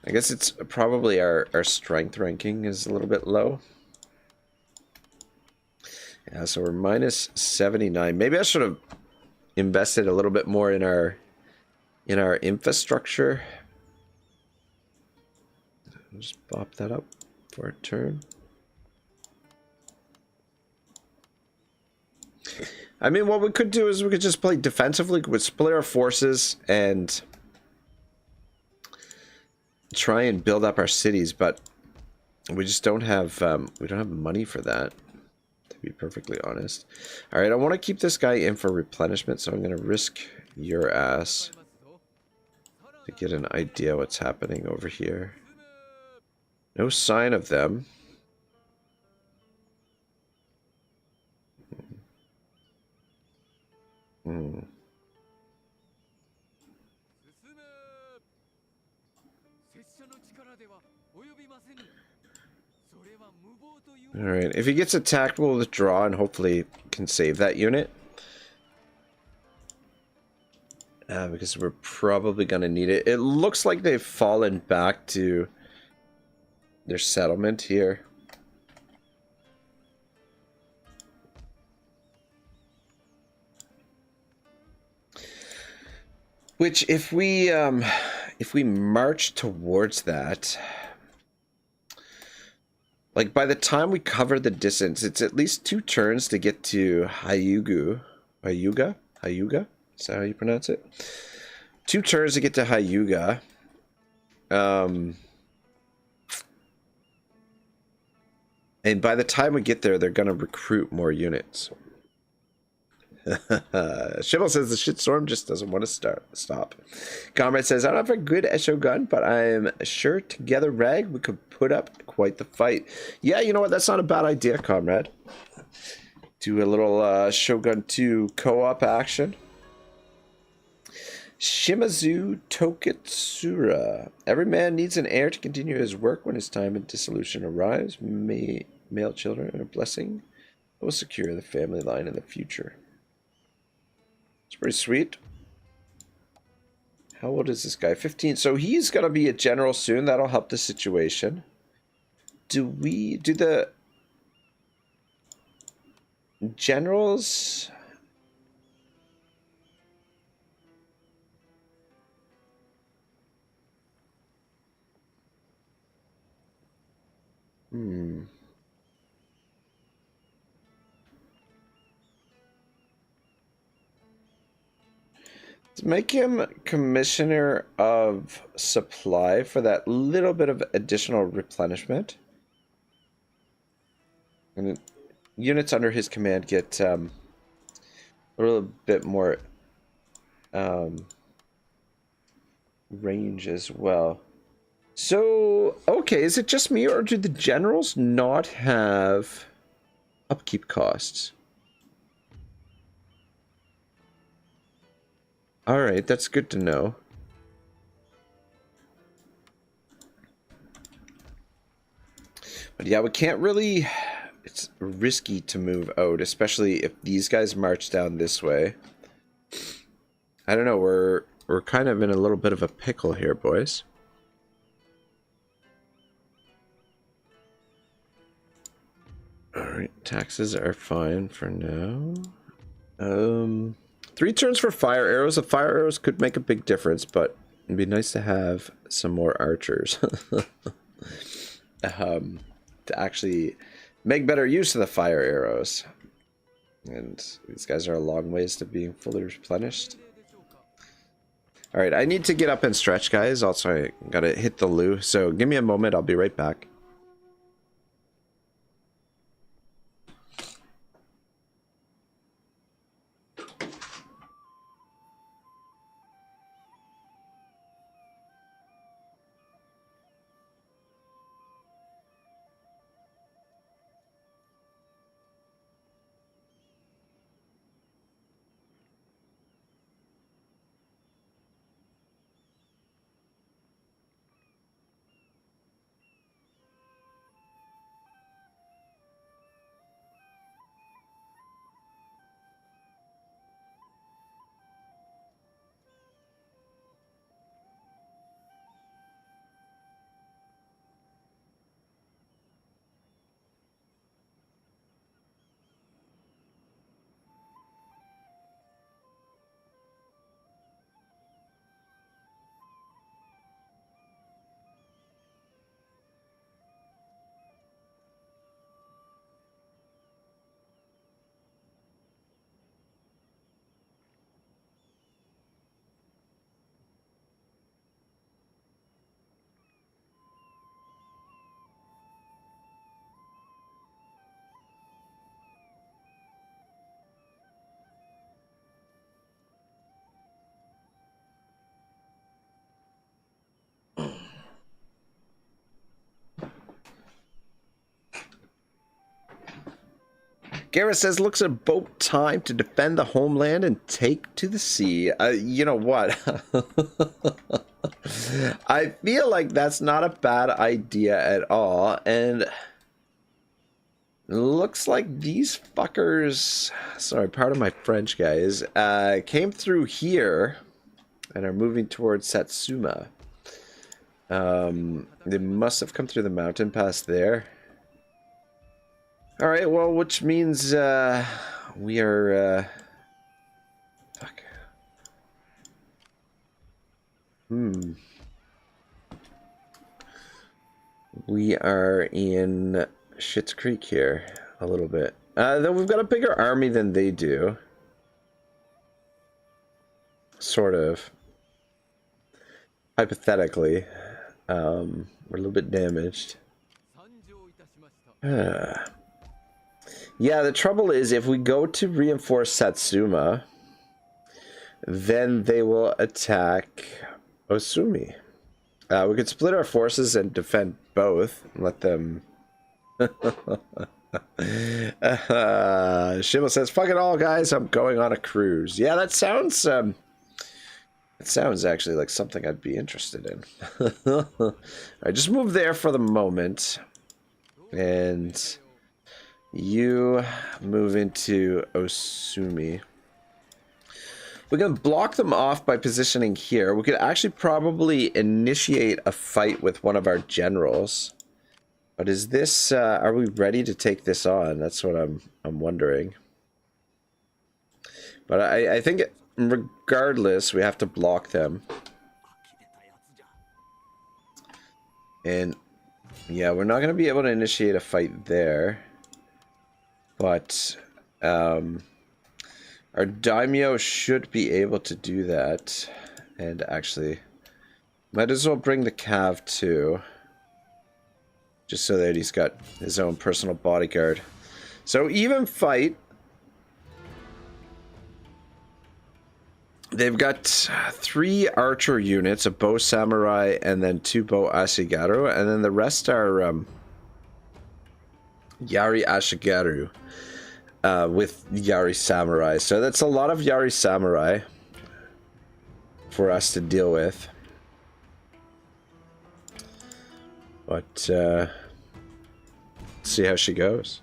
I guess it's probably our strength ranking is a little bit low. Yeah, so we're minus 79. Maybe I should have invested a little bit more in our infrastructure. I'll just pop that up for a turn. I mean, what we could do is we could just play defensively. We could split our forces and try and build up our cities, but we just don't have money for that, to be perfectly honest. All right, I want to keep this guy in for replenishment, so I'm going to risk your ass to get an idea what's happening over here. No sign of them. Alright, if he gets attacked, we'll withdraw and hopefully can save that unit. Because we're probably going to need it. It looks like they've fallen back to their settlement here. Which, if we march towards that, like by the time we cover the distance, it's at least 2 turns to get to Hyuga. Is that how you pronounce it? 2 turns to get to Hyuga. And by the time we get there, they're going to recruit more units. Shivel says the shitstorm just doesn't want to stop. Comrade says, I don't have a good Shogun, but I'm sure together, Rag, we could put up quite the fight. Yeah, you know what? That's not a bad idea, Comrade. Do a little Shogun 2 co-op action. Shimazu Tokitsura. Every man needs an heir to continue his work when his time in dissolution arrives. Male children are a blessing that will secure the family line in the future. It's pretty sweet. How old is this guy? 15. So he's going to be a general soon. That'll help the situation. Do we do the generals? make him commissioner of supply for that little bit of additional replenishment. And units under his command get a little bit more range as well. So, okay, is it just me or do the generals not have upkeep costs? Alright, that's good to know. But yeah, we can't really... It's risky to move out, especially if these guys march down this way. I don't know, we're kind of in a little bit of a pickle here, boys. Alright, taxes are fine for now. 3 turns for fire arrows. The fire arrows could make a big difference, but it'd be nice to have some more archers. To actually make better use of the fire arrows. And these guys are a long ways to being fully replenished. Alright, I need to get up and stretch, guys. Also, I gotta hit the loo. So give me a moment, I'll be right back. Garrett says, looks about time to defend the homeland and take to the sea. You know what? I feel like that's not a bad idea at all. And looks like these fuckers, sorry, pardon my French, guys, came through here and are moving towards Satsuma. They must have come through the mountain pass there. Alright, well, which means, we are, fuck. We are in Schitt's Creek here, a little bit. Though we've got a bigger army than they do. Sort of. Hypothetically. We're a little bit damaged. Yeah, the trouble is, if we go to reinforce Satsuma, then they will attack Osumi. We could split our forces and defend both, and let them... Shimel says, fuck it all, guys, I'm going on a cruise. Yeah, that sounds... it sounds actually like something I'd be interested in. Alright, just move there for the moment. And... you move into Osumi. We can block them off by positioning here. We could actually probably initiate a fight with one of our generals. But is this, are we ready to take this on? That's what I'm wondering. But I think regardless, we have to block them. And yeah, we're not going to be able to initiate a fight there. But, Our daimyo should be able to do that. And actually, might as well bring the cav too. Just so that he's got his own personal bodyguard. So even fight. They've got 3 archer units, a bow samurai, and then 2 bow ashigaru, and then the rest are Yari ashigaru with Yari samurai. So that's a lot of Yari samurai for us to deal with. But see how she goes.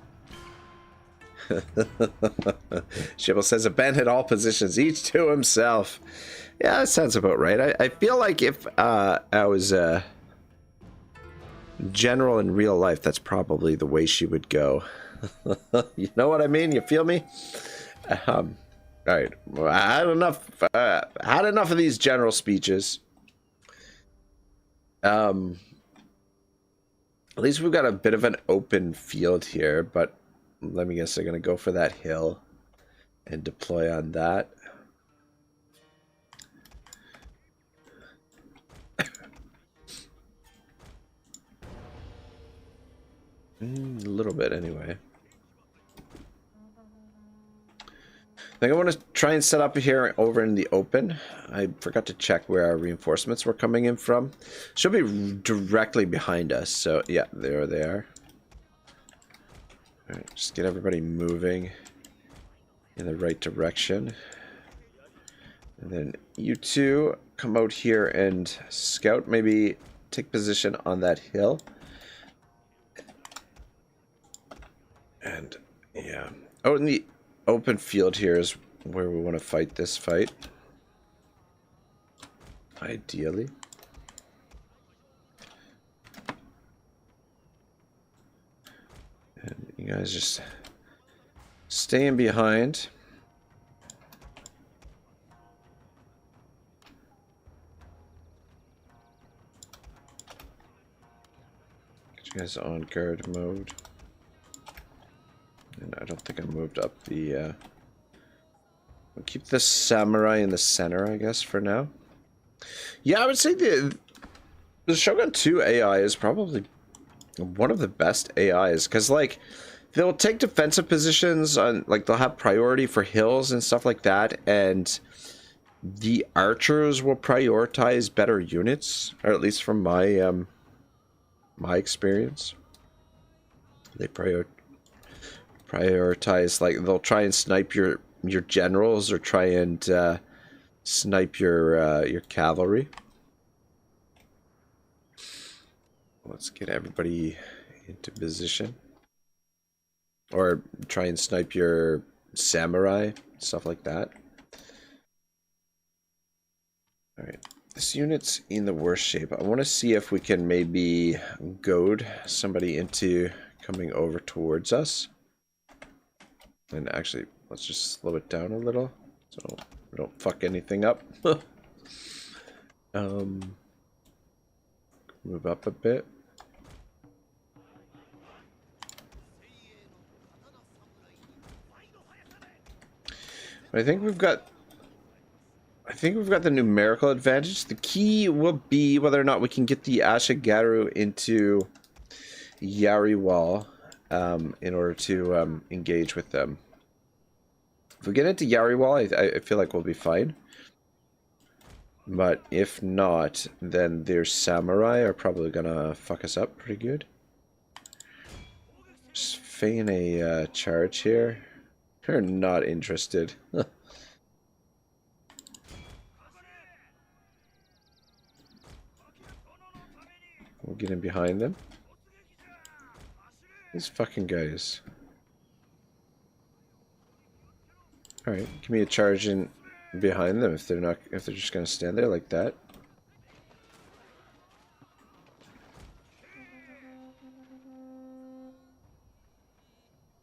Shibble says abandon all positions, each to himself. Yeah, that sounds about right. I feel like if I was general in real life, that's probably the way she would go. You know what I mean? You feel me? All right. Well, I had enough of these general speeches. At least we've got a bit of an open field here, but let me guess they're going to go for that hill and deploy on that. A little bit anyway. I think I want to try and set up here over in the open. I forgot to check where our reinforcements were coming in from. Should be directly behind us. So yeah, there they are. All right, just get everybody moving in the right direction. And then you two come out here and scout. Maybe take position on that hill. And yeah, out in the open field here is where we want to fight this fight. Ideally. And you guys just staying behind. Get you guys on guard mode. And I don't think I moved up the we'll keep the samurai in the center, I guess, for now. Yeah, I would say the Shogun 2 AI is probably one of the best AIs, because like they'll take defensive positions on, like they'll have priority for hills and stuff like that, and the archers will prioritize better units, or at least from my my experience. They prioritize, like they'll try and snipe your generals or try and snipe your cavalry. Let's get everybody into position, or try and snipe your samurai, stuff like that. All right, this unit's in the worst shape. I want to see if we can maybe goad somebody into coming over towards us. And actually, let's just slow it down a little so we don't fuck anything up. Move up a bit. I think we've got the numerical advantage. The key will be whether or not we can get the Ashigaru into Yari Wall in order to engage with them. If we get into Yari Wall, I feel like we'll be fine. But if not, then their samurai are probably gonna fuck us up pretty good. Just feign a charge here. They're not interested. We'll get in behind them. These fucking guys. Alright, give me a charge in behind them if they're just gonna stand there like that.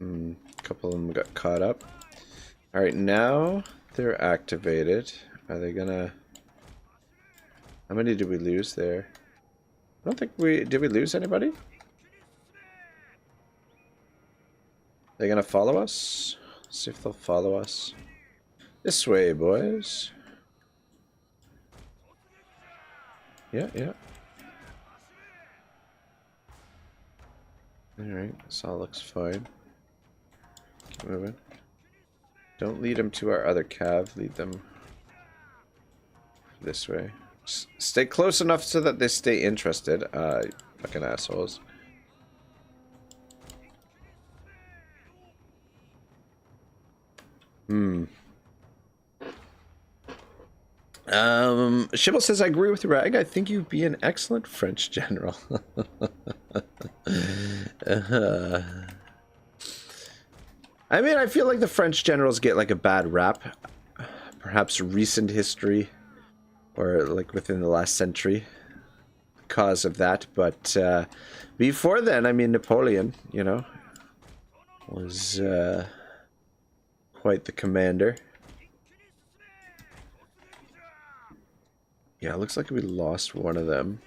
A couple of them got caught up. Alright, now they're activated. Are they gonna... How many did we lose there? I don't think we... Did we lose anybody? They gonna follow us? Let's see if they'll follow us. This way, boys. Yeah, yeah. Alright, this all looks fine. Keep moving. Don't lead them to our other cav, lead them this way. Stay close enough so that they stay interested. Fucking assholes. Shibble says, I agree with Rag. I think you'd be an excellent French general. I mean, I feel like the French generals get like a bad rap. Perhaps recent history, or like within the last century, because of that. But before then, I mean, Napoleon, you know, was quite the commander. Yeah, it looks like we lost one of them.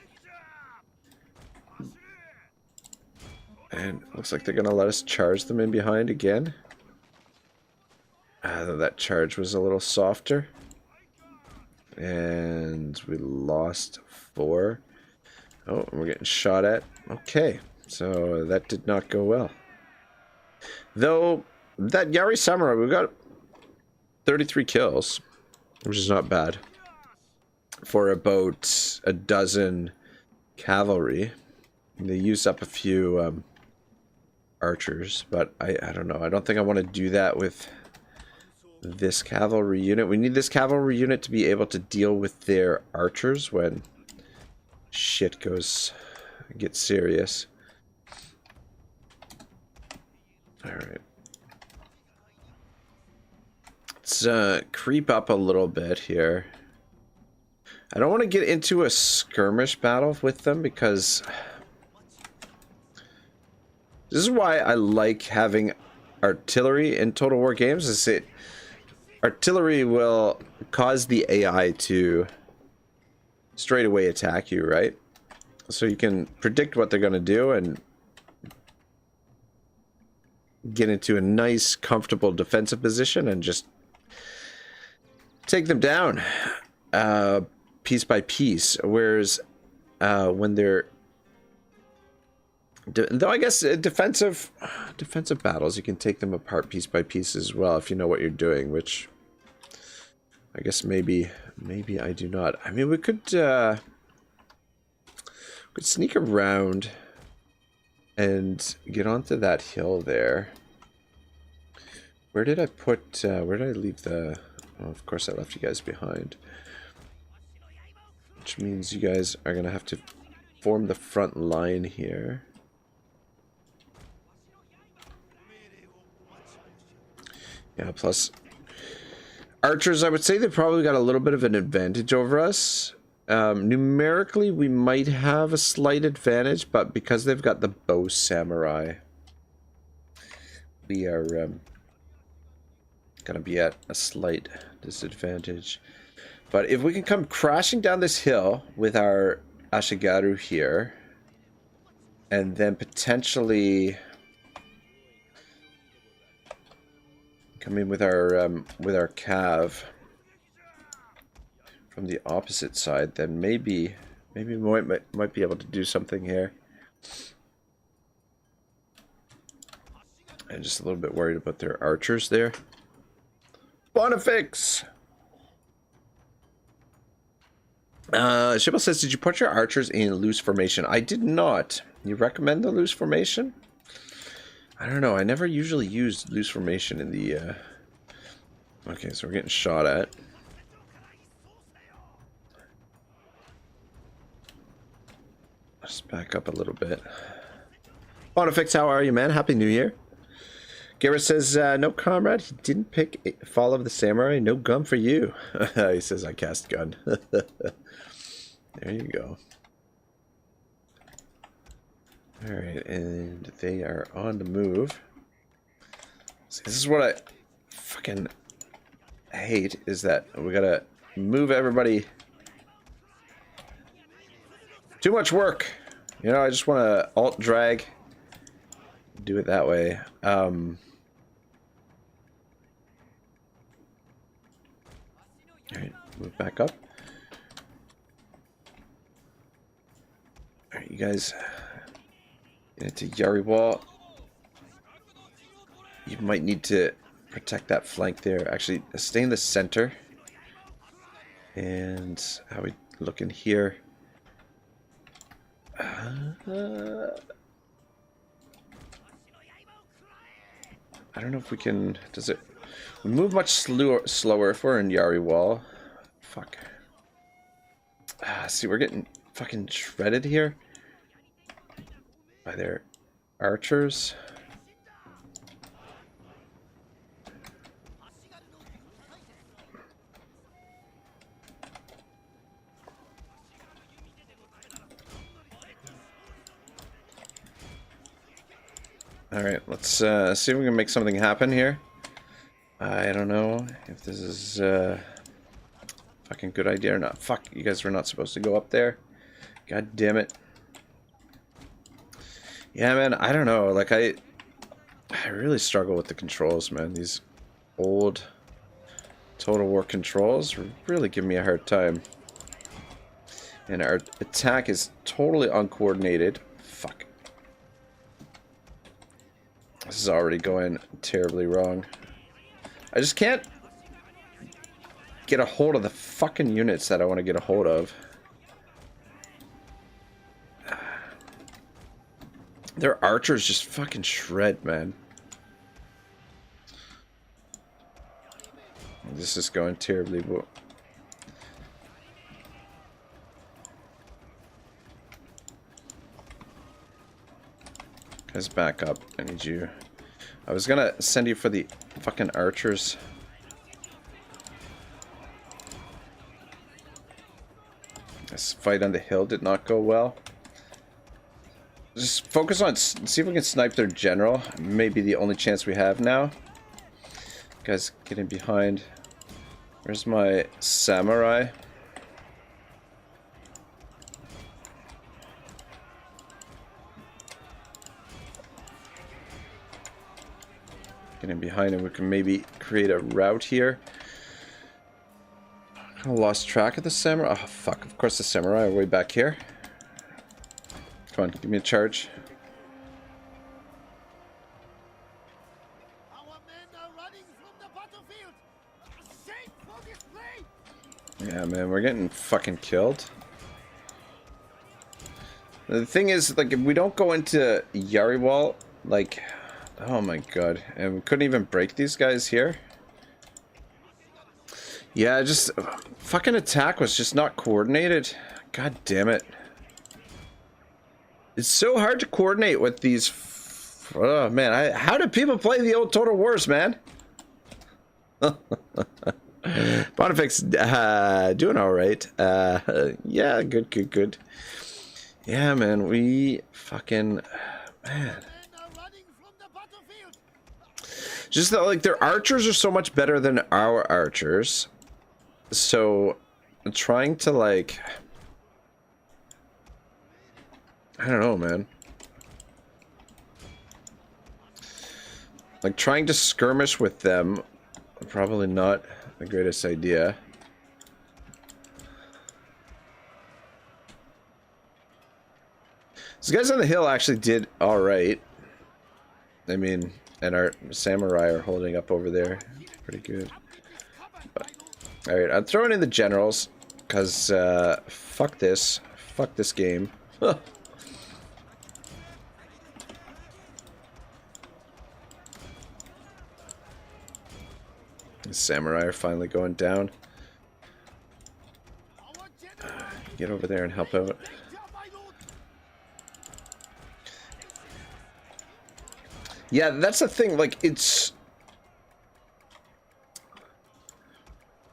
And it looks like they're going to let us charge them in behind again. That charge was a little softer. And we lost 4. Oh, we're getting shot at. Okay, so that did not go well. Though, that Yari Samurai, we got 33 kills, which is not bad. For about a dozen cavalry. They used up a few archers, but I don't know. I don't think I want to do that with this cavalry unit. We need this cavalry unit to be able to deal with their archers when shit gets serious. Alright. Let's creep up a little bit here. I don't want to get into a skirmish battle with them because this is why I like having artillery in Total War games. Artillery will cause the AI to straight away attack you, right? So you can predict what they're going to do and get into a nice, comfortable defensive position and just take them down. Piece by piece, whereas when they're though I guess defensive battles, you can take them apart piece by piece as well if you know what you're doing, which I guess maybe I do not. I mean, we could sneak around and get onto that hill there. Where did I put where did I leave the oh, of course I left you guys behind. Which means you guys are going to have to form the front line here. Yeah, plus archers, I would say they've probably got a little bit of an advantage over us. Numerically, we might have a slight advantage, but because they've got the bow samurai, we are going to be at a slight disadvantage. But if we can come crashing down this hill with our Ashigaru here, and then potentially come in with our cav from the opposite side, then maybe we might be able to do something here. I'm just a little bit worried about their archers there. Bonifix! Shibble says, did you put your archers in loose formation? I did not. You recommend the loose formation? I don't know. I never usually use loose formation in the... Okay, so we're getting shot at. Let's back up a little bit. Bonifix, how are you, man? Happy New Year. Garrett says, no, comrade. He didn't pick Fall of the Samurai. No gun for you. He says, I cast gun. There you go. Alright, and they are on the move. See, this is what I fucking hate, is that we gotta move everybody. Too much work. You know, I just want to alt drag. Do it that way. Alright, move back up. Alright, you guys get into Yari wall. You might need to protect that flank there. Actually, stay in the center. And how we looking here? I don't know if we can. Does it? We move much slower if we're in Yari wall. Fuck. See, we're getting fucking shredded here by their archers. Alright, let's see if we can make something happen here. I don't know if this is a fucking good idea or not. Fuck, you guys were not supposed to go up there. God damn it. Yeah, man, I don't know. Like, I really struggle with the controls, man. These old Total War controls really give me a hard time. And our attack is totally uncoordinated. Fuck. This is already going terribly wrong. I just can't get a hold of the fucking units that I want to get a hold of. Their archers just fucking shred, man. This is going terribly well. Guys, back up. I need you. I was gonna send you for the fucking archers. This fight on the hill did not go well. Just focus on, see if we can snipe their general. Maybe the only chance we have now. Guys, get in behind. Where's my samurai? Get in behind him. We can maybe create a route here. Kind of lost track of the samurai. Oh, fuck. Of course the samurai are way back here. Come on, give me a charge. Our men are running from the battlefield. Shameful display. Yeah, man, we're getting fucking killed. The thing is, like, if we don't go into Yari wall, like, oh my god, and we couldn't even break these guys here. Yeah, just fucking attack was just not coordinated. God damn it. It's so hard to coordinate with these. Oh man, how do people play the old Total Wars, man? Pontifex, doing all right. Yeah, good. Yeah, man, we fucking man. Just that, like, their archers are so much better than our archers. So, I'm trying to, like, I don't know, man. Like, trying to skirmish with them, probably not the greatest idea. These guys on the hill actually did alright. I mean, and our samurai are holding up over there. Pretty good. Alright, I'm throwing in the generals. Because, fuck this. Fuck this game. Huh. The samurai are finally going down. Get over there and help out. Yeah, that's the thing, like, it's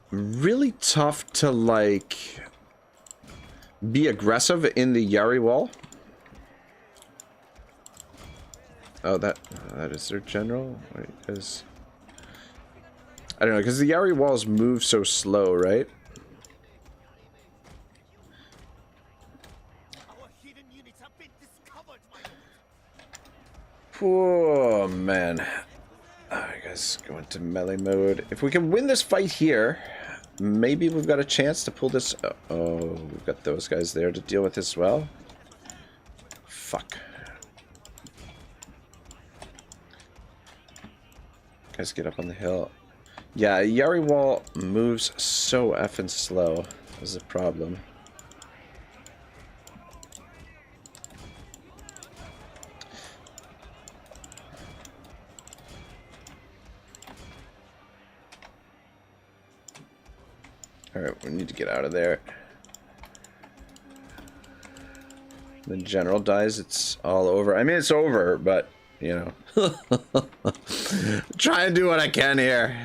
really tough to, like, be aggressive in the Yari wall. Oh, that is their general? Wait, is... I don't know, because the Yari walls move so slow, right? Oh, man. Alright, guys, go into melee mode. If we can win this fight here, maybe we've got a chance to pull this. Oh, we've got those guys there to deal with as well. Fuck. Guys, get up on the hill. Yeah, Yari Wall moves so effing slow. Is the problem. Alright, we need to get out of there. The general dies, it's all over. I mean, it's over, but, you know. Try and do what I can here.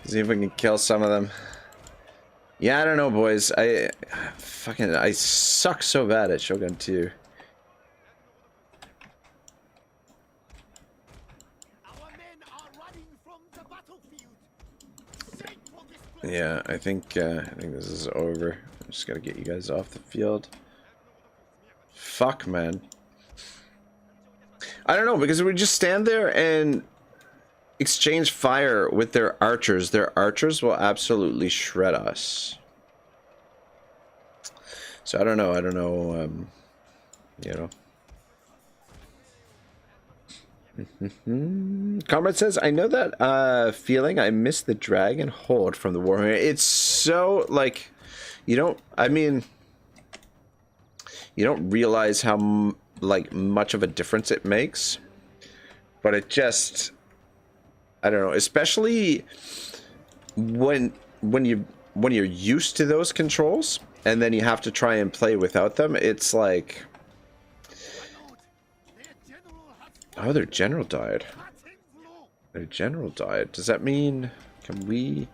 See if we can kill some of them. Yeah, I don't know, boys. I suck so bad at Shogun 2. Our men are running from the battlefield. Shape for display. Yeah, I think this is over. I just gotta get you guys off the field. Fuck, man. I don't know, because we just stand there and exchange fire with their archers. Their archers will absolutely shred us. So I don't know, you know. Comrade says, I know that feeling. I miss the dragon hold from the Warhammer. It's so, like, you don't, I mean, you don't realize how, like, much of a difference it makes. But it just, I don't know, especially when you're used to those controls and then you have to try and play without them. It's like, oh, their general died. Their general died. Does that mean can we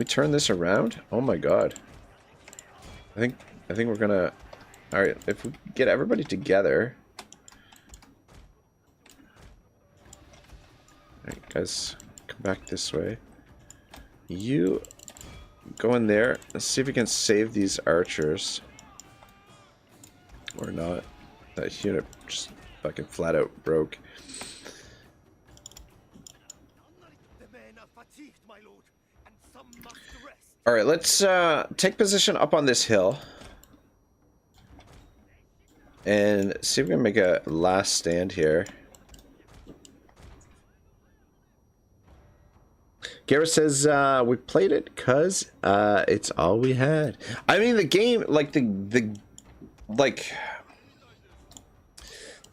turn this around? Oh my god. I think we're gonna. All right, if we get everybody together. All right, guys, come back this way. You go in there. Let's see if we can save these archers. Or not. That unit just fucking flat out broke. The men are fatigued, my lord, and some must rest. All right, let's take position up on this hill. And see if we can make a last stand here. Garrett says, we played it because it's all we had. I mean, the game, like, the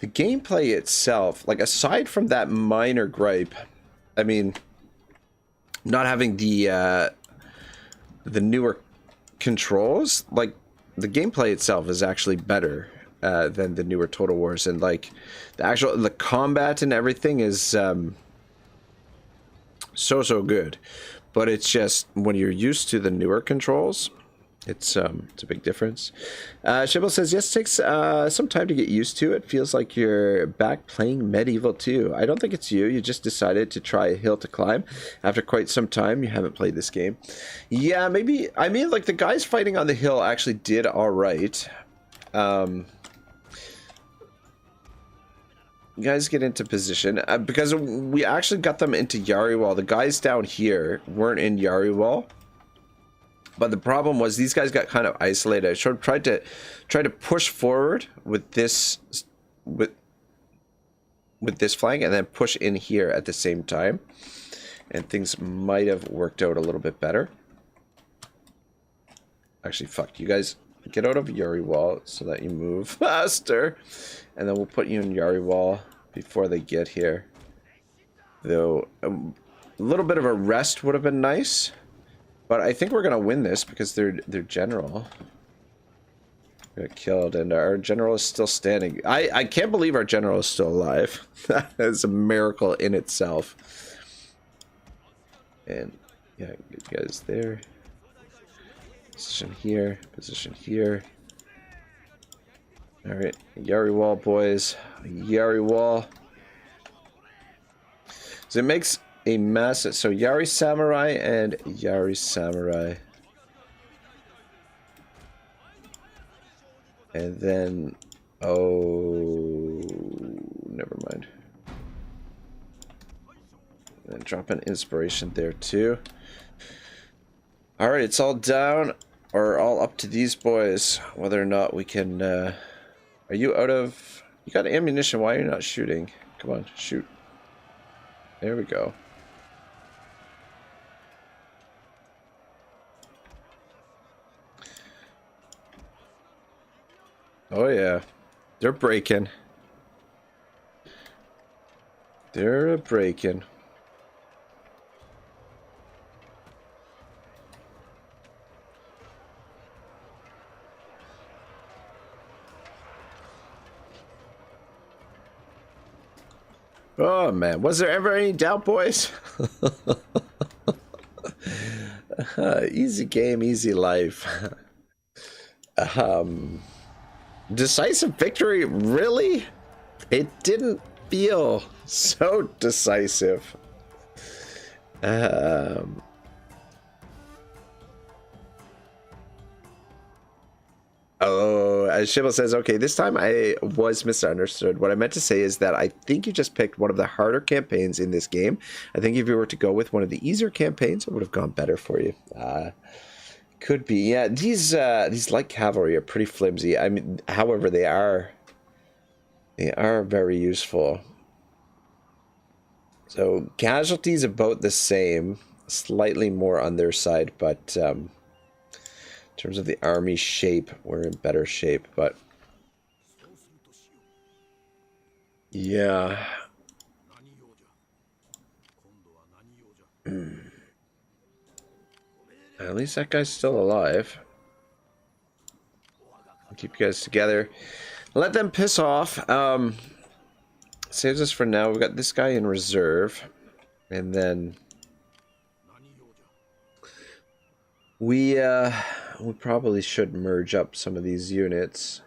gameplay itself, like, aside from that minor gripe, I mean, not having the newer controls, like, the gameplay itself is actually better than the newer Total Wars, and, like, the combat and everything is so good. But it's just when you're used to the newer controls, it's a big difference. Shibble says, yes, it takes some time to get used to it. Feels like you're back playing Medieval 2. I don't think it's you. You just decided to try a hill to climb. After quite some time, you haven't played this game. Yeah, maybe. I mean, like, the guys fighting on the hill actually did all right. You guys get into position because we actually got them into Yari Wall. The guys down here weren't in Yari Wall, but the problem was these guys got kind of isolated. I tried to push forward with this flank and then push in here at the same time, and things might have worked out a little bit better. Actually, fuck, you guys get out of Yari Wall so that you move faster. And then we'll put you in Yari Wall before they get here. Though, a little bit of a rest would have been nice. But I think we're going to win this because their general got killed. And our general is still standing. I can't believe our general is still alive. That is a miracle in itself. And, yeah, good guys there. Position here. Position here. Alright, Yari Wall, boys. Yari Wall. So it makes a massive... So Yari Samurai and Yari Samurai. And then... Oh... Never mind. And then drop an inspiration there too. Alright, it's all down, or all up to these boys, whether or not we can, Are you out of... You got ammunition, why are you not shooting? Come on, shoot. There we go. Oh yeah. They're breaking. They're breaking. Oh man, was there ever any doubt, boys? Easy game, easy life. Decisive victory? Really? It didn't feel so decisive. Oh, as Shibble says, okay, this time I was misunderstood. What I meant to say is that I think you just picked one of the harder campaigns in this game. I think if you were to go with one of the easier campaigns, it would have gone better for you. Could be. Yeah, these light cavalry are pretty flimsy. I mean, however, they are very useful. So casualties about the same, slightly more on their side, but in terms of the army shape, we're in better shape, but yeah. At least that guy's still alive. Keep you guys together. Let them piss off. Saves us for now. We've got this guy in reserve. And then we probably should merge up some of these units.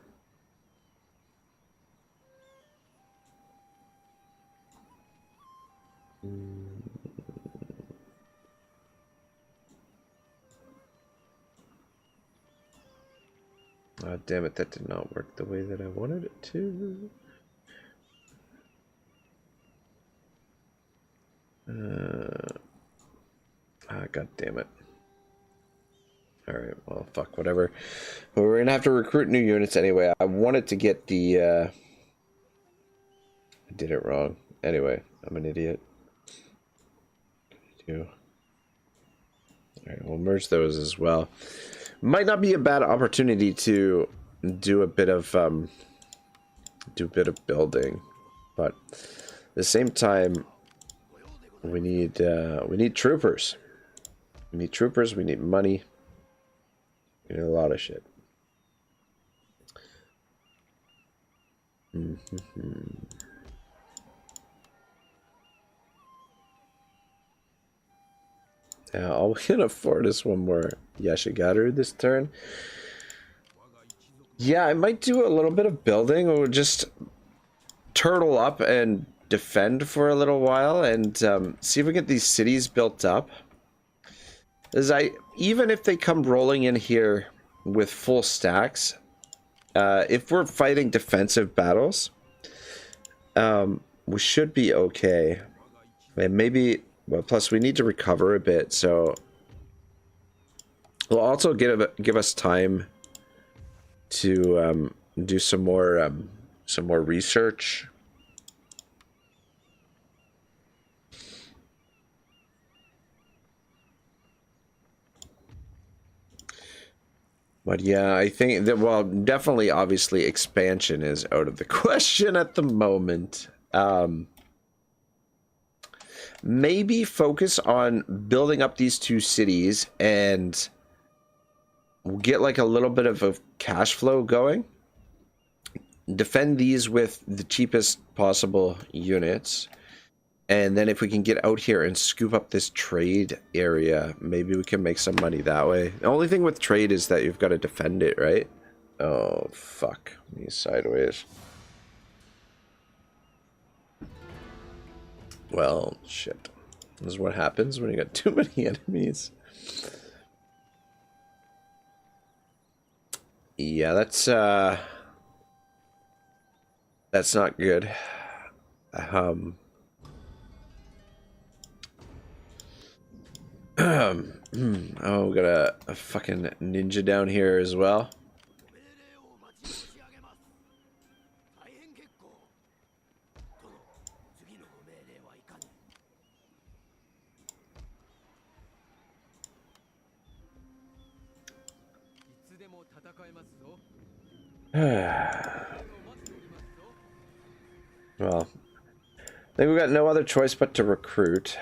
Oh, damn it, that did not work the way that I wanted it to. God damn it. Alright, well, fuck, whatever. But we're gonna have to recruit new units anyway. I wanted to get the, I did it wrong. Anyway, I'm an idiot. Alright, we'll merge those as well. Might not be a bad opportunity to do a bit of building, but at the same time, we need troopers. We need troopers. We need money. We need a lot of shit. Yeah, all we can afford is one more Yashigaru this turn. Yeah, I might do a little bit of building, or just turtle up and defend for a little while, and see if we get these cities built up. As even if they come rolling in here with full stacks, if we're fighting defensive battles, we should be okay. And maybe, well, plus we need to recover a bit, so it'll also give us time to do some more research. But yeah, I think that, well, definitely, obviously, expansion is out of the question at the moment. Maybe focus on building up these two cities and we'll get like a little bit of a cash flow going. Defend these with the cheapest possible units. And then if we can get out here and scoop up this trade area, maybe we can make some money that way. The only thing with trade is that you've got to defend it, right? Oh, fuck. Me sideways. Well, shit. This is what happens when you got too many enemies. Yeah, that's not good. Oh, we got a fucking ninja down here as well. 命令をお待ち申し上げます。大変結構。殿、次のご命令はいかに。いつでも戦えますぞ。 Well, I think we got no other choice but to recruit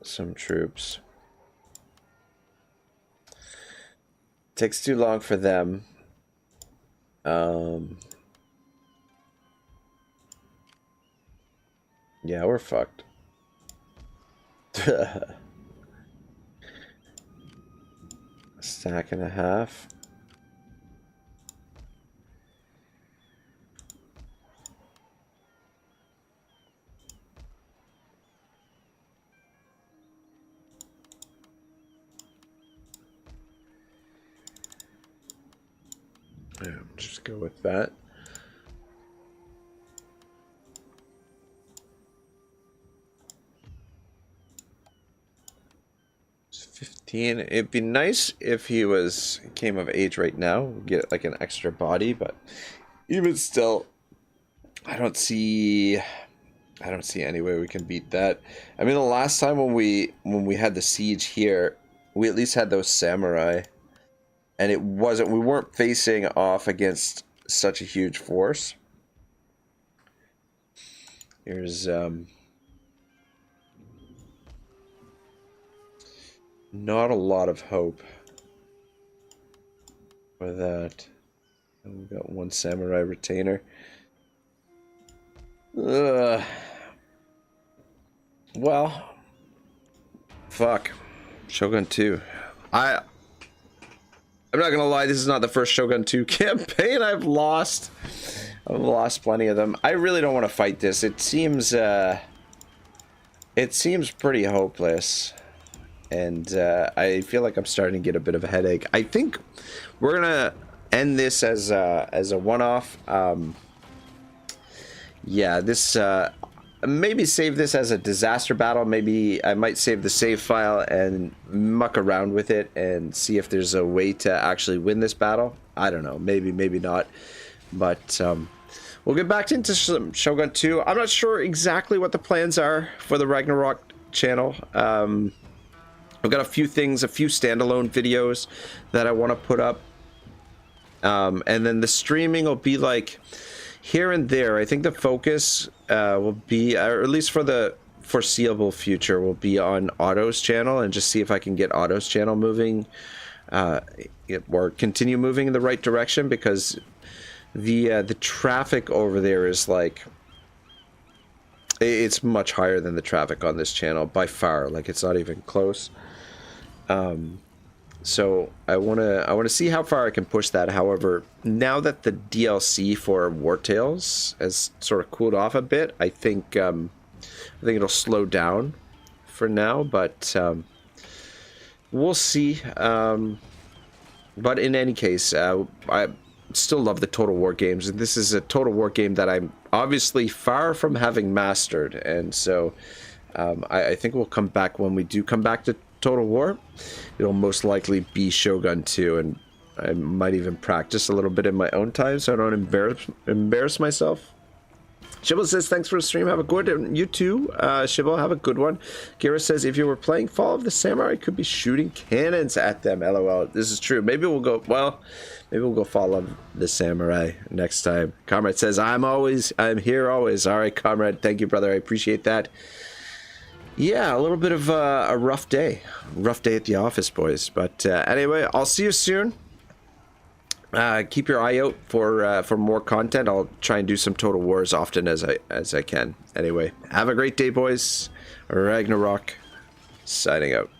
some troops. Takes too long for them. Yeah, we're fucked. Stack and a half. Yeah, just go with that. It's 15. It'd be nice if he came of age right now, get like an extra body, but even still, I don't see any way we can beat that. I mean, the last time when we had the siege here, we at least had those samurai. And we weren't facing off against such a huge force. Here's, not a lot of hope for that. And we've got one samurai retainer. Well, fuck. Shogun 2. I'm not gonna lie, this is not the first Shogun 2 campaign I've lost. I've lost plenty of them. I really don't want to fight this. It seems pretty hopeless. And I feel like I'm starting to get a bit of a headache. I think we're gonna end this as a one-off. Yeah, this maybe save this as a disaster battle. Maybe I might save the save file and muck around with it and see if there's a way to actually win this battle. I don't know. Maybe, maybe not. But we'll get back into some Shogun 2. I'm not sure exactly what the plans are for the Ragnarok channel. I've got a few things, a few standalone videos that I want to put up. And then the streaming will be like here and there. I think the focus will be, or at least for the foreseeable future, will be on Otto's channel and just see if I can get Otto's channel moving or continue moving in the right direction, because the traffic over there is like, it's much higher than the traffic on this channel by far. Like, it's not even close. So I want to see how far I can push that. However, now that the DLC for War Tales has sort of cooled off a bit, I think it'll slow down for now, but we'll see. But in any case, I still love the Total War games, and this is a Total War game that I'm obviously far from having mastered, and so I think we'll come back when we do come back to Total War. It'll most likely be Shogun 2, and I might even practice a little bit in my own time so I don't embarrass myself. Shibble says, thanks for the stream, have a good one. You too, Shibble, have a good one. Kira says, if you were playing Fall of the Samurai, you could be shooting cannons at them. LOL. This is true. Maybe we'll go Fall of the Samurai next time. Comrade says, I'm here always. All right, Comrade. Thank you, brother. I appreciate that. Yeah, a little bit of a rough day. Rough day at the office, boys. But anyway, I'll see you soon. Keep your eye out for more content. I'll try and do some Total War as often as I can. Anyway, have a great day, boys. Ragnarok, signing out.